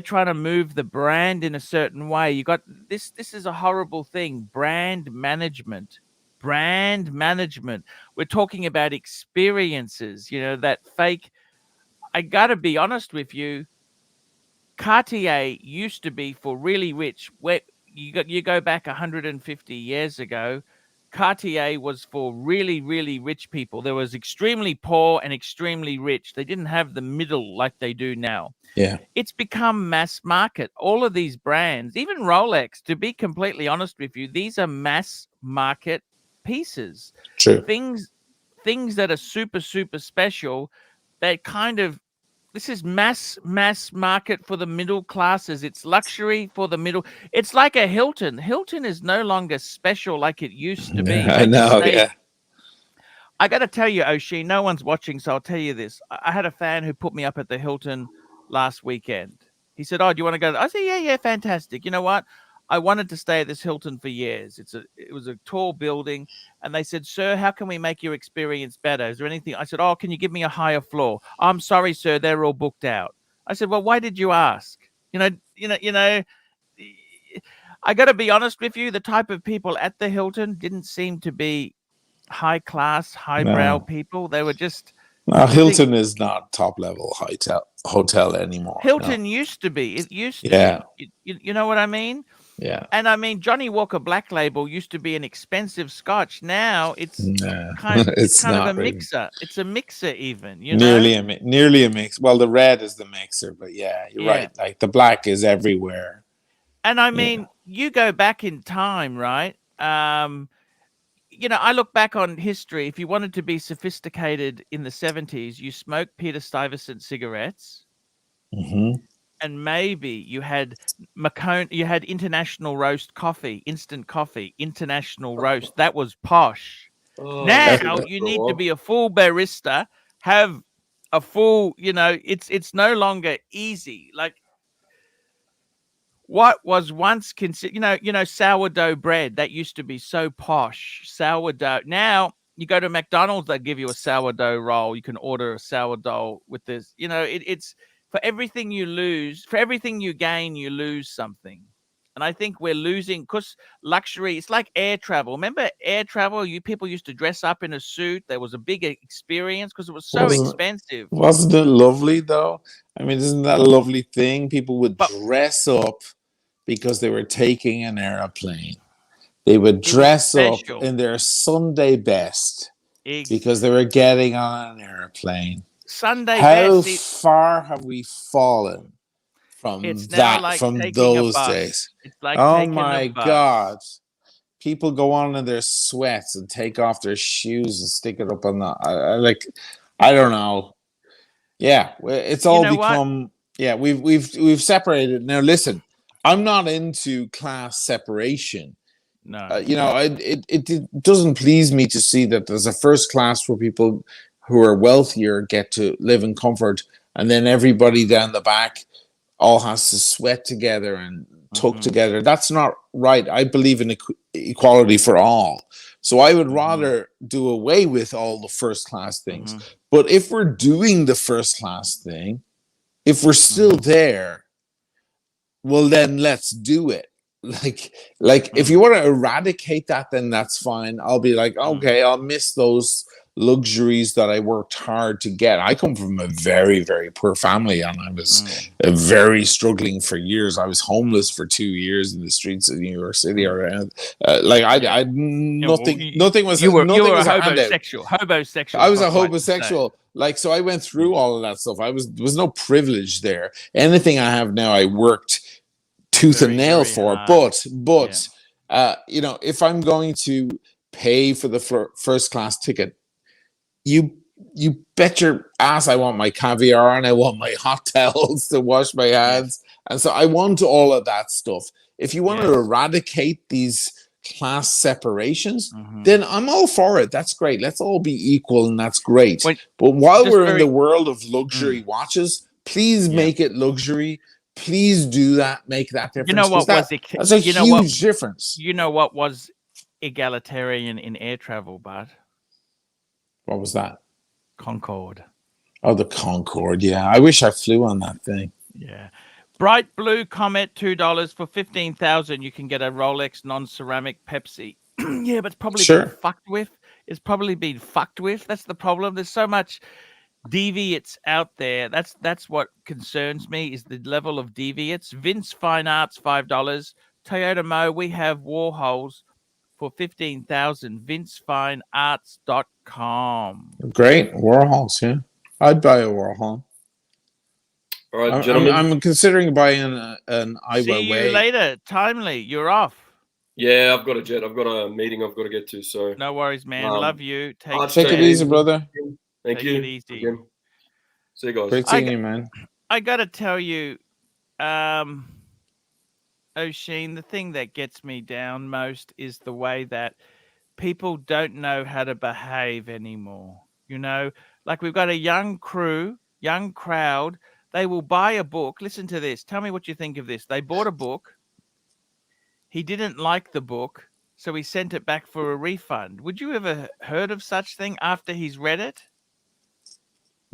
A: trying to move the brand in a certain way. You got this. This is a horrible thing. Brand management. We're talking about experiences. You know, that fake. I got to be honest with you. Cartier used to be for really rich. Where you go back 150 years ago, Cartier was for really, really rich people. There was extremely poor and extremely rich. They didn't have the middle like they do now.
I: Yeah.
A: It's become mass market. All of these brands, even Rolex, to be completely honest with you, these are mass market pieces.
I: True.
A: Things that are super, super special, that kind of, this is mass market for the middle classes. It's luxury for the middle. It's like a Hilton. Hilton is no longer special like it used to be.
I: I know, yeah.
A: I got to tell you, Oshie, no one's watching, so I'll tell you this. I had a fan who put me up at the Hilton last weekend. He said, "Oh, do you want to go?" I said, "Yeah, fantastic. You know what? I wanted to stay at this Hilton for years. It was a tall building." And they said, "Sir, how can we make your experience better? Is there anything?" I said, "Oh, can you give me a higher floor?" "I'm sorry, sir, they're all booked out." I said, "Well, why did you ask?" You know, I got to be honest with you. The type of people at the Hilton didn't seem to be high class, highbrow people. They were just.
I: No, Hilton is not top level hotel anymore.
A: Hilton used to be. It used to.
I: Yeah.
A: You know what I mean?
I: Yeah.
A: And I mean, Johnny Walker Black Label used to be an expensive Scotch. Now it's kind of a mixer. It's a mixer, even. You know,
I: nearly a mix. Well, the red is the mixer, but yeah, you're right. Like the black is everywhere.
A: And I mean, you go back in time, right? You know, I look back on history. If you wanted to be sophisticated in the 70s, you smoked Peter Stuyvesant cigarettes. And maybe you had you had International Roast coffee, instant coffee, International Roast. That was posh. Now you need to be a full barista, have a full, you know, it's no longer easy. Like what was once considered, you know, sourdough bread, that used to be so posh. Sourdough. Now you go to McDonald's, they give you a sourdough roll. You can order a sourdough with this. You know, it's for everything you lose, for everything you gain, you lose something. And I think we're losing because luxury, it's like air travel. Remember air travel? People used to dress up in a suit. There was a big experience because it was so expensive.
I: Wasn't it lovely though? I mean, isn't that a lovely thing? People would dress up because they were taking an airplane. They would dress up in their Sunday best because they were getting on an airplane.
A: Sunday
I: How
A: best.
I: far have we fallen from
A: it's
I: that,
A: like
I: from those days?
A: It's like
I: oh my God. people go on in their sweats and take off their shoes and stick it up on the I don't know. Yeah, it's all become we've separated. Now listen, I'm not into class separation.
A: No.
I: It doesn't please me to see that there's a first class where people who are wealthier get to live in comfort, and then everybody down the back all has to sweat together and tuck together. That's not right. I believe in equality for all. So I would rather do away with all the first class things. But if we're doing the first class thing, if we're still there, well, then let's do it. Like if you want to eradicate that, then that's fine. I'll be like, okay, I'll miss those luxuries that I worked hard to get. I come from a very, very poor family, and I was very struggling for years. I was homeless for 2 years in the streets of New York City. Around, I nothing was.
A: You were
I: a
A: homosexual. Homosexual.
I: I was a homosexual. Like, so I went through all of that stuff. There was no privilege there. Anything I have now, I worked tooth and nail for. But if I'm going to pay for the first class ticket, you bet your ass I want my caviar and I want my hot towels to wash my hands. And so I want all of that stuff. If you want to eradicate these class separations, then I'm all for it. That's great. Let's all be equal, and that's great. But while we're in the world of luxury watches, please make it luxury. Please do that. Make that difference.
A: You know what
I: that's a huge difference.
A: You know what was egalitarian in air travel, bud?
I: What was that?
A: Concorde.
I: Oh, the Concorde. Yeah, I wish I flew on that thing.
A: Yeah. Bright Blue Comet, $2 for 15,000. You can get a Rolex non-ceramic Pepsi. Yeah, but it's probably been fucked with. It's probably been fucked with. That's the problem. There's so much deviates out there. That's what concerns me, is the level of deviates. Vince Fine Arts, $5. Toyota Mo, we have Warhols for 15,000. VinceFineArts.com.
I: Great. Warhols, yeah. I'd buy a Warhol.
H: All right, gentlemen.
I: I'm considering buying an Iowa
A: See you
I: Way.
A: later. Timely, you're off.
H: Yeah, I've got a jet. I've got a meeting I've got to get to. So
A: no worries, man. Love you.
I: Take it easy, brother.
H: Thank you.
A: Take it easy.
H: Again. See you guys.
I: Great seeing you, man.
A: I got to tell you, O'Sheen, the thing that gets me down most is the way that people don't know how to behave anymore. You know, like we've got a young crowd. They will buy a book. Listen to this. Tell me what you think of this. They bought a book. He didn't like the book, so he sent it back for a refund. Would you ever heard of such thing after he's read it?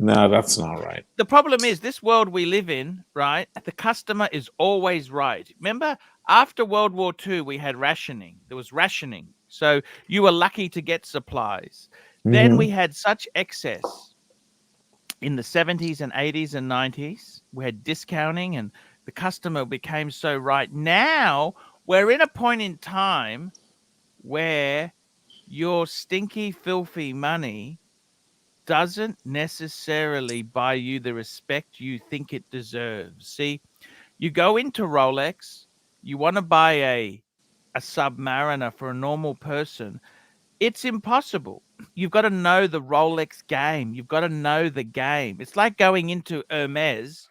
I: No, that's not right.
A: The problem is this world we live in, right? The customer is always right. Remember, after World War II, we had rationing. There was rationing. So you were lucky to get supplies. Then we had such excess in the 70s and 80s and 90s. We had discounting and the customer became so right. Now we're in a point in time where your stinky, filthy money doesn't necessarily buy you the respect you think it deserves. See, you go into Rolex, you want to buy a Submariner for a normal person. It's impossible. You've got to know the Rolex game. You've got to know the game. It's like going into Hermes.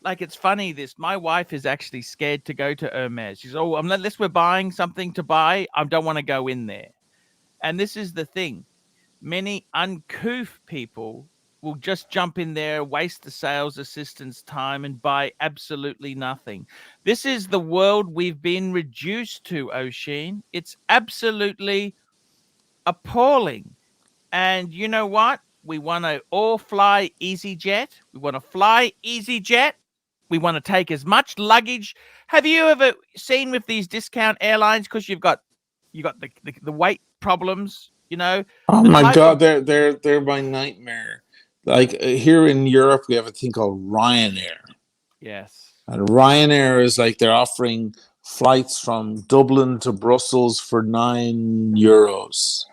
A: Like, it's funny, my wife is actually scared to go to Hermes. She's, unless we're buying something to buy, I don't want to go in there. And this is the thing. Many uncouth people will just jump in there, waste the sales assistant's time and buy absolutely nothing. This is the world we've been reduced to, O'Sheen. It's absolutely appalling. And you know what? We want to all fly EasyJet. We want to fly EasyJet. We want to take as much luggage. Have you ever seen with these discount airlines, because you got the weight problems, you know?
I: Oh my God, they're my nightmare. Like here in Europe, we have a thing called Ryanair.
A: Yes.
I: And Ryanair is like they're offering flights from Dublin to Brussels for €9,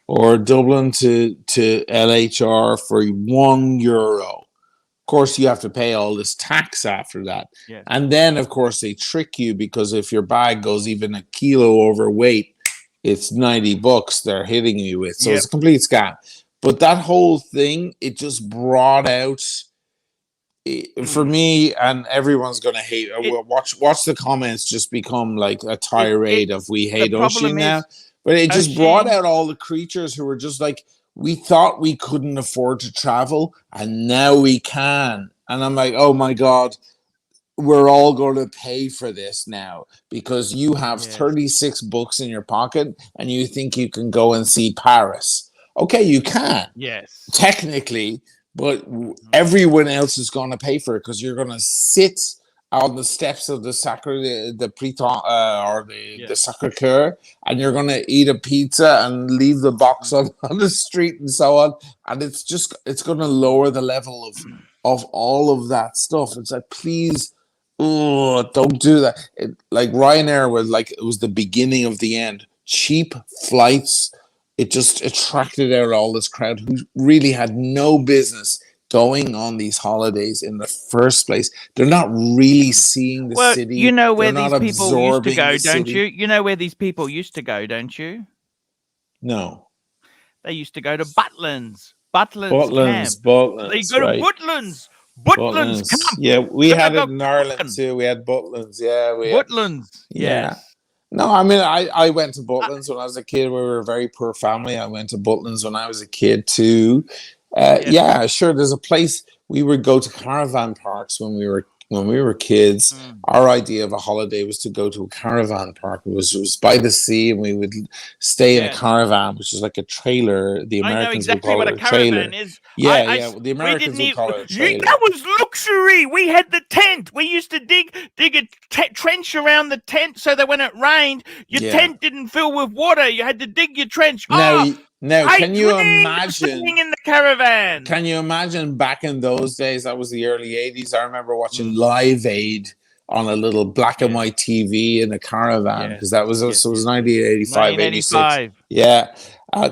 I: or Dublin to LHR for €1. Of course, you have to pay all this tax after that.
A: Yes.
I: And then, of course, they trick you, because if your bag goes even a kilo overweight, it's $90 they're hitting you with. So
A: Yep.
I: it's a complete scam. But that whole thing, it just brought out for me, and everyone's gonna hate. Watch the comments just become like a tirade of we hate Oshi now. But it just brought out all the creatures who were just like, we thought we couldn't afford to travel, and now we can. And I'm like, oh my god, we're all going to pay for this now because you have 36 books in your pocket and you think you can go and see Paris. Okay, you can.
A: Yes.
I: Technically, but everyone else is going to pay for it because you're going to sit on the steps of the the Sacré-Cœur, and you're going to eat a pizza and leave the box on the street and so on. And it's going to lower the level of all of that stuff. It's like, please, don't do that. Like Ryanair was like, it was the beginning of the end. Cheap flights. It just attracted out all this crowd who really had no business going on these holidays in the first place. They're not really seeing the city.
A: You know where
I: They're
A: these people used to go,
I: the
A: don't
I: city.
A: you? You know where these people used to go, don't you?
I: No.
A: They used to go to Butlins camp. They go to
I: Right.
A: Butlins camp.
I: Yeah, we had it in Ireland too. We had Butlins. Yeah,
A: Butlins.
I: Yeah.
A: Yes.
I: No, I mean, I went to Butlins when I was a kid. We were a very poor family. I went to Butlins when I was a kid too. Yeah, sure. There's a place we would go to caravan parks when we were kids. Our idea of a holiday was to go to a caravan park. It was by the sea, and we would stay in a caravan, which is like a trailer. The Americans would call it a trailer.
A: Is.
I: Yeah. The Americans would call it a trailer.
A: That was luxury. We had the tent. We used to dig a trench around the tent so that when it rained, your tent didn't fill with water. You had to dig your trench.
I: Now, can you imagine
A: in the caravan?
I: Can you imagine back in those days? That was the early 80s. I remember watching Live Aid on a little black and white TV in a caravan because that was it was 1985, 86. Yeah.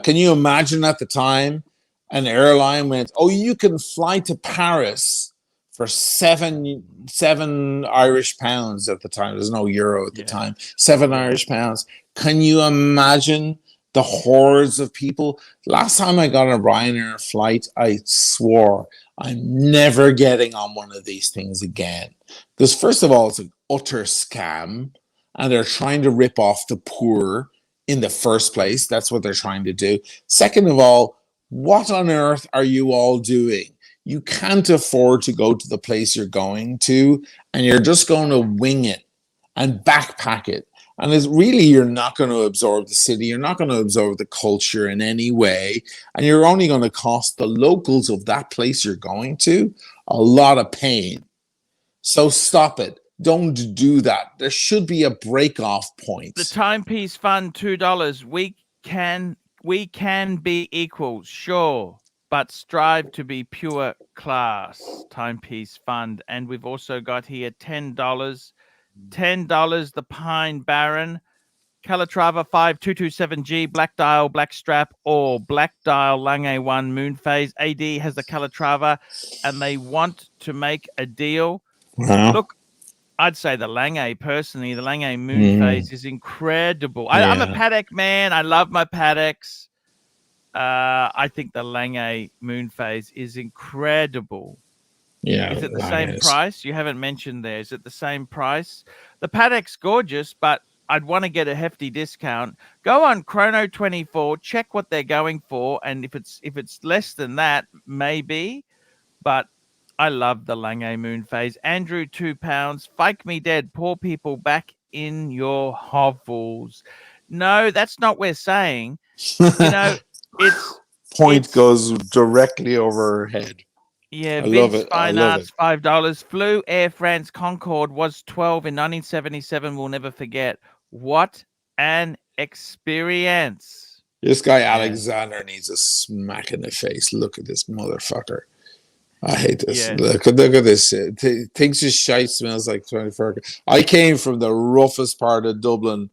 I: Can you imagine at the time an airline went, "Oh, you can fly to Paris for seven Irish pounds at the time. There's no euro at the time. 7 Irish pounds. Can you imagine the hordes of people? Last time I got a Ryanair flight, I swore I'm never getting on one of these things again. Because first of all, it's an utter scam, and they're trying to rip off the poor in the first place. That's what they're trying to do. Second of all, what on earth are you all doing? You can't afford to go to the place you're going to, and you're just going to wing it and backpack it. And it's really, you're not going to absorb the city. You're not going to absorb the culture in any way. And you're only going to cost the locals of that place you're going to a lot of pain. So stop it. Don't do that. There should be a break-off point.
A: The Timepiece Fund, $2. We can be equal, sure, but strive to be pure class. Timepiece Fund. And we've also got here $10. $10, the Pine Baron, Calatrava 5227G, Black Dial, Black Strap, or Black Dial Lange 1 Moon Phase. AD has the Calatrava, and they want to make a deal. Look, I'd say the Lange, personally, the Lange Moon Phase is incredible. I'm a paddock man. I love my paddocks. I think the Lange Moon Phase is incredible.
I: Yeah.
A: Is it the same price? You haven't mentioned there. Is it the same price? The paddock's gorgeous, but I'd want to get a hefty discount. Go on Chrono24, check what they're going for, and if it's less than that, maybe. But I love the Lange Moon Phase. Andrew, £2. Fike me dead. Poor people back in your hovels. No, that's not what we're saying. You know,
I: Point goes directly over her head.
A: Yeah,
I: I
A: Vince
I: love it.
A: Fine Arts, $5. Flew Air France Concorde, was 12 in 1977. We'll never forget. What an experience.
I: This guy Alexander needs a smack in the face. Look at this motherfucker. I hate this. Look at this shit. Thinks his shite smells like 24. I came from the roughest part of Dublin.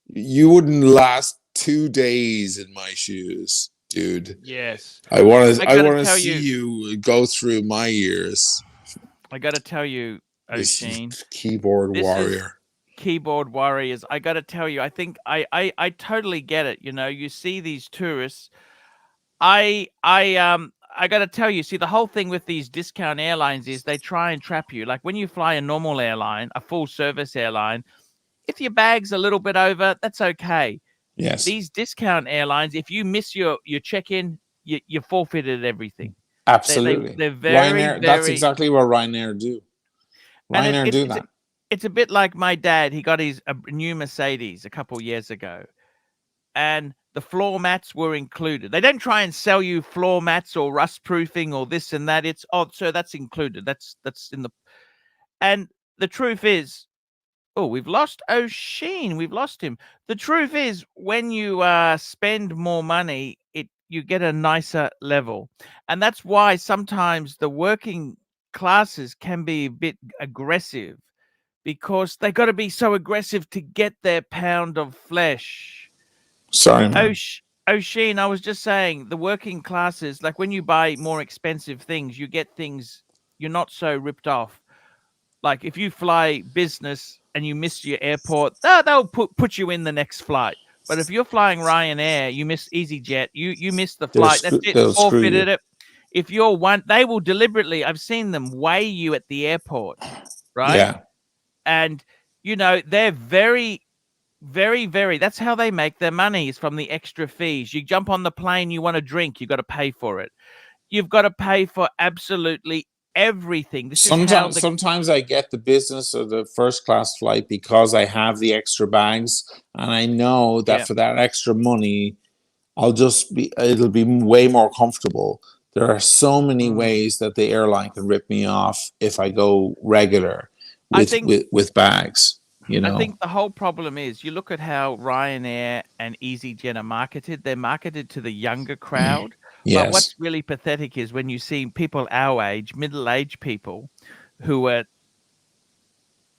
I: You wouldn't last 2 days in my shoes, dude.
A: Yes.
I: I want to see you go through my years.
A: I got to tell you, Oisin,
I: keyboard warrior.
A: keyboard warriors, I got to tell you, I think I totally get it. You know, you see these tourists. I got to tell you, see, the whole thing with these discount airlines is they try and trap you. Like when you fly a normal airline, a full service airline, if your bag's a little bit over, that's okay.
I: Yes,
A: These discount airlines, if you miss your check-in, you forfeited everything.
I: absolutely.
A: They're very,
I: Ryanair, that's
A: very,
I: exactly what Ryanair do.
A: and
I: Ryanair do that.
A: it's a bit like my dad. He got his a new Mercedes a couple years ago, and the floor mats were included. They don't try and sell you floor mats or rust proofing or this and that. It's sir, that's included. That's in the. And the truth is, oh, we've lost O'Sheen. We've lost him. The truth is, when you spend more money, you get a nicer level, and that's why sometimes the working classes can be a bit aggressive because they got to be so aggressive to get their pound of flesh.
I: Sorry, man.
A: O'Sheen, I was just saying, the working classes, like when you buy more expensive things, you get things, you're not so ripped off. Like if you fly business and you miss your airport, they'll put you in the next flight. But if you're flying Ryanair, you miss EasyJet, you miss the flight. That's it,
I: they'll screw
A: forfeited
I: you.
A: it. If you're one, they will deliberately. I've seen them weigh you at the airport, right?
I: Yeah,
A: And you know they're very, very, very. That's how they make their money, is from the extra fees. You jump on the plane, you want a drink, you got to pay for it. You've got to pay for absolutely everything. This is how
I: sometimes I get the business or the first class flight because I have the extra bags, and I know that for that extra money, it'll be way more comfortable. There are so many ways that the airline can rip me off if I go regular with bags. You know,
A: I think the whole problem is you look at how Ryanair and EasyJet are marketed. They're marketed to the younger crowd.
I: Yes.
A: But what's really pathetic is when you see people our age, middle-aged people, who are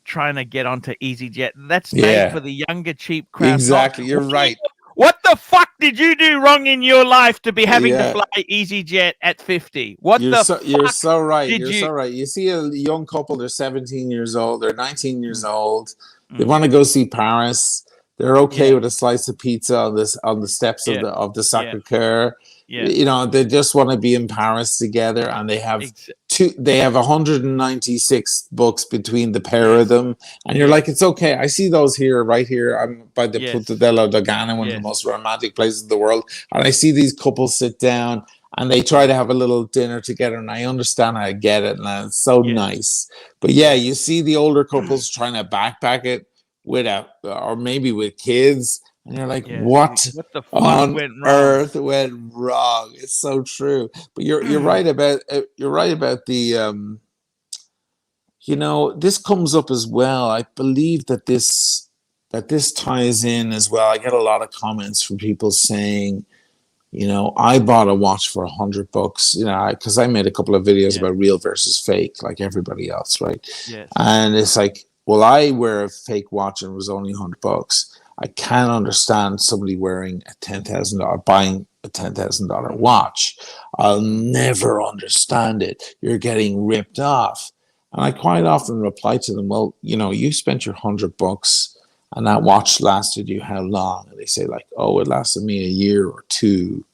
A: trying to get onto EasyJet. That's made for the younger, cheap crowd.
I: Exactly, you're right.
A: What the fuck did you do wrong in your life to be having to fly EasyJet at 50?
I: You're so right. You're so right. You see a young couple, they're 17 years old, they're 19 years old. They want to go see Paris. They're okay with a slice of pizza on the steps of the Sacre-Cœur. You know, they just want to be in Paris together, and they have 196 books between the pair of them, and you're like, it's okay. I see those right here. I'm by the Punta della Dogana, one of the most romantic places in the world, and I see these couples sit down and they try to have a little dinner together, and I understand, I get it, and it's so nice. But you see the older couples trying to backpack it or maybe with kids, and you're like, what
A: the fuck
I: on
A: went wrong?
I: earth went wrong? It's so true. But you're right about the you know, this comes up as well. I believe that this ties in as well. I get a lot of comments from people saying, you know, I bought a watch for $100, you know, because I made a couple of videos about real versus fake, like everybody else, right?
A: Yes.
I: And it's like, well, I wear a fake watch and it was only $100. I can't understand somebody buying a $10,000 watch. I'll never understand it. You're getting ripped off. And I quite often reply to them, well, you know, you spent your $100 and that watch lasted you how long? And they say like, oh, it lasted me a year or two.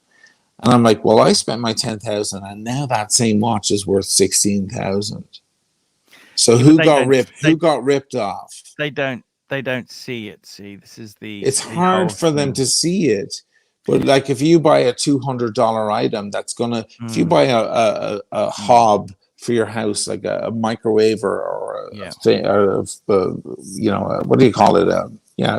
I: And I'm like, well, I spent my $10,000 and now that same watch is worth $16,000. So who got ripped off?
A: They don't see it. See, this is
I: it's hard for them to see it. But like if you buy a $200 item, that's gonna if you buy a hob for your house, like a microwave or a thing, you know, what do you call it?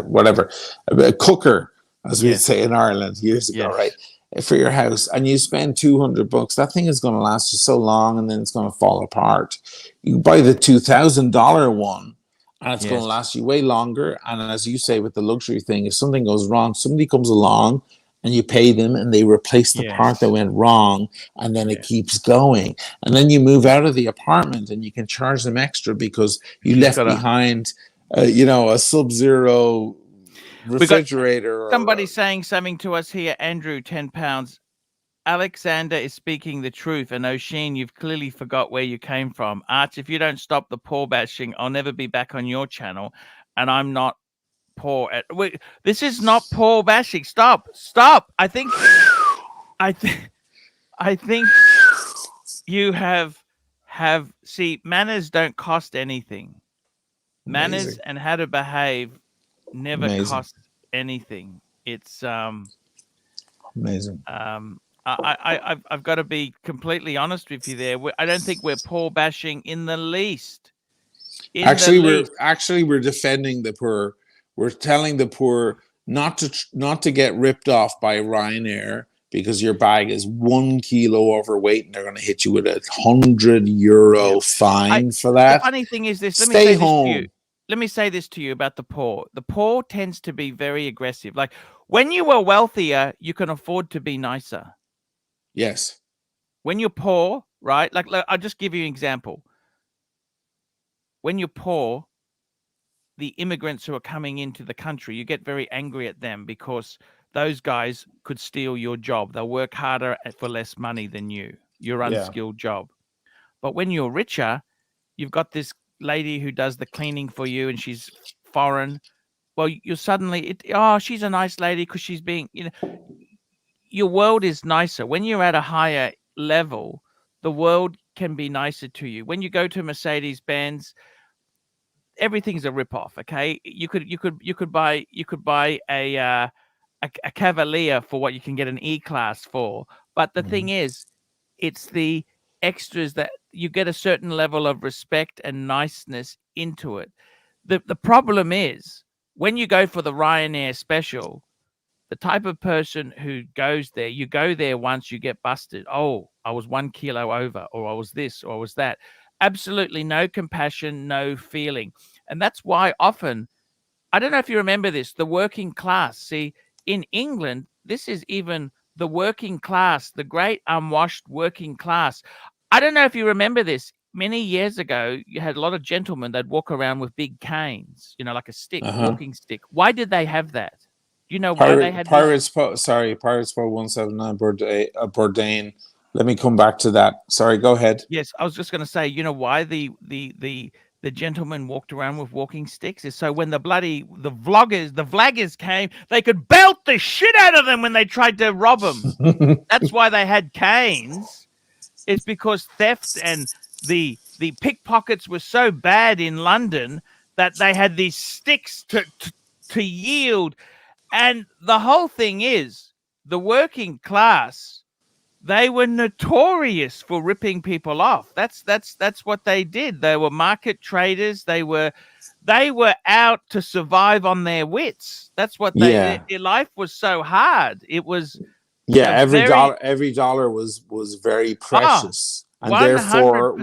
I: Whatever, a cooker, as we'd say in Ireland years ago, right? For your house, and you spend $200, that thing is going to last you so long, and then it's going to fall apart. You buy the $2,000 one, and it's going to last you way longer. And as you say with the luxury thing, if something goes wrong, somebody comes along and you pay them and they replace the part that went wrong, and then it keeps going. And then you move out of the apartment and you can charge them extra because you left behind, you know, a Sub-Zero refrigerator.
A: Somebody saying something to us here. Andrew, £10. Alexander is speaking the truth, and O'Sheen, you've clearly forgot where you came from. Arch, if you don't stop the poor bashing, I'll never be back on your channel. and I'm not poor. Wait, this is not poor bashing. Stop. I think you have see, manners don't cost anything. Manners
I: Amazing.
A: and how to behave never
I: Amazing.
A: cost anything. It's
I: Amazing.
A: I've got to be completely honest with you there. I don't think we're poor bashing in the least.
I: Actually, we're defending the poor. We're telling the poor not to get ripped off by Ryanair because your bag is 1 kilo overweight and they're going to hit you with a €100 fine for that.
A: The funny thing is this.
I: Stay home.
A: Let me say this to you about the poor. The poor tends to be very aggressive. Like when you are wealthier, you can afford to be nicer.
I: Yes.
A: When you're poor, right? Like I'll just give you an example. When you're poor, the immigrants who are coming into the country, you get very angry at them because those guys could steal your job. They'll work harder for less money than you, your unskilled job. But when you're richer, you've got this lady who does the cleaning for you and she's foreign. Well, you're suddenly, she's a nice lady because she's being, your world is nicer. When you're at a higher level, the world can be nicer to you. When you go to Mercedes-Benz, everything's a rip-off. Okay, you could buy a Cavalier for what you can get an E-Class for. But the thing is, it's the extras that you get a certain level of respect and niceness into it. The problem is when you go for the Ryanair special, the type of person who goes there, you go there once, you get busted. Oh, I was 1 kilo over, or I was this, or I was that. Absolutely no compassion, no feeling. And that's why often, I don't know if you remember this, the working class. See, in England, this is even the working class, the great unwashed working class. I don't know if you remember this. Many years ago, you had a lot of gentlemen that walk around with big canes, like a stick, walking stick. Why did they have that? You know why they had
I: Pirates Pro 179 Bourdain. Let me come back to that. Sorry, go ahead.
A: Yes, I was just going to say, you know why the gentleman walked around with walking sticks is so when the vloggers came, they could belt the shit out of them when they tried to rob them. That's why they had canes. It's because theft and the pickpockets were so bad in London that they had these sticks to yield. And the whole thing is, the working class, they were notorious for ripping people off. That's what they did. They were market traders. They were out to survive on their wits. That's what their life was so hard. It was
I: every dollar was very precious, and
A: 100%.
I: therefore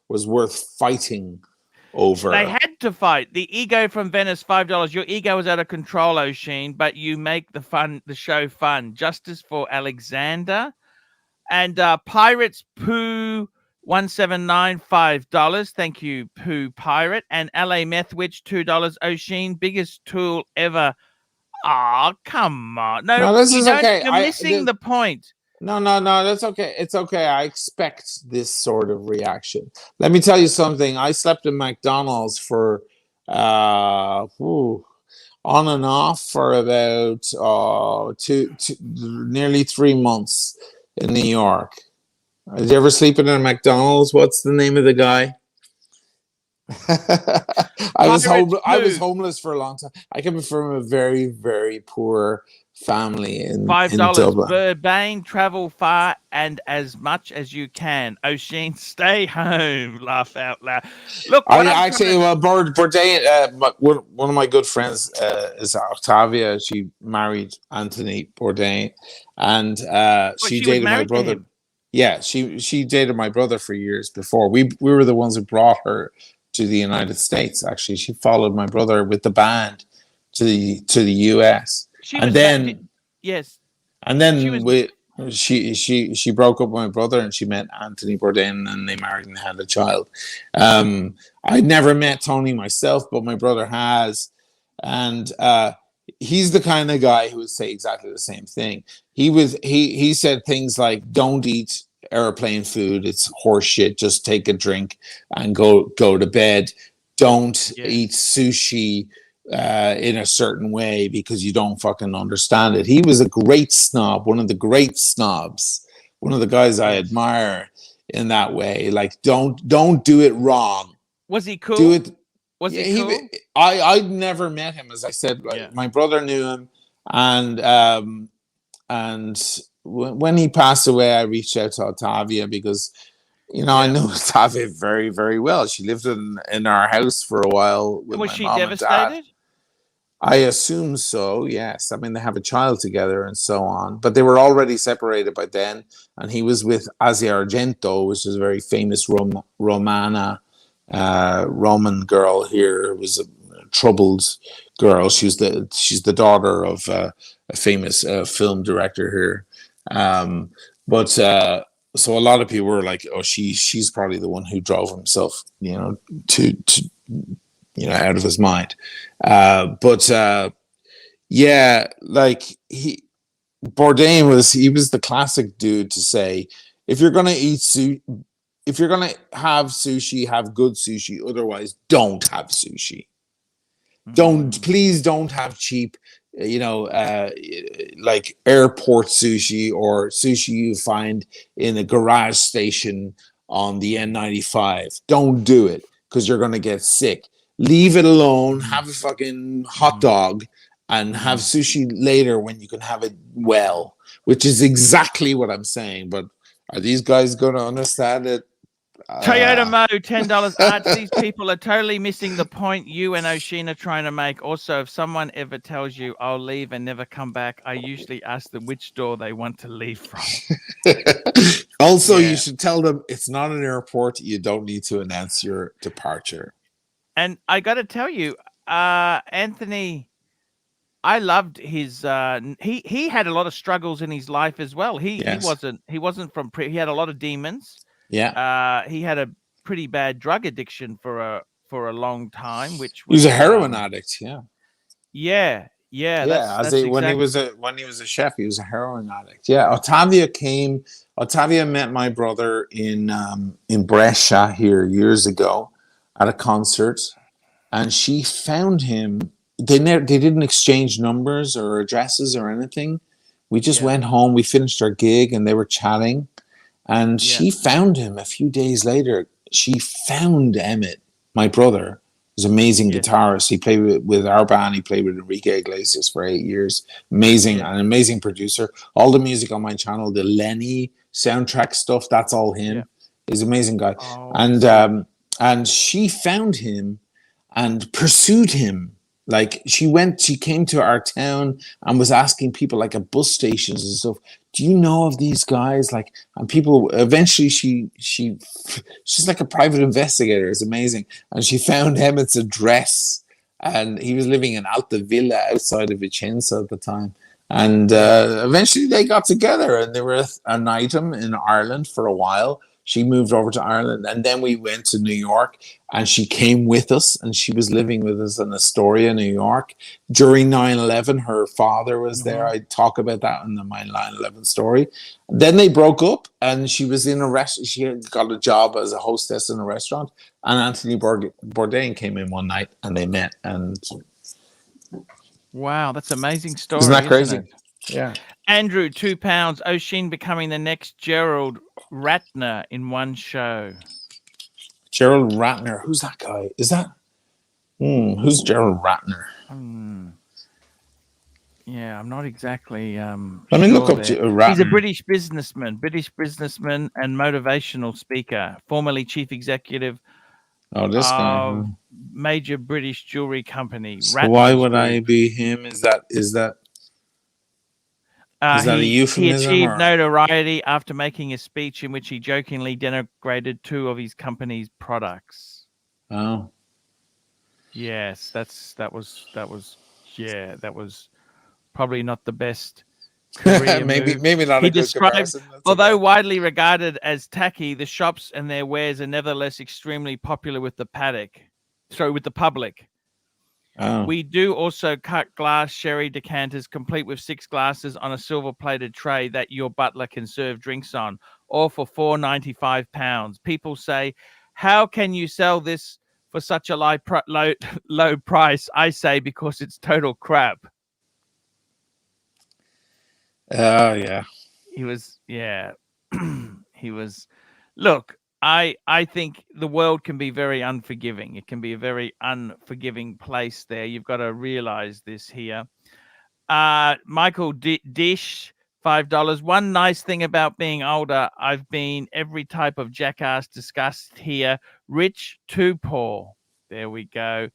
I: was worth fighting over.
A: They had to fight. The ego from Venice, $5. Your ego is out of control, O'Sheen, but you make the show fun. Justice for Alexander. And Pirates Pooh 179, $5. Thank you, Pooh Pirate. And LA Meth Witch, $2. O'Sheen, biggest tool ever. Oh, come on. No,
I: this is okay.
A: You're missing the point.
I: No, that's okay. It's okay. I expect this sort of reaction. Let me tell you something. I slept in McDonald's for on and off for about nearly 3 months in New York. Did you ever sleep in a McDonald's? What's the name of the guy? I was homeless for a long time. I come from a very, very poor family in
A: $5.
I: Dublin.
A: Burbain, travel far and as much as you can. O'Sheen, stay home. Laugh out loud. Look,
I: Bourdain. One of my good friends is Octavia. She married Anthony Bourdain, and she dated my brother. Yeah, she dated my brother for years before. We were the ones who brought her to the United States. Actually, she followed my brother with the band to the US. She broke up with my brother and she met Anthony Bourdain and they married and had a child. I never met Tony myself, but my brother has, and he's the kind of guy who would say exactly the same thing. He said things like, "Don't eat airplane food, it's horse shit, just take a drink and go to bed. don't
A: Yeah.
I: eat sushi in a certain way because you don't fucking understand it. He was a great snob, one of the great snobs, one of the guys I
A: Yes.
I: admire in that way. Like, don't do it wrong.
A: Was he cool?
I: Do it.
A: Was
I: Yeah,
A: he cool?
I: I'd never met him, as I said.
A: Yeah.
I: My brother knew him, and when he passed away, I reached out to Otavia because, you know, I
A: Yeah.
I: knew Otavia very, very well. She lived in our house for a while with
A: Was
I: my
A: she
I: mom and dad.
A: devastated?
I: I assume so, yes. I mean, they have a child together and so on, but they were already separated by then. And he was with Asia Argento, which is a very famous Roman girl here. It was a troubled girl. She's the daughter of a famous film director here. So a lot of people were like, "Oh, she's probably the one who drove himself, you know, to out of his mind." Yeah, like Bourdain was the classic dude to say, if you're gonna if you're gonna have sushi, have good sushi. Otherwise, don't have sushi. Please don't have cheap, like airport sushi or sushi you find in a garage station on the N95. Don't do it because you're gonna get sick. Leave it alone. Have a fucking hot dog and have sushi later when you can have it well, which is exactly what I'm saying. But are these guys going to understand it?
A: Toyota Mo, $10. Arch, these people are totally missing the point you and Oshin are trying to make. Also, if someone ever tells you I'll leave and never come back, I usually ask them which door they want to leave from.
I: Also,
A: Yeah.
I: you should tell them it's not an airport. You don't need to announce your departure.
A: And I got to tell you, Anthony, I loved his. He had a lot of struggles in his life as well.
I: Yes.
A: He wasn't from. He had a lot of demons.
I: Yeah.
A: He had a pretty bad drug addiction for a long time, which
I: He was
A: was
I: a heroin addict. Yeah.
A: Yeah.
I: When he was a chef, he was a heroin addict. Yeah. Otavia met my brother in Brescia here years ago at a concert, and she found him. They didn't exchange numbers or addresses or anything. We just went home. We finished our gig, and they were chatting. And she found him a few days later. She found Emmett, my brother, who's an amazing guitarist. He played with our band. He played with Enrique Iglesias for 8 years. An amazing producer. All the music on my channel, the Lenny soundtrack stuff, that's all him. He's an amazing guy. And she found him and pursued him. Like she came to our town and was asking people like at bus stations and stuff, do you know of these guys? Like, and people eventually she's like a private investigator. It's amazing. And she found Emmett's address, and he was living in Alta Villa outside of Vicenza at the time. And eventually they got together, and they were an item in Ireland for a while. She moved over to Ireland, and then we went to New York, and she came with us, and she was living with us in Astoria, New York. During 9/11, her father was there. I talk about that in my 9/11 story. Then they broke up, and she was in a restaurant. She got a job as a hostess in a restaurant, and Anthony Bourdain came in one night, and they met. And
A: wow, that's an amazing story.
I: Isn't that crazy?
A: Isn't it?
I: Yeah.
A: Andrew, £2. Oshin becoming the next Gerald Ratner in one show.
I: Gerald Ratner. Who's that guy? Is that? Who's Gerald Ratner?
A: Yeah, I'm not exactly.
I: Let me look up Ratner.
A: He's a British businessman and motivational speaker, formerly chief executive
I: this guy.
A: major British jewelry company.
I: So why would I be him? Is that a euphemism?
A: He achieved notoriety after making a speech in which he jokingly denigrated two of his company's products.
I: Oh.
A: Yes, that was probably not the best career
I: maybe
A: move.
I: not
A: He
I: a good
A: described,
I: comparison.
A: although widely regarded as tacky, the shops and their wares are nevertheless extremely popular with the public.
I: Oh.
A: We do also cut glass sherry decanters complete with 6 glasses on a silver-plated tray that your butler can serve drinks on, all for £4.95. People say, how can you sell this for such a low price? I say because it's total crap.
I: Oh yeah.
A: He was, yeah. He was. Look, I think the world can be very unforgiving. It can be a very unforgiving place there. You've got to realize this here. Michael Dish, $5. One nice thing about being older, I've been every type of jackass discussed here. Rich to poor. There we go.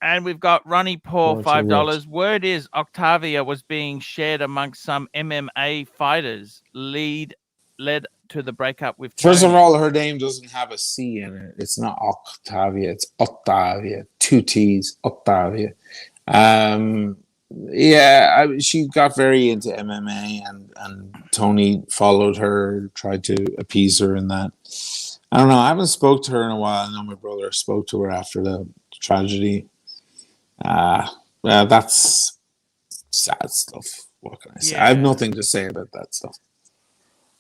A: And we've got Ronnie Paul, $5. Word is Octavia was being shared amongst some MMA fighters. Led to the breakup with
I: First of
A: Tony.
I: all, her name doesn't have a C in it. It's not Octavia. It's Octavia. 2 T's. Octavia. Yeah, she got very into MMA, and Tony followed her, tried to appease her in that. I don't know. I haven't spoke to her in a while. I know my brother spoke to her after the tragedy. Well, that's sad stuff. What can I say? I have nothing to say about that stuff.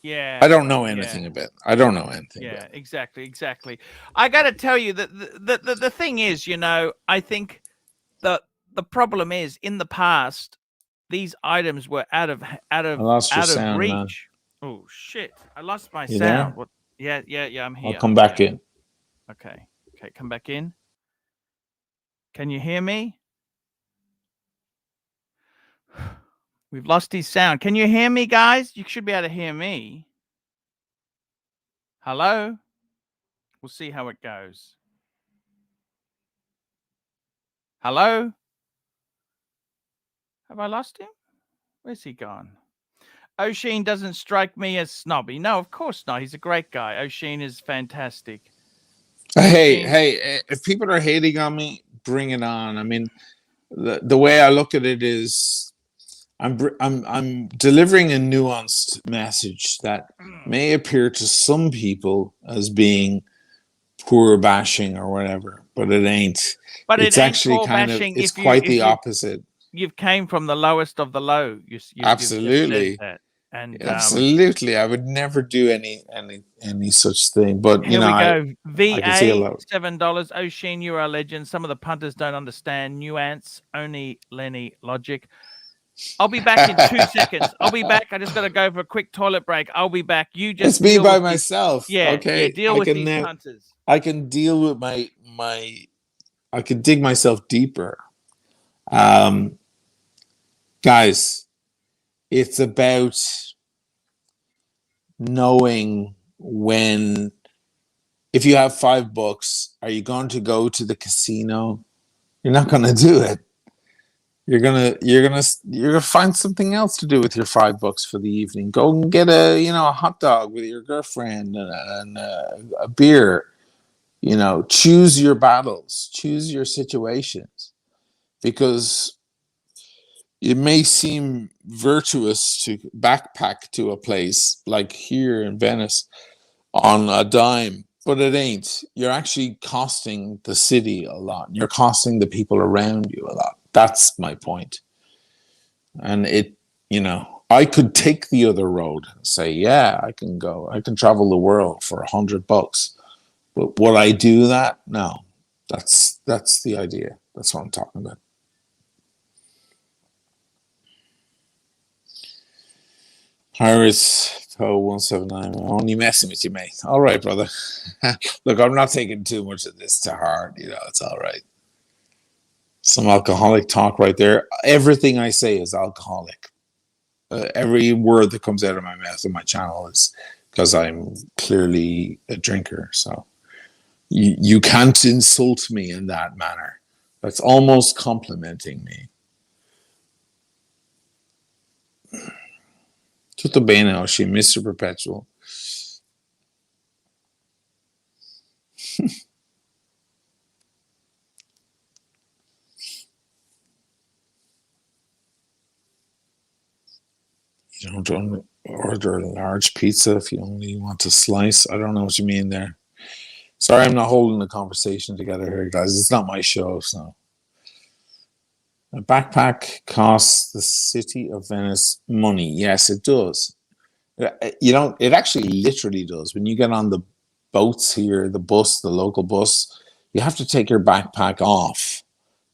A: Yeah.
I: I don't know anything about it. I don't know anything.
A: Yeah, exactly. I got to tell you that the thing is, you know, I think the problem is in the past these items were out of
I: sound,
A: reach.
I: man.
A: Oh shit! I lost my
I: You
A: sound.
I: there?
A: What? Yeah. I'm here.
I: I'll come back in.
A: Okay, come back in. Can you hear me? We've lost his sound. Can you hear me, guys? You should be able to hear me. Hello? We'll see how it goes. Hello? Have I lost him? Where's he gone? O'Sheen doesn't strike me as snobby. No, of course not. He's a great guy. O'Sheen is fantastic.
I: Hey, if people are hating on me, bring it on. I mean, the way I look at it is I'm delivering a nuanced message that may appear to some people as being poor bashing or whatever, but it ain't.
A: But
I: it's actually kind of, it's quite the opposite.
A: You've came from the lowest of the low.
I: Absolutely.
A: You've said that. And
I: absolutely, I would never do any such thing. But
A: here we go. VA $7. O'Sheen, you are a legend. Some of the punters don't understand nuance. Only Lenny logic. I'll be back in 2 seconds. I'll be back. I just got to go for a quick toilet break. I'll be back. You just
I: it's me by myself.
A: Yeah.
I: Okay.
A: Yeah, deal with these punters.
I: I can deal with my. I can dig myself deeper. Guys, it's about knowing when. If you have $5, are you going to go to the casino? You're not going to do it. You're gonna find something else to do with your $5 for the evening. Go and get a hot dog with your girlfriend and a beer. Choose your battles, choose your situations, because it may seem virtuous to backpack to a place like here in Venice on a dime, but it ain't. You're actually costing the city a lot. You're costing the people around you a lot. That's my point. And I could take the other road and say, yeah, I can travel the world for $100. But would I do that? No. That's the idea. That's what I'm talking about. Iris Toe 179. I'm only messing with you, mate. All right, brother. Look, I'm not taking too much of this to heart. It's all right. Some alcoholic talk right there. Everything I say is alcoholic. Every word that comes out of my mouth on my channel is because I'm clearly a drinker. So you can't insult me in that manner. That's almost complimenting me. Tutto bene, Archie, Mr. Perpetual. You don't order a large pizza if you only want a slice. I don't know what you mean there. Sorry, I'm not holding the conversation together here, guys. It's not my show, so. A backpack costs the city of Venice money. Yes, it does. It actually literally does. When you get on the boats here, the local bus, you have to take your backpack off.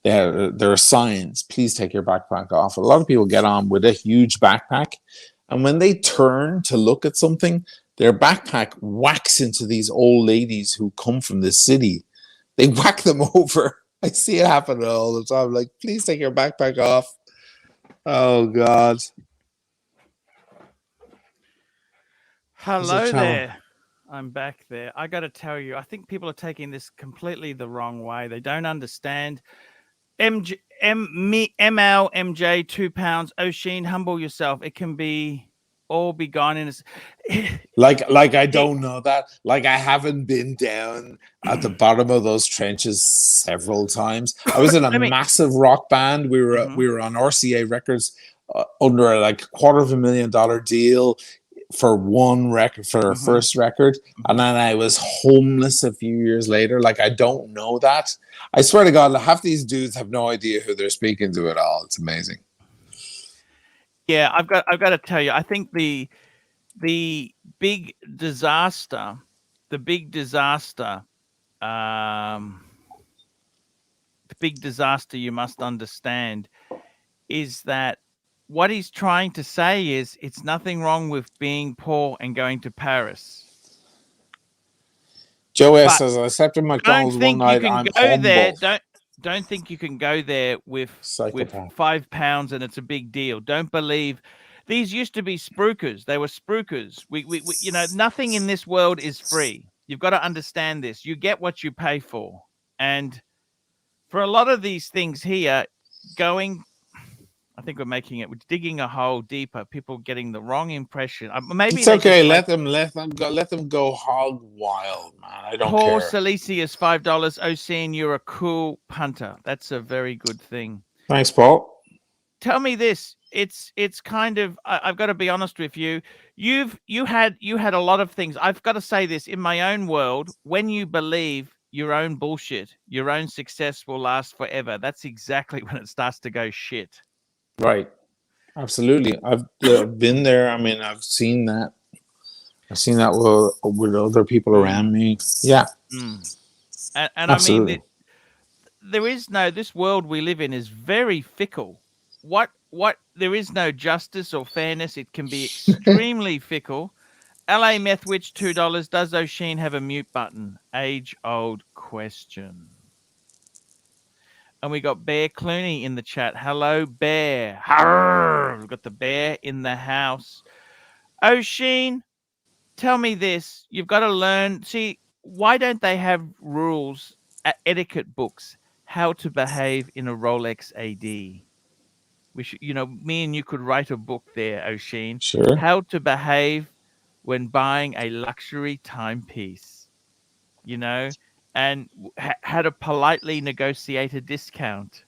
I: There are signs, please take your backpack off. A lot of people get on with a huge backpack, and when they turn to look at something, their backpack whacks into these old ladies who come from the city. They whack them over. I see it happen all the time. Like, please take your backpack off. Oh, God.
A: Hello there. I'm back there. I got to tell you, I think people are taking this completely the wrong way. They don't understand. ML, MJ, 2 pounds. O'Sheen, humble yourself. It can be all be gone in a...
I: Like I don't know that. Like, I haven't been down at the bottom of those trenches several times. I was in a massive rock band. We were on RCA Records under like $250,000 deal for one record, for our first record, and then I was homeless a few years later. Like, I don't know that. I swear to God, half these dudes have no idea who they're speaking to at all. It's amazing.
A: Yeah, I've got to tell you, I think the big disaster, the big disaster you must understand is that what he's trying to say is it's nothing wrong with being poor and going to Paris.
I: Joe S says, I slept in McDonald's one night. I'm humble.
A: Don't think you can go there with
I: Psychopath.
A: £5 and it's a big deal. Don't believe these used to be spruikers. They were spruikers. We you know, nothing in this world is free. You've got to understand this. You get what you pay for. And for a lot of these things here, I think we're digging a hole deeper. People getting the wrong impression. Maybe
I: it's okay. Let them go hog wild, man. I don't care.
A: Paul Silesius, $5. O'Seen, you're a cool punter. That's a very good thing.
I: Thanks, Paul.
A: Tell me this. It's kind of. I've got to be honest with you. You had a lot of things. I've got to say this in my own world. When you believe your own bullshit, your own success will last forever. That's exactly when it starts to go shit.
I: Right. Absolutely. I've been there. I mean, I've seen that. I've seen that with other people around me. Yeah.
A: And absolutely. I mean, this world we live in is very fickle. There is no justice or fairness. It can be extremely fickle. LA Meth Witch, $2. Does O'Sheen have a mute button? Age-old question. And we got Bear Clooney in the chat. Hello, Bear. Arr! We've got the bear in the house. O'Sheen, tell me this. You've got to learn. See, why don't they have rules, etiquette books, how to behave in a Rolex AD? We should, me and you could write a book there, O'Sheen.
I: Sure.
A: How to behave when buying a luxury timepiece. And how to politely negotiate a discount,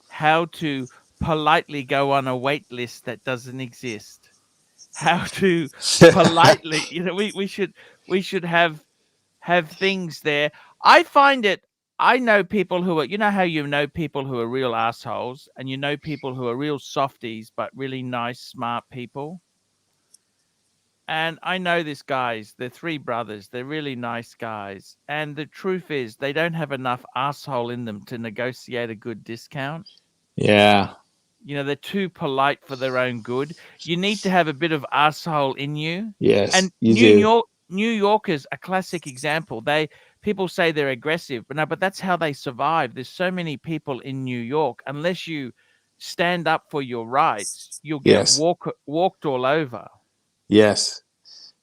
A: how to politely go on a wait list that doesn't exist, how to politely, we should have things there. I know people who are, how people who are real assholes, and people who are real softies, but really nice, smart people. And I know these guys, they're three brothers. They're really nice guys. And the truth is they don't have enough asshole in them to negotiate a good discount.
I: Yeah.
A: They're too polite for their own good. You need to have a bit of asshole in you.
I: Yes.
A: And New Yorkers, a classic example. People say they're aggressive, but that's how they survive. There's so many people in New York. Unless you stand up for your rights, you'll get walked all over.
I: Yes.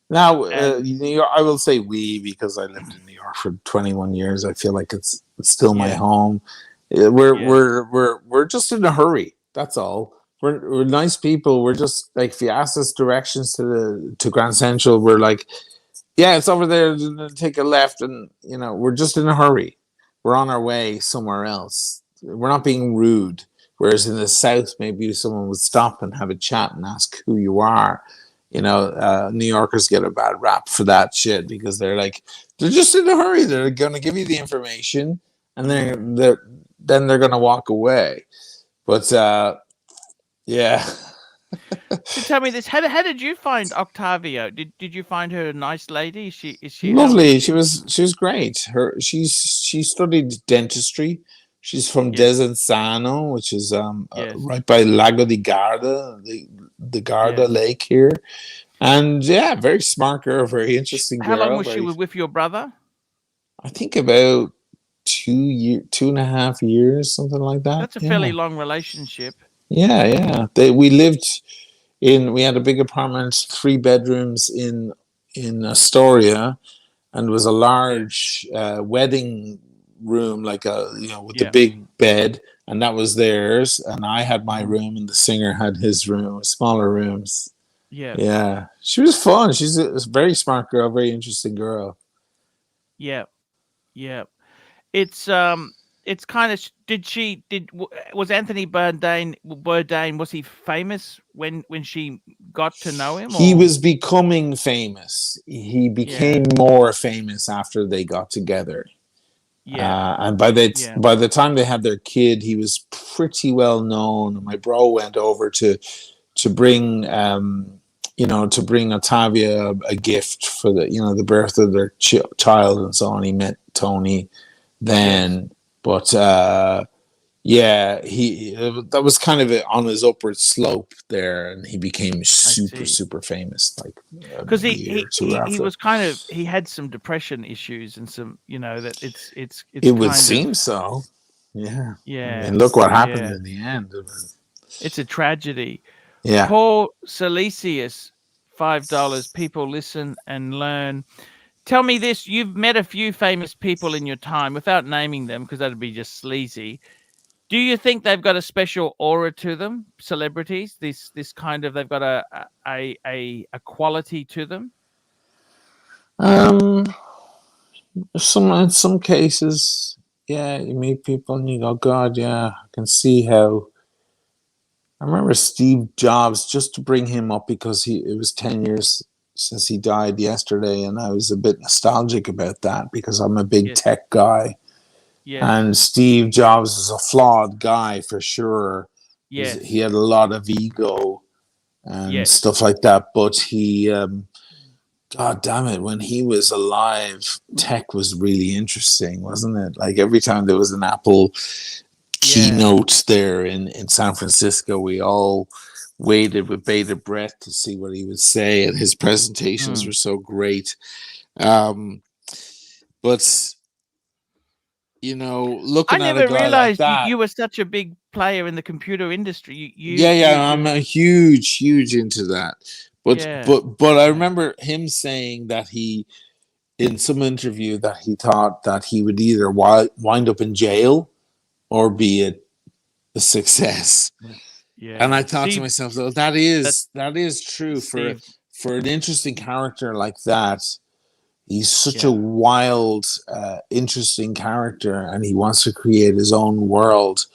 I: Now, New York, I will say because I lived in New York for 21 years. I feel like it's still my home. We're just in a hurry. That's all. We're nice people. We're just like, if you ask us directions to Grand Central, we're like, yeah, it's over there. Take a left, and we're just in a hurry. We're on our way somewhere else. We're not being rude. Whereas in the South, maybe someone would stop and have a chat and ask who you are. New Yorkers get a bad rap for that shit because they're just in a hurry. They're going to give you the then they're going to walk away. But yeah,
A: So tell me this: how did you find Octavio? Did you find her a nice lady? Is she how is
I: Lovely.
A: she?
I: She was great. She studied dentistry. She's from
A: Yes,
I: Desenzano, which is
A: yes,
I: right by Lago di Garda, the Garda
A: yes.
I: Lake here. And yeah, very smart girl, very interesting
A: How long
I: girl.
A: was she
I: Very,
A: with your brother?
I: I think about 2.5 years, something like that.
A: That's a fairly
I: Yeah,
A: long relationship.
I: yeah. We lived we had a big apartment, 3 bedrooms in Astoria, and it was a
A: Yeah,
I: large wedding room, like with the
A: yeah,
I: big bed, and that was theirs. And I had my
A: hmm
I: room, and the singer had his room, smaller rooms.
A: yeah,
I: Yeah, she was fun. She's a very smart girl, very interesting girl.
A: yeah, yeah. It's kind of. Was Anthony Bourdain was he famous when she got to know him
I: He
A: or?
I: was becoming famous. He
A: Yeah,
I: became more famous after they got together.
A: yeah,
I: And
A: yeah,
I: by the time they had their kid, he was pretty well known. My bro went over to bring to bring Otavia a gift for the birth of their child and so on. He met Tony
A: yes.
I: then, but yeah, he that was kind of on his upward slope there, and he became
A: I
I: super
A: see.
I: super famous like
A: Because
I: maybe a year or two
A: he
I: after.
A: was kind of he had some depression issues and some that it's
I: It would
A: kind of
I: seem so. Yeah, I
A: yeah
I: mean, look what happened
A: yeah
I: in the end.
A: it's a tragedy.
I: Yeah.
A: Paul Silesius, $5. People listen and learn. Tell me this: you've met a few famous people in your time, without naming them, because that'd be just sleazy. Do you think they've got a special aura to them? Celebrities, this kind of they've got a quality to them.
I: Um, in some cases, yeah, you meet people and you go, God, yeah, I can see how. I remember Steve Jobs, just to bring him up because it was 10 years since he died yesterday, and I was a bit nostalgic about that because I'm a big
A: Yes,
I: tech guy,
A: yes,
I: and Steve Jobs is a flawed guy for sure. He
A: yes,
I: had a lot of ego and
A: yes.
I: stuff like that, but God damn it, when he was alive, tech was really interesting, wasn't it? Like every time there was an Apple
A: Yeah.
I: keynote there in San Francisco, we all waited with bated breath to see what he would say, and his presentations
A: Mm.
I: were so great. Um, but
A: I
I: looking at a
A: never
I: guy like
A: realized
I: that,
A: you were such a big player in the computer industry.
I: yeah,
A: You
I: I'm a huge into that. But
A: yeah,
I: but I
A: yeah.
I: remember him saying that he in some interview that he thought that he would either wind up in jail or be a success. And I
A: Yeah.
I: thought to
A: Steve
I: myself, though,
A: that
I: that is true
A: Steve
I: for an interesting character like that. He's such a
A: yeah.
I: wild, interesting character, and he wants to create his own world.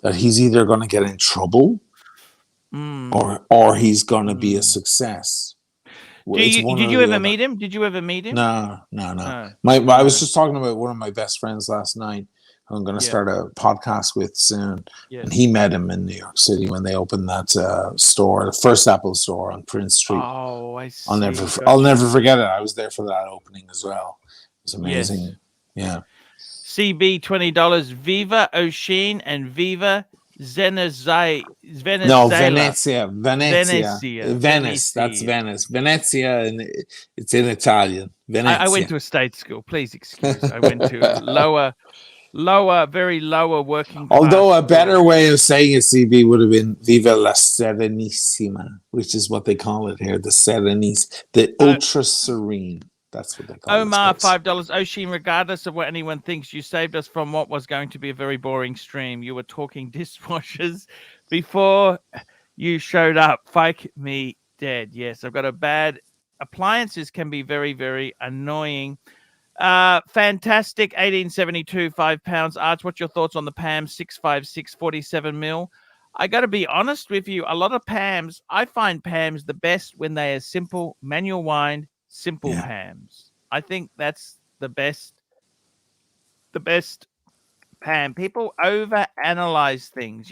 I: That he's either going to get in trouble
A: Mm.
I: or he's going to be a
A: Mm.
I: success. It's one
A: Did
I: or
A: you
I: the
A: ever
I: other.
A: meet him? Did you ever meet him?
I: No, no, no.
A: No.
I: I was
A: No.
I: just talking about one of my best friends last night, who I'm going to
A: Yeah.
I: start a podcast with soon. And
A: Yes.
I: he met him in New York City when they opened that store, the first Apple store on Prince Street.
A: Oh, I
I: I'll
A: see.
I: I'll
A: Gotcha.
I: never forget it. I was there for that opening as well. It was
A: Yes.
I: amazing. Yeah.
A: CB $20. Viva Ocean and Viva
I: No,
A: Venezuela.
I: Venezia, Venice. That's
A: Venecia.
I: Venice. Venezia, and it's in Italian.
A: I went
I: Venezia.
A: to a state school. Please excuse. I went to very lower working class
I: Although a better
A: school.
I: way of saying it, CB, would have been Viva la Serenissima, which is what they call it here, the Serenis, the
A: Uh,
I: ultra serene. That's what they call this
A: Omar,
I: place.
A: $5. Oshin, regardless of what anyone thinks, you saved us from what was going to be a very boring stream. You were talking dishwashers before you showed up. Fike me dead. Yes, I've got a bad appliances can be very, very annoying. Fantastic. 1872, £5. Arch, what's your thoughts on the PAM 656 47 mil? I got to be honest with you. A lot of PAMs, I find PAMs the best when they are simple, manual wind, simple
I: Yeah.
A: PAMs. I think that's the best PAM. People over analyze things,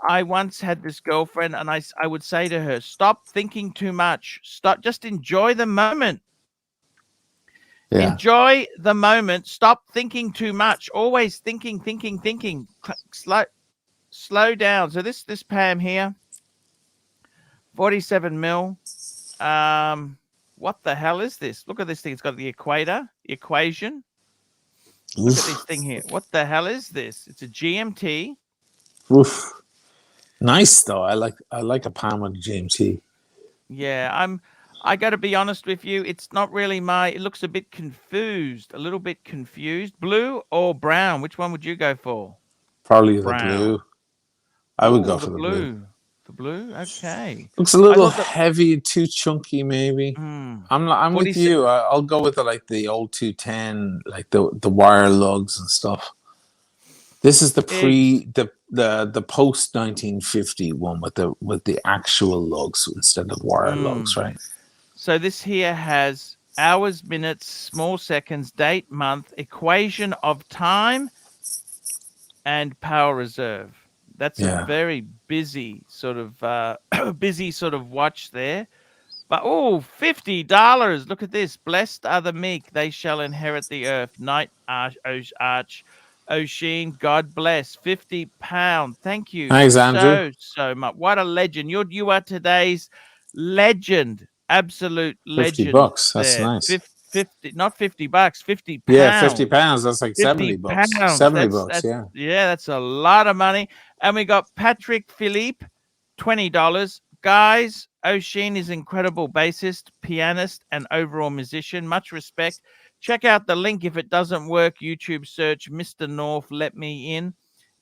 A: I once had this girlfriend, and I would say to her, "Stop thinking too much. Stop. Just enjoy the moment.
I: Yeah.
A: Enjoy the moment. Stop thinking too much. Always thinking. Slow down." So this Pam here, 47 mil. What the hell is this? Look at this thing. It's got the equation. Look at this thing here. What the hell is this? It's a GMT.
I: Oof. Nice though. I like a Palm with a GMT.
A: Yeah, I got to be honest with you. It's not really it looks a bit confused. A little bit confused. Blue or brown? Which one would you go for?
I: Probably the
A: Brown.
I: blue. I would go
A: Ooh,
I: for the blue.
A: The blue. Okay.
I: Looks a little heavy, too chunky, maybe. I'm with you. I'll go with the old 210, like the wire lugs and stuff. This is the post 1950 one with the actual lugs instead of wire lugs, right?
A: So this here has hours, minutes, small seconds, date, month, equation of time, and power reserve. That's a very busy sort of watch there. But $50. Look at this. Blessed are the meek, they shall inherit the earth. Night Osheen, God bless. £50. Thank you.
I: Thanks, Andrew.
A: So much. What a legend. You are today's legend. Absolute legend.
I: $50. That's nice.
A: 50, not $50, £50.
I: Yeah, £50. That's like $70. $70, yeah.
A: Yeah, that's a lot of money. And we got Patrick Philippe, $20. Guys, Osheen is incredible bassist, pianist, and overall musician. Much respect. Check out the link if it doesn't work. YouTube search Mr. North, let me in,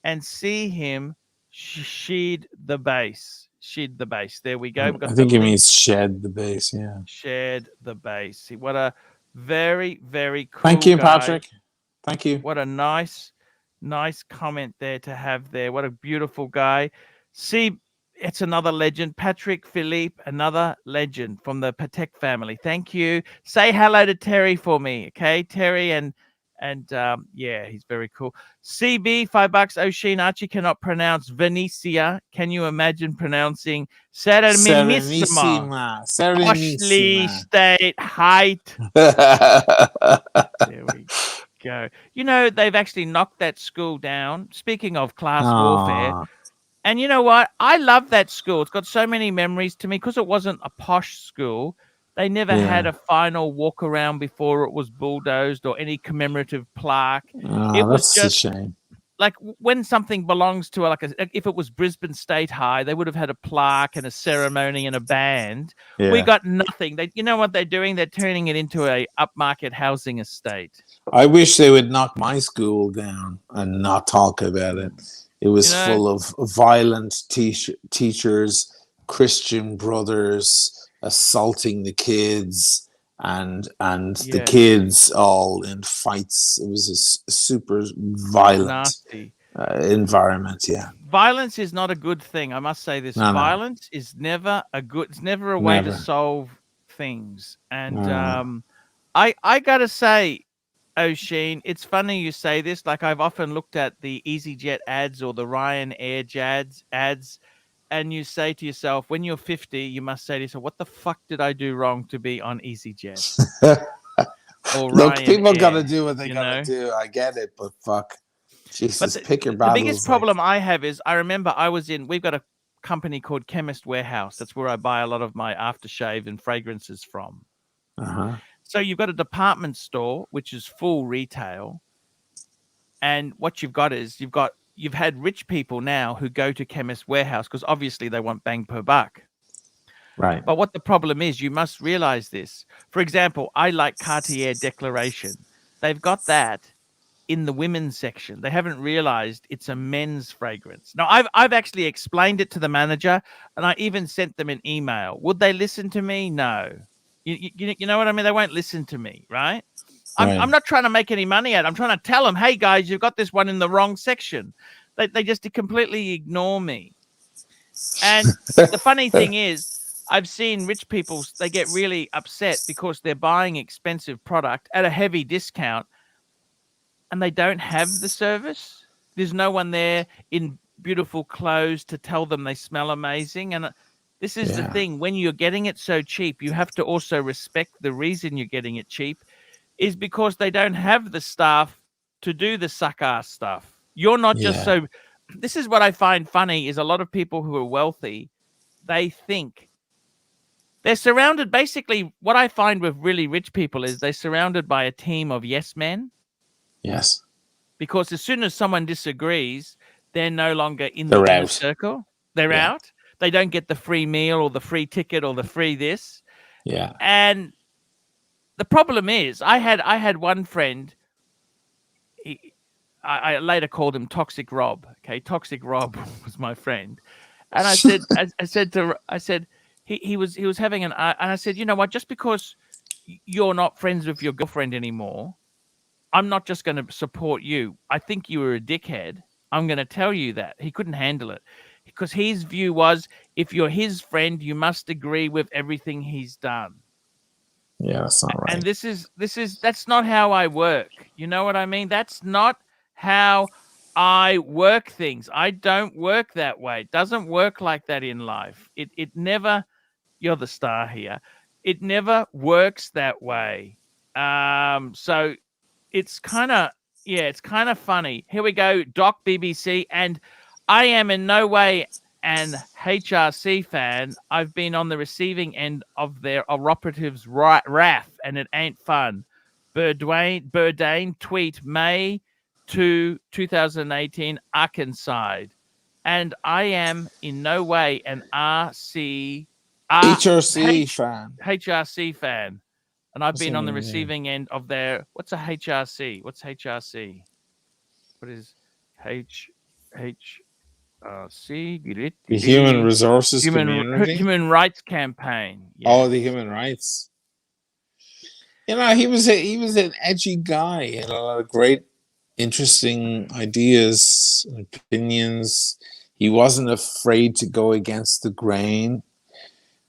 A: and see him shed the bass. Shed the bass. There we go.
I: I think he means shed the bass. Yeah.
A: Shed the bass. What a very, very cool
I: Thank you,
A: guy.
I: Patrick. Thank you.
A: What a nice comment there to have there. What a beautiful guy. See, it's another legend. Patrick Philippe, another legend from the Patek family. Thank you. Say hello to Terry for me, okay? Terry and yeah, he's very cool. CB, $5. Osheen, Archie cannot pronounce Venetia. Can you imagine pronouncing Serenissima? Ashley State Height. There we go. You know, they've actually knocked that school down. Speaking of class warfare. And you know what? I love that school. It's got so many memories to me because it wasn't a posh school. They never had a final walk around before it was bulldozed or any commemorative plaque. It was just
I: a shame.
A: Like when something belongs to if it was Brisbane State High, they would have had a plaque and a ceremony and a band.
I: Yeah.
A: We got nothing. You know what they're doing? They're turning it into a upmarket housing estate.
I: I wish they would knock my school down and not talk about it. It was full of violent teachers, Christian brothers assaulting the kids, and the kids all in fights. It was a super violent environment. Yeah,
A: violence is not a good thing. I must say this: violence is never a good. It's never a way to solve things. And I gotta say, Osheen, it's funny you say this. Like I've often looked at the EasyJet ads or the Ryanair ads, and you say to yourself, when you're 50, you must say to yourself, what the fuck did I do wrong to be on EasyJet?
I: Look, people got to do what they got to do. I get it, but fuck. Jesus, pick your battles.
A: The biggest problem I have is I remember we've got a company called Chemist Warehouse. That's where I buy a lot of my aftershave and fragrances from.
I: Uh-huh.
A: So you've got a department store, which is full retail. And what you've got is you've had rich people now who go to Chemist Warehouse because obviously they want bang per buck.
I: Right.
A: But what the problem is, you must realize this. For example, I like Cartier Declaration. They've got that in the women's section. They haven't realized it's a men's fragrance. Now, I've actually explained it to the manager, and I even sent them an email. Would they listen to me? No. You know what I mean? They won't listen to me, right? I'm not trying to make any money out. I'm trying to tell them, hey, guys, you've got this one in the wrong section. They just completely ignore me. And the funny thing is, I've seen rich people, they get really upset because they're buying expensive product at a heavy discount and they don't have the service. There's no one there in beautiful clothes to tell them they smell amazing. And this is the
I: Yeah.
A: thing, when you're getting it so cheap, you have to also respect the reason you're getting it cheap is because they don't have the staff to do the suck ass stuff. You're not just
I: Yeah.
A: so. This is what I find funny is a lot of people who are wealthy, they think they're surrounded. Basically, what I find with really rich people is they're surrounded by a team of yes men,
I: Yes.
A: because as soon as someone disagrees, they're no longer in the
I: They're
A: inner
I: out.
A: circle. They're
I: Yeah.
A: out. They don't get the free meal or the free ticket or the free this.
I: Yeah.
A: And the problem is, I had one friend. I later called him Toxic Rob. Okay, Toxic Rob was my friend, and I said, he was having and I said, you know what? Just because you're not friends with your girlfriend anymore, I'm not just going to support you. I think you were a dickhead. I'm going to tell you that. He couldn't handle it because his view was, if you're his friend, you must agree with everything he's done.
I: Yeah, that's not right.
A: And that's not how I work. You know what I mean? That's not how I work things. I don't work that way. It doesn't work like that in life. It never, you're the star here. It never works that way. So it's kind of funny. Here we go, Doc BBC, and I am in no way an HRC fan. I've been on the receiving end of their operatives' wrath, and it ain't fun. Burdane tweet May 2018 Arkansas, and I am in no way an HRC
I: fan.
A: HRC fan. And I've been on the
I: Yeah.
A: receiving end of their. What's a HRC? What's HRC? What is HRC?
I: The Human Resources Community.
A: Human Rights Campaign. Yeah.
I: Oh, the human rights. You know, he was an edgy guy. He had a lot of great, interesting ideas and opinions. He wasn't afraid to go against the grain.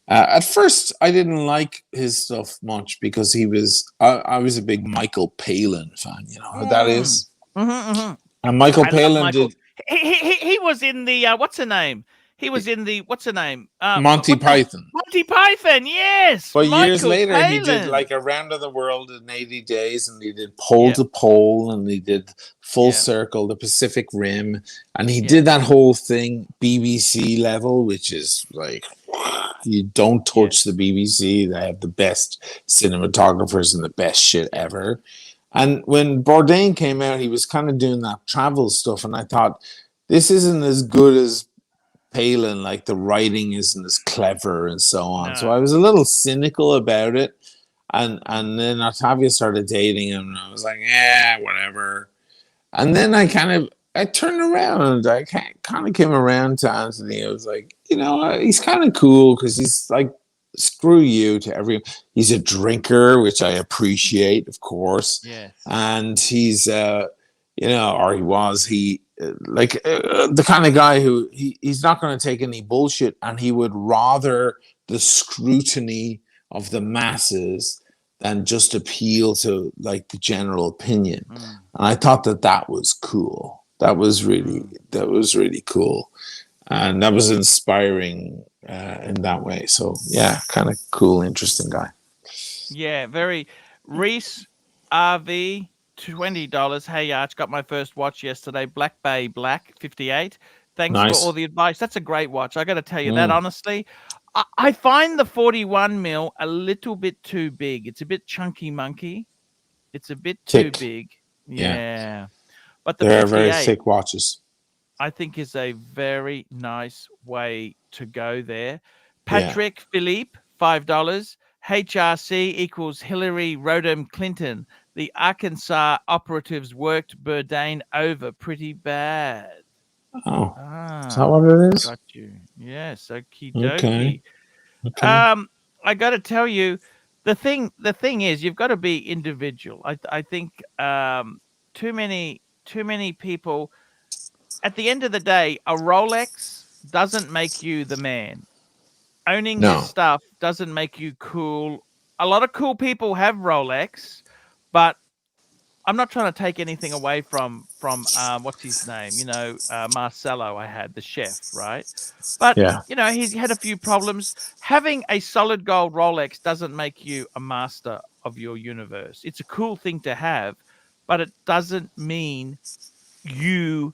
I: At first, I didn't like his stuff much because he was. I was a big Michael Palin fan. You know who that is? And Michael Palin did.
A: He was in the what's her name? He was in the what's her name?
I: Monty Python.
A: Monty Python, yes.
I: But
A: Michael
I: years later, he did
A: Palin.
I: like Around of the World in 80 Days, and he did Pole to Pole, and he did Full Circle, the Pacific Rim, and he did that whole thing BBC level, which is like, you don't touch the BBC. They have the best cinematographers and the best shit ever. And when Bourdain came out, he was kind of doing that travel stuff, and I thought, this isn't as good as Palin, like the writing isn't as clever and so on.
A: No.
I: So I was a little cynical about it. And then Octavia started dating him, and I was like, yeah, whatever. And then I turned around. I kind of came around to Anthony. I was like, you know, he's kind of cool because he's like, screw you to everyone. He's a drinker, which I appreciate, of course.
A: Yes.
I: And he's, you know, or he was, the kind of guy who he's not going to take any bullshit, and he would rather the scrutiny of the masses than just appeal to like the general opinion. And I thought that was cool. That was really cool, and that was inspiring in that way. So yeah, kind of cool, interesting guy.
A: Yeah, very. Reese RV. $20. Hey, Arch, got my first watch yesterday. Black Bay Black 58. Thanks
I: Nice.
A: for all the advice. That's a great watch. I got to tell you that honestly. I find the 41 mil a little bit too big. It's a bit chunky monkey. It's a bit too big. Yeah. But the
I: They're
A: 58,
I: very thick watches.
A: I think is a very nice way to go there. Patrick Philippe, $5. HRC equals Hillary Rodham Clinton. The Arkansas operatives worked Bourdain over pretty bad.
I: Oh, is that what it is?
A: Got you. Yes, okie dokie.
I: Okay.
A: I got to tell you, the thing is, you've got to be individual. I think too many people. At the end of the day, a Rolex doesn't make you the man. Owning this stuff doesn't make you cool. A lot of cool people have Rolex, but I'm not trying to take anything away from what's his name, Marcelo. I had the chef, right? But
I: Yeah.
A: he's had a few problems. Having a solid gold Rolex doesn't make you a master of your universe. It's a cool thing to have, but it doesn't mean you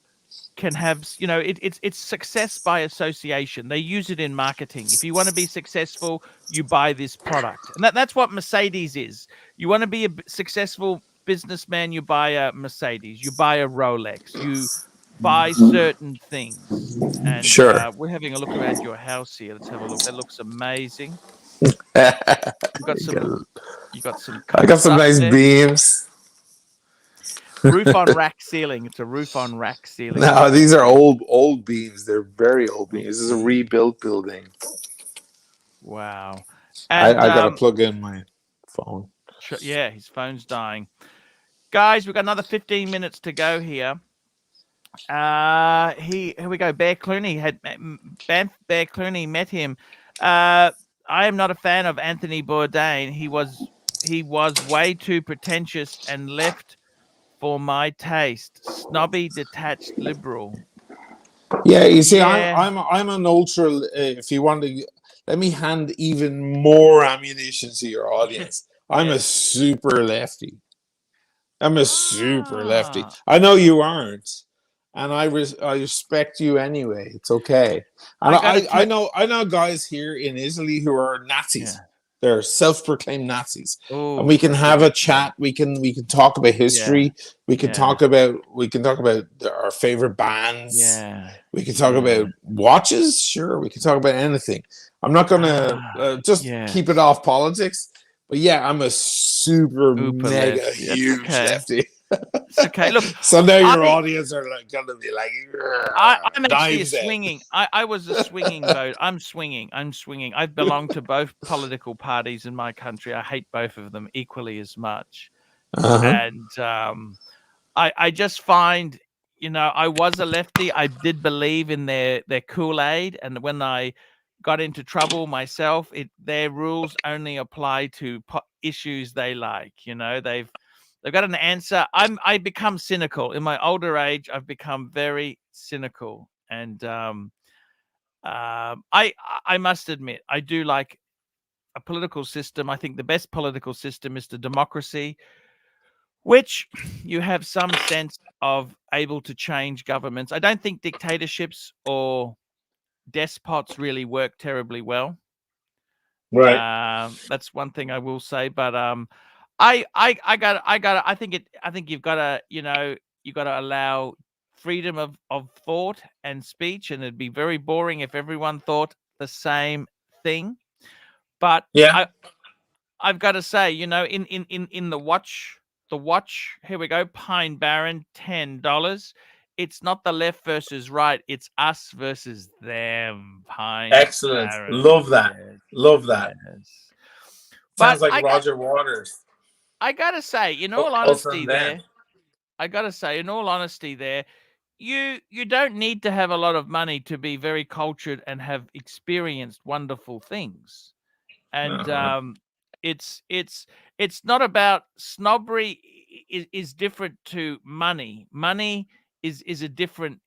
A: can have, it's success by association. They use it in marketing. If you want to be successful, you buy this product, and that's what Mercedes is. You want to be a successful businessman, you buy a Mercedes, you buy a Rolex, you buy certain things. And
I: Sure.
A: we're having a look around your house here. Let's have a look. That looks amazing. You got some
I: I got some
A: stuff
I: nice
A: there.
I: beams.
A: Roof on rack ceiling. It's a roof on rack ceiling.
I: No, these are old beams. They're very old beams. This is a rebuilt building.
A: Wow.
I: I
A: And
I: gotta plug in my phone.
A: yeah, his phone's dying. Guys, we've got another 15 minutes to go here. Here we go. Bear Clooney Bear Clooney met him. I am not a fan of Anthony Bourdain. He was way too pretentious and left for my taste. Snobby, detached liberal.
I: Yeah, you see,
A: Yeah.
I: I'm an ultra. If you want to, let me hand even more ammunition to your audience. I'm a super lefty. I'm a super lefty. I know you aren't, and I respect you anyway. It's okay. And I know guys here in Italy who are Nazis.
A: Yeah.
I: They're self-proclaimed Nazis,
A: Ooh,
I: and we can have a chat. We can talk about history. We can talk about our favorite bands.
A: Yeah.
I: We can talk about watches. Sure, we can talk about anything. I'm not gonna keep it off politics. But yeah, I'm a super mega
A: lefty.
I: huge lefty.
A: It's okay. Look,
I: so now your audience are gonna be like,
A: I'm actually swinging. I was a swinging vote. I'm swinging. I've belonged to both political parties in my country. I hate both of them equally as much. And I just find, I was a lefty. I did believe in their Kool-Aid, and when I got into trouble myself, their rules only apply to issues they like. They've got an answer. I become cynical in my older age. I've become very cynical, and I must admit I do like a political system. I think the best political system is the democracy, which you have some sense of able to change governments. I don't think dictatorships or despots really work terribly well.
I: Right.
A: That's one thing I will say. But I think you've got to, you got to allow freedom of thought and speech, and it'd be very boring if everyone thought the same thing. But I've got to say, in the watch, here we go, Pine Barren, $10. It's not the left versus right. It's us versus them. Pine.
I: Excellent.
A: Barren.
I: Love that.
A: Yes.
I: Love that.
A: Yes.
I: Sounds like Roger Waters.
A: I gotta say, in all honesty, you don't need to have a lot of money to be very cultured and have experienced wonderful things. And it's not about snobbery. Is different to money. Money is a different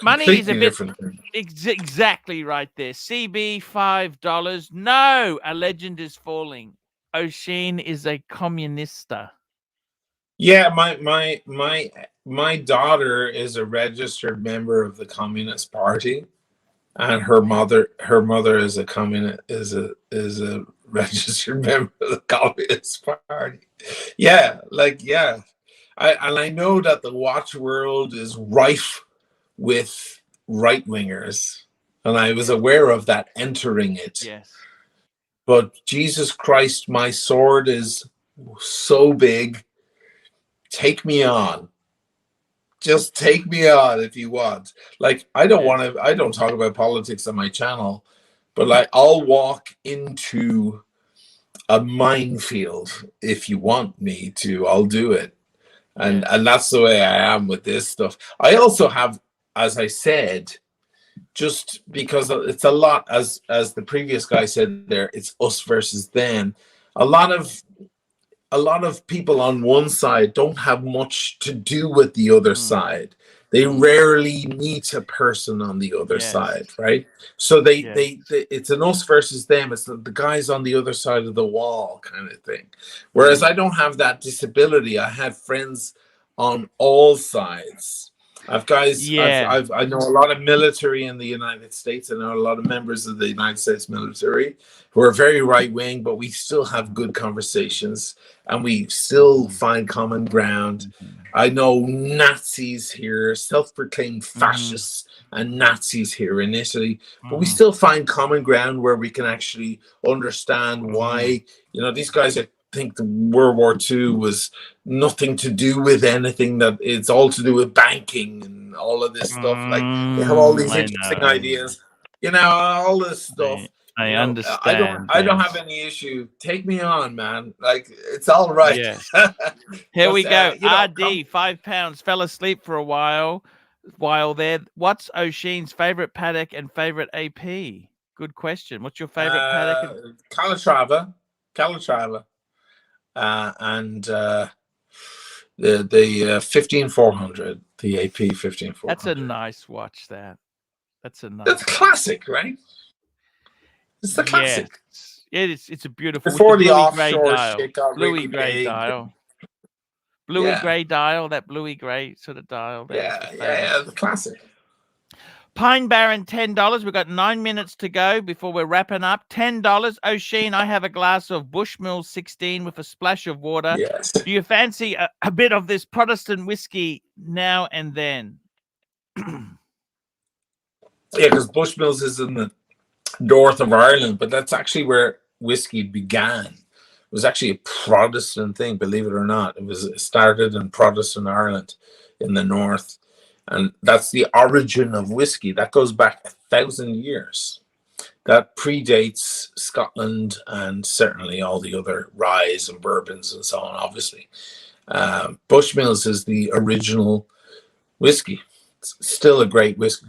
A: money is a bit
I: different.
A: Exactly right there. CB $5. No, a legend is falling. O'Sheen is a communista.
I: Yeah, my daughter is a registered member of the Communist Party, and her mother is a registered member of the Communist Party. I know that the watch world is rife with right wingers, and I was aware of that entering it.
A: Yes.
I: But Jesus Christ, my sword is so big. Take me on. Just take me on if you want. Like, I don't talk about politics on my channel, but like, I'll walk into a minefield if you want me to. I'll do it. And that's the way I am with this stuff. I also have, as I said, just because it's a lot, as the previous guy said there, it's us versus them. A lot of a lot of people on one side don't have much to do with the other side. They rarely meet a person on the other side, right? So they it's an us versus them. It's the guys on the other side of the wall kind of thing. Whereas I don't have that disability. I have friends on all sides. I've guys. I know a lot of military in the United States. I know a lot of members of the United States military who are very right wing, but we still have good conversations and we still find common ground. I know Nazis here, self-proclaimed fascists and Nazis here in Italy, but we still find common ground where we can actually understand why, you know, these guys think the World War II was nothing to do with anything, that it's all to do with banking and all of this stuff. Like they have all these interesting ideas, you know, all this stuff.
A: I
I: understand. I don't have any issue. Take me on, man. Like it's all right.
A: Yes. Here we go.
I: You know,
A: RD, £5, fell asleep for a while there. What's O'Sheen's favorite paddock and favorite AP? Good question. What's your favorite paddock?
I: Calatrava, and the 15400, the AP 15400.
A: That's a nice watch. That's a
I: classic, right? It's the classic.
A: Yes. It is. It's a beautiful.
I: Before the
A: offshore
I: shit got
A: bluey
I: really
A: gray
I: big.
A: dial. Bluey gray dial. That bluey gray sort of dial.
I: Yeah, the classic.
A: Pine Barren, $10. We've got 9 minutes to go before we're wrapping up. $10. O'Sheen, I have a glass of Bushmill 16 with a splash of water.
I: Yes.
A: Do you fancy a bit of this Protestant whiskey now and then?
I: Yeah, because Bushmills is in the north of Ireland, but that's actually where whiskey began. It was actually a Protestant thing, believe it or not. It started in Protestant Ireland in the north. And that's the origin of whiskey. That goes back 1,000 years. That predates Scotland and certainly all the other ryes and bourbons and so on, obviously. Bushmills is the original whiskey. It's still a great whiskey.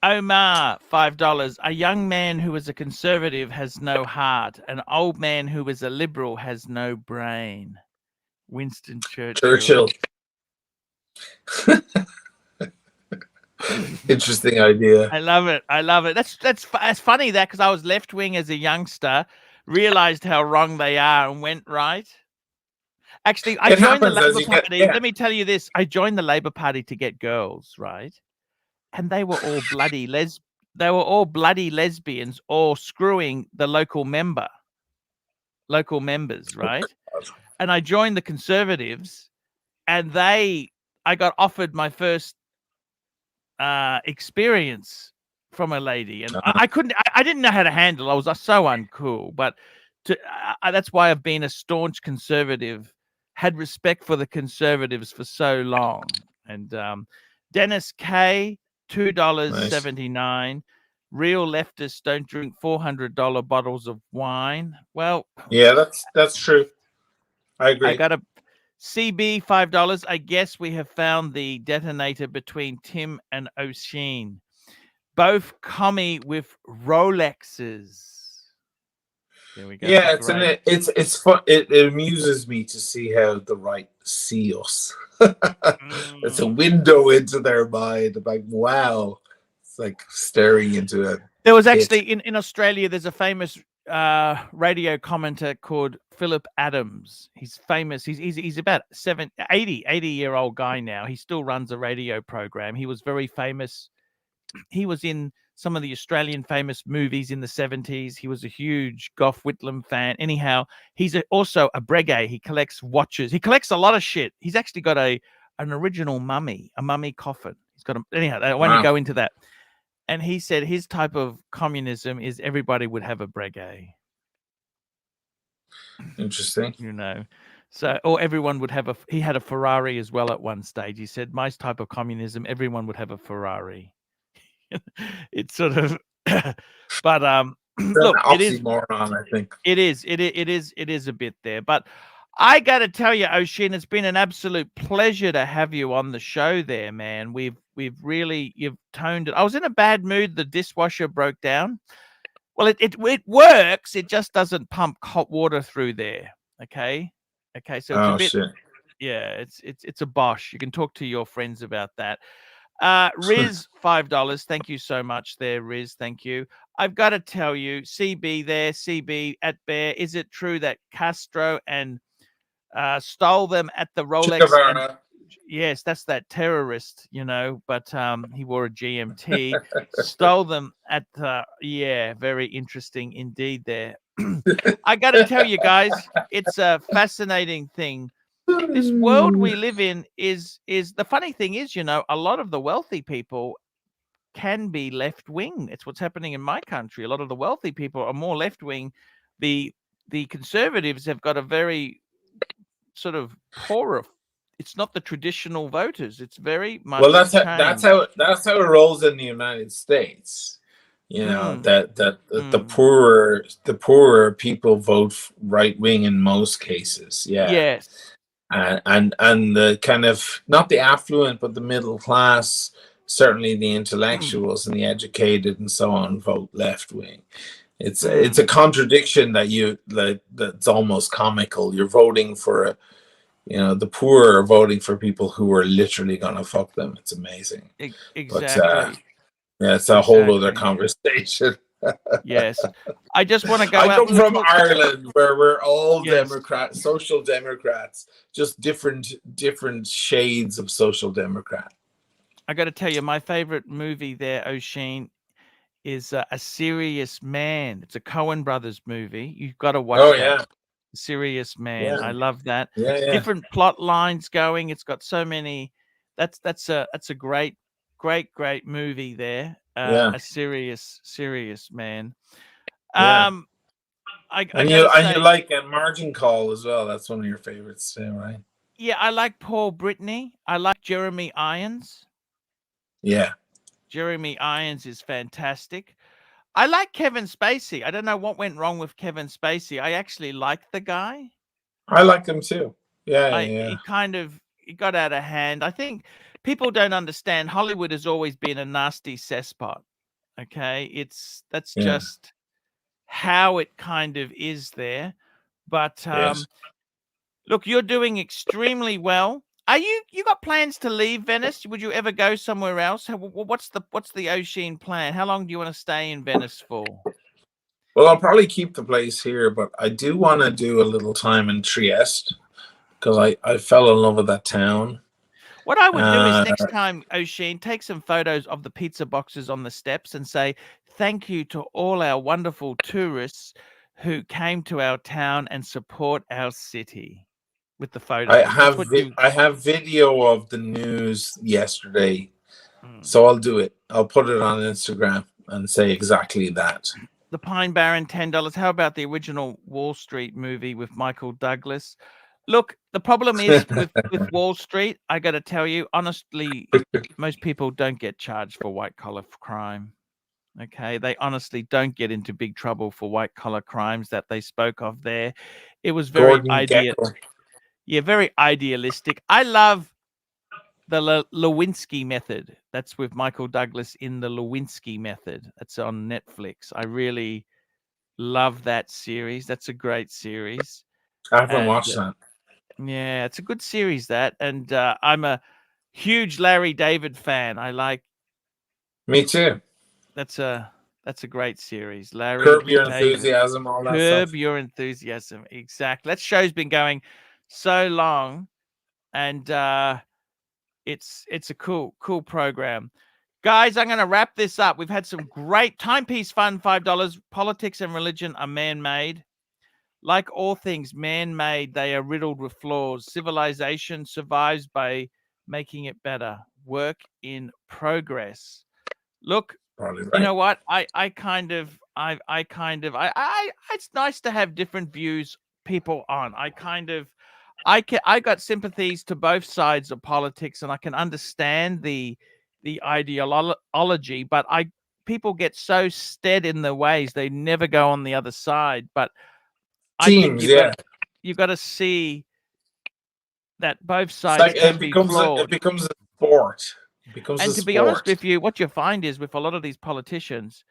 A: Omar, $5. A young man who is a conservative has no heart. An old man who is a liberal has no brain. Winston Churchill.
I: Interesting idea.
A: I love it. That's funny that because I was left wing as a youngster, realized how wrong they are and went right. Actually, I joined the Labour Party. Let me tell you this: I joined the Labour Party to get girls, right? And they were all bloody lesbians, or screwing the local members, right? And I joined the Conservatives, and I got offered my first experience from a lady, and I didn't know how to handle. I was so uncool, but that's why I've been a staunch conservative, had respect for the Conservatives for so long. And Dennis K, $2.79. Real leftists don't drink $400 bottles of wine. Well,
I: yeah, that's true. I agree.
A: I got a CB, $5. I guess we have found the detonator between Tim and O'Sheen. Both commie with Rolexes. There we go.
I: Yeah, it's fun. It amuses me to see how the right see us. It's a window into their mind. I'm like, wow. It's like staring into a
A: There was actually in Australia, there's a famous radio commentator called Philip Adams. He's famous. He's about 80-year-old guy now. He still runs a radio program. He was very famous. He was in some of the Australian famous movies in the 70s. He was a huge Gough Whitlam fan. Anyhow, he's also a breguet. He collects watches. He collects a lot of shit. He's actually got an original mummy, a mummy coffin. He's got anyhow, I won't go into that. And he said his type of communism is everybody would have a breguet.
I: Interesting.
A: You know, so, or everyone would have he had a Ferrari as well at one stage. He said, my type of communism, everyone would have a Ferrari. It's sort of, but look, it is
I: oxymoron, I think.
A: It is a bit there, but I got to tell you, O'Sheen, it's been an absolute pleasure to have you on the show there, man. You've toned it. I was in a bad mood. The dishwasher broke down. Well, it works. It just doesn't pump hot water through there. Okay. Okay, so it's a
I: Oh
A: bit,
I: shit.
A: yeah, it's a bosh. You can talk to your friends about that. Riz, $5. Thank you so much there, Riz. Thank you. I've got to tell you, CB there, CB at Bear, is it true that Castro and stole them at the
I: Che
A: Rolex? And
I: Guevara.
A: yes, that's that terrorist, but he wore a GMT, stole them at yeah, very interesting indeed there. I got to tell you guys, it's a fascinating thing. This world we live in is the funny thing is, a lot of the wealthy people can be left wing. It's what's happening in my country. A lot of the wealthy people are more left wing. The conservatives have got a very sort of poorer. It's not the traditional voters. It's very much
I: Well, that's
A: changed.
I: how it rolls in the United States. That the poorer people vote right wing in most cases. Yeah.
A: Yes.
I: And the kind of not the affluent, but the middle class, certainly the intellectuals and the educated and so on, vote left wing. It's a contradiction that's almost comical. You're voting for the poor are voting for people who are literally gonna fuck them. It's amazing.
A: Exactly.
I: But yeah, it's a whole other conversation.
A: Yes. I just want to go
I: I
A: out.
I: come from Ireland, where we're all
A: Yes.
I: Democrats, social democrats, just different shades of social democrat.
A: I got to tell you, my favorite movie there, O'Sheen, is A Serious Man. It's a Coen Brothers movie. You've got to watch that.
I: Yeah.
A: Serious Man.
I: Yeah.
A: I love that.
I: Yeah.
A: Different plot lines going. It's got so many. That's a great movie there. A serious man.
I: Yeah.
A: I
I: And you like a Margin Call as well. That's one of your favorites too, right?
A: Yeah, I like Paul Brittany. I like Jeremy Irons.
I: Yeah.
A: Jeremy Irons is fantastic. I like Kevin Spacey. I don't know what went wrong with Kevin Spacey. I actually like the guy.
I: I like him too. Yeah.
A: It got out of hand. I think people don't understand Hollywood has always been a nasty cesspot. Okay, that's just how it kind of is there. But look, you're doing extremely well. Are you got plans to leave Venice? Would you ever go somewhere else? What's the O'Sheen plan? How long do you want to stay in Venice for?
I: Well, I'll probably keep the place here, but I do want to do a little time in Trieste because I fell in love with that town.
A: What I would do is next time, O'Sheen, take some photos of the pizza boxes on the steps and say thank you to all our wonderful tourists who came to our town and support our city. With the photos,
I: I have video of the news yesterday, so I'll do it. I'll put it on Instagram and say exactly that.
A: The Pine Barren, $10. How about the original Wall Street movie with Michael Douglas? Look, the problem is with Wall Street, I got to tell you, honestly, most people don't get charged for white-collar crime. Okay, they honestly don't get into big trouble for white-collar crimes that they spoke of there. It was very very idealistic. I love the Lewinsky Method. That's with Michael Douglas in the Lewinsky Method. That's on Netflix. I really love that series. That's a great series.
I: I haven't watched that.
A: Yeah, it's a good series, that. And I'm a huge Larry David fan. I like.
I: Me too.
A: That's a great series. Larry
I: Curb Your
A: David.
I: Enthusiasm, all that
A: Curb
I: stuff.
A: Your Enthusiasm. Exactly. That show's been going so long, and it's a cool program. Guys, I'm going to wrap this up. We've had some great timepiece fun, $5. Politics and religion are man-made. Like all things man-made, they are riddled with flaws. Civilization survives by making it better. Work in progress. Look, you know what? It's nice to have different views people on. I got sympathies to both sides of politics, and I can understand the ideology, but people get so stead in their ways they never go on the other side. But I think you've got to see that both sides can be flawed.
I: It becomes a sport.
A: And to be honest with you, what you find is with a lot of these politicians,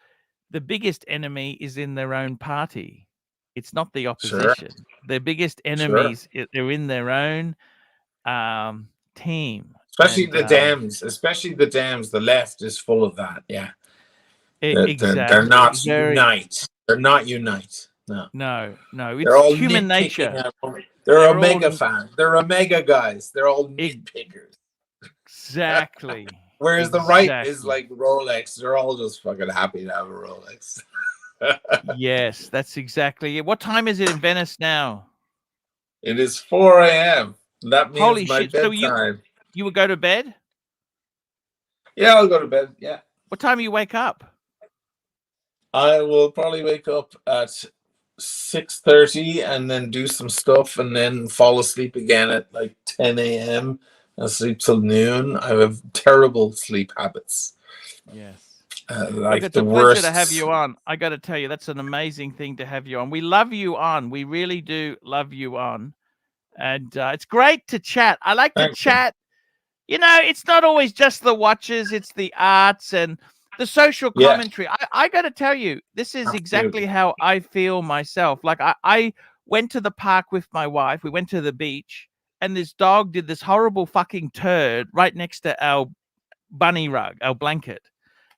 A: the biggest enemy is in their own party. It's not the opposition. Their biggest
I: Sure.
A: enemies, they're in their own team.
I: Especially
A: And
I: the Dems. Especially the Dems. The left is full of that. Yeah. They're
A: exactly.
I: not unite. They're not unite. No.
A: No,
I: They're
A: it's
I: all
A: human
I: nitpicking.
A: nature.
I: They're
A: They're
I: Omega
A: all
I: fans. They're Omega guys. They're all nitpickers.
A: exactly.
I: Whereas the right is
A: Exactly.
I: like Rolex. They're all just fucking happy to have a Rolex.
A: Yes, that's exactly it. What time is it in Venice now?
I: It is 4 a.m. That means
A: Holy
I: my
A: shit! So
I: bedtime.
A: you would go to bed?
I: Yeah, I'll go to bed. Yeah.
A: What time do you wake up?
I: I will probably wake up at 6:30 and then do some stuff and then fall asleep again at like 10 a.m. and sleep till noon. I have terrible sleep habits.
A: Yes.
I: Like
A: Look, it's
I: the
A: a pleasure
I: worst.
A: to have you on. I got to tell you, that's an amazing thing to have you on. We love you on. We really do love you on. And it's great to chat. I like to chat. You know, it's not always just the watches, it's the arts and the social commentary. I got to tell you, this is exactly how I feel myself. Like I went to the park with my wife. We went to the beach and this dog did this horrible fucking turd right next to our bunny rug, our blanket.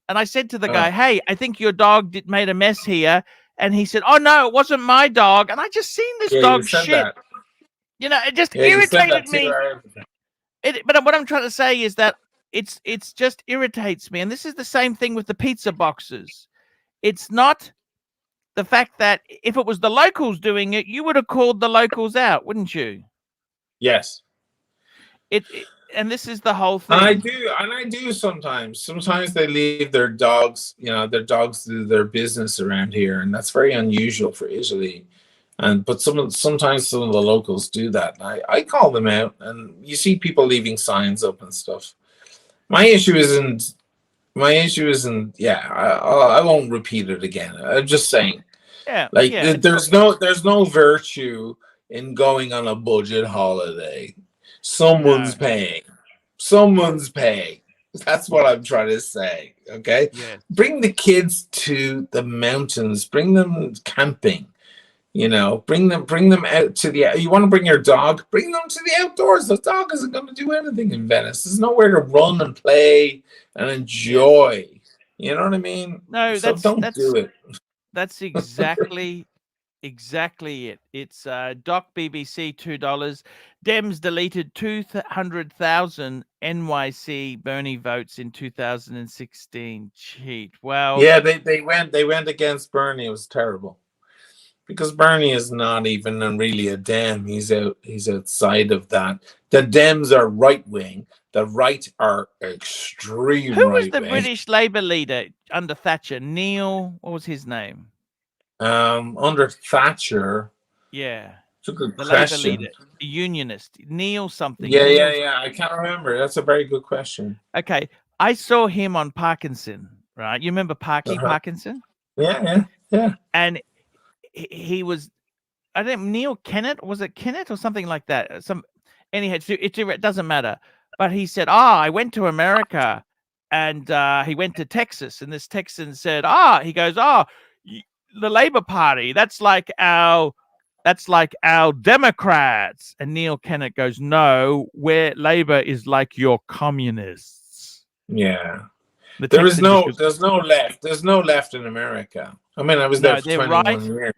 A: And I said to the guy, hey, I think your dog made a mess here. And he said, oh, no, it wasn't my dog. And I just seen this dog shit.
I: That.
A: You know, it just irritated me. But what I'm trying to say is that it's just irritates me. And this is the same thing with the pizza boxes. It's not the fact that if it was the locals doing it, you would have called the locals out, wouldn't you?
I: Yes.
A: And this is the whole thing.
I: And I do sometimes. Sometimes they leave their dogs, you know, their dogs do their business around here, and that's very unusual for Italy. But sometimes some of the locals do that. And I call them out, and you see people leaving signs up and stuff. My issue isn't. Yeah, I won't repeat it again. I'm just saying.
A: Yeah.
I: Like
A: yeah,
I: there's no virtue in going on a budget holiday. Someone's paying. Someone's paying. That's what I'm trying to say. Okay.
A: Yes.
I: Bring the kids to the mountains. Bring them camping. You know, bring them out to the. You want to bring your dog? Bring them to the outdoors. The dog isn't going to do anything in Venice. There's nowhere to run and play and enjoy. You know what I mean?
A: No,
I: so don't do it.
A: That's exactly it. It's Doc BBC $2. Dems deleted 200,000 NYC Bernie votes in 2016. Cheat. Well,
I: yeah, they went against Bernie. It was terrible. Because Bernie is not even really a Dem. He's outside of that. The Dems are right wing. The right are extreme right wing.
A: Who was the British Labour leader under Thatcher? Neil, what was his name?
I: Under Thatcher.
A: Yeah.
I: It's a good
A: the
I: question.
A: Labour leader, a unionist, Neil something.
I: Yeah,
A: Neil
I: I can't remember. That's a very good question.
A: Okay, I saw him on Parkinson, right? You remember Parkinson?
I: Yeah.
A: And he was, I don't, Neil Kennett, was it Kennett or something like that? Anyhow, it doesn't matter. But he said, I went to America, and he went to Texas, and this Texan said, he goes, the Labour Party, that's like our Democrats. And Neil Kennett goes, no, where Labour is like your communists.
I: Yeah. There's no left. There's no left in America. I mean, I was there for 21 years.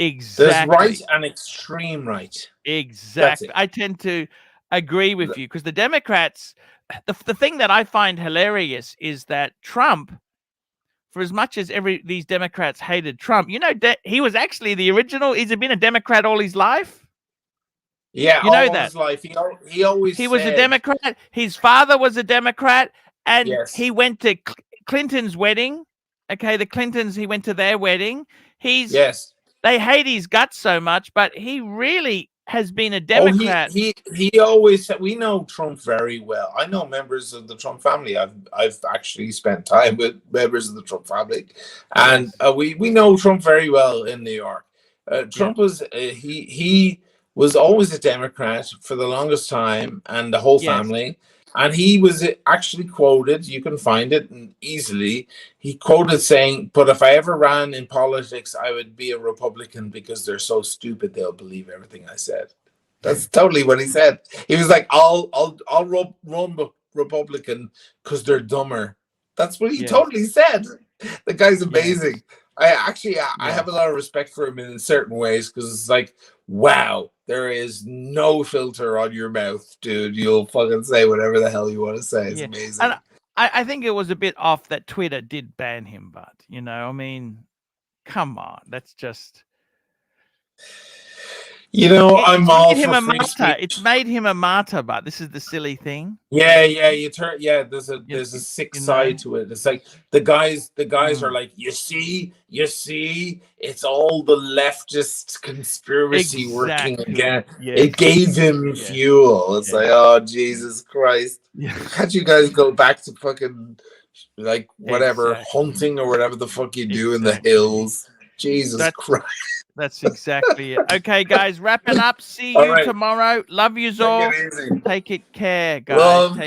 A: Exactly.
I: There's right and extreme right.
A: Exactly. I tend to agree with you because the Democrats, the thing that I find hilarious is that Trump, for as much as these Democrats hated Trump, you know, he was actually the original. He's been a Democrat all his life.
I: Yeah,
A: you know
I: all
A: that.
I: His life. He always
A: was a Democrat. His father was a Democrat, and
I: yes.
A: he went to Clinton's wedding. Okay, the Clintons, he went to their wedding.
I: Yes.
A: They hate his guts so much, but he really has been a Democrat.
I: He always said, we know Trump very well. I know members of the Trump family. I've actually spent time with members of the Trump family, and we know Trump very well in New York. Trump was he was always a Democrat for the longest time, and the whole family. And he was actually quoted, you can find it easily. He quoted saying, "But if I ever ran in politics, I would be a Republican because they're so stupid they'll believe everything I said." That's totally what he said. He was like, "I'll run Republican because they're dumber." That's what he totally said. The guy's amazing. I have a lot of respect for him in certain ways because it's like, wow, there is no filter on your mouth, dude. You'll fucking say whatever the hell you want to say. It's amazing.
A: And I think it was a bit off that Twitter did ban him, but you know, I mean, come on, that's just.
I: You know, I'm all
A: him
I: for
A: a
I: free
A: martyr.
I: speech.
A: It's made him a martyr, but this is the silly thing.
I: Yeah, there's a sick side to it. It's like the guys are like, you see, it's all the leftist conspiracy working again. It gave him fuel. It's like, oh Jesus Christ. Can't you guys go back to fucking like whatever hunting or whatever the fuck you do in the hills? Jesus Christ.
A: That's exactly it. Okay, guys, wrapping up. See you tomorrow. Love yous all.
I: Take it easy.
A: Take it care, guys.
I: Love.
A: Take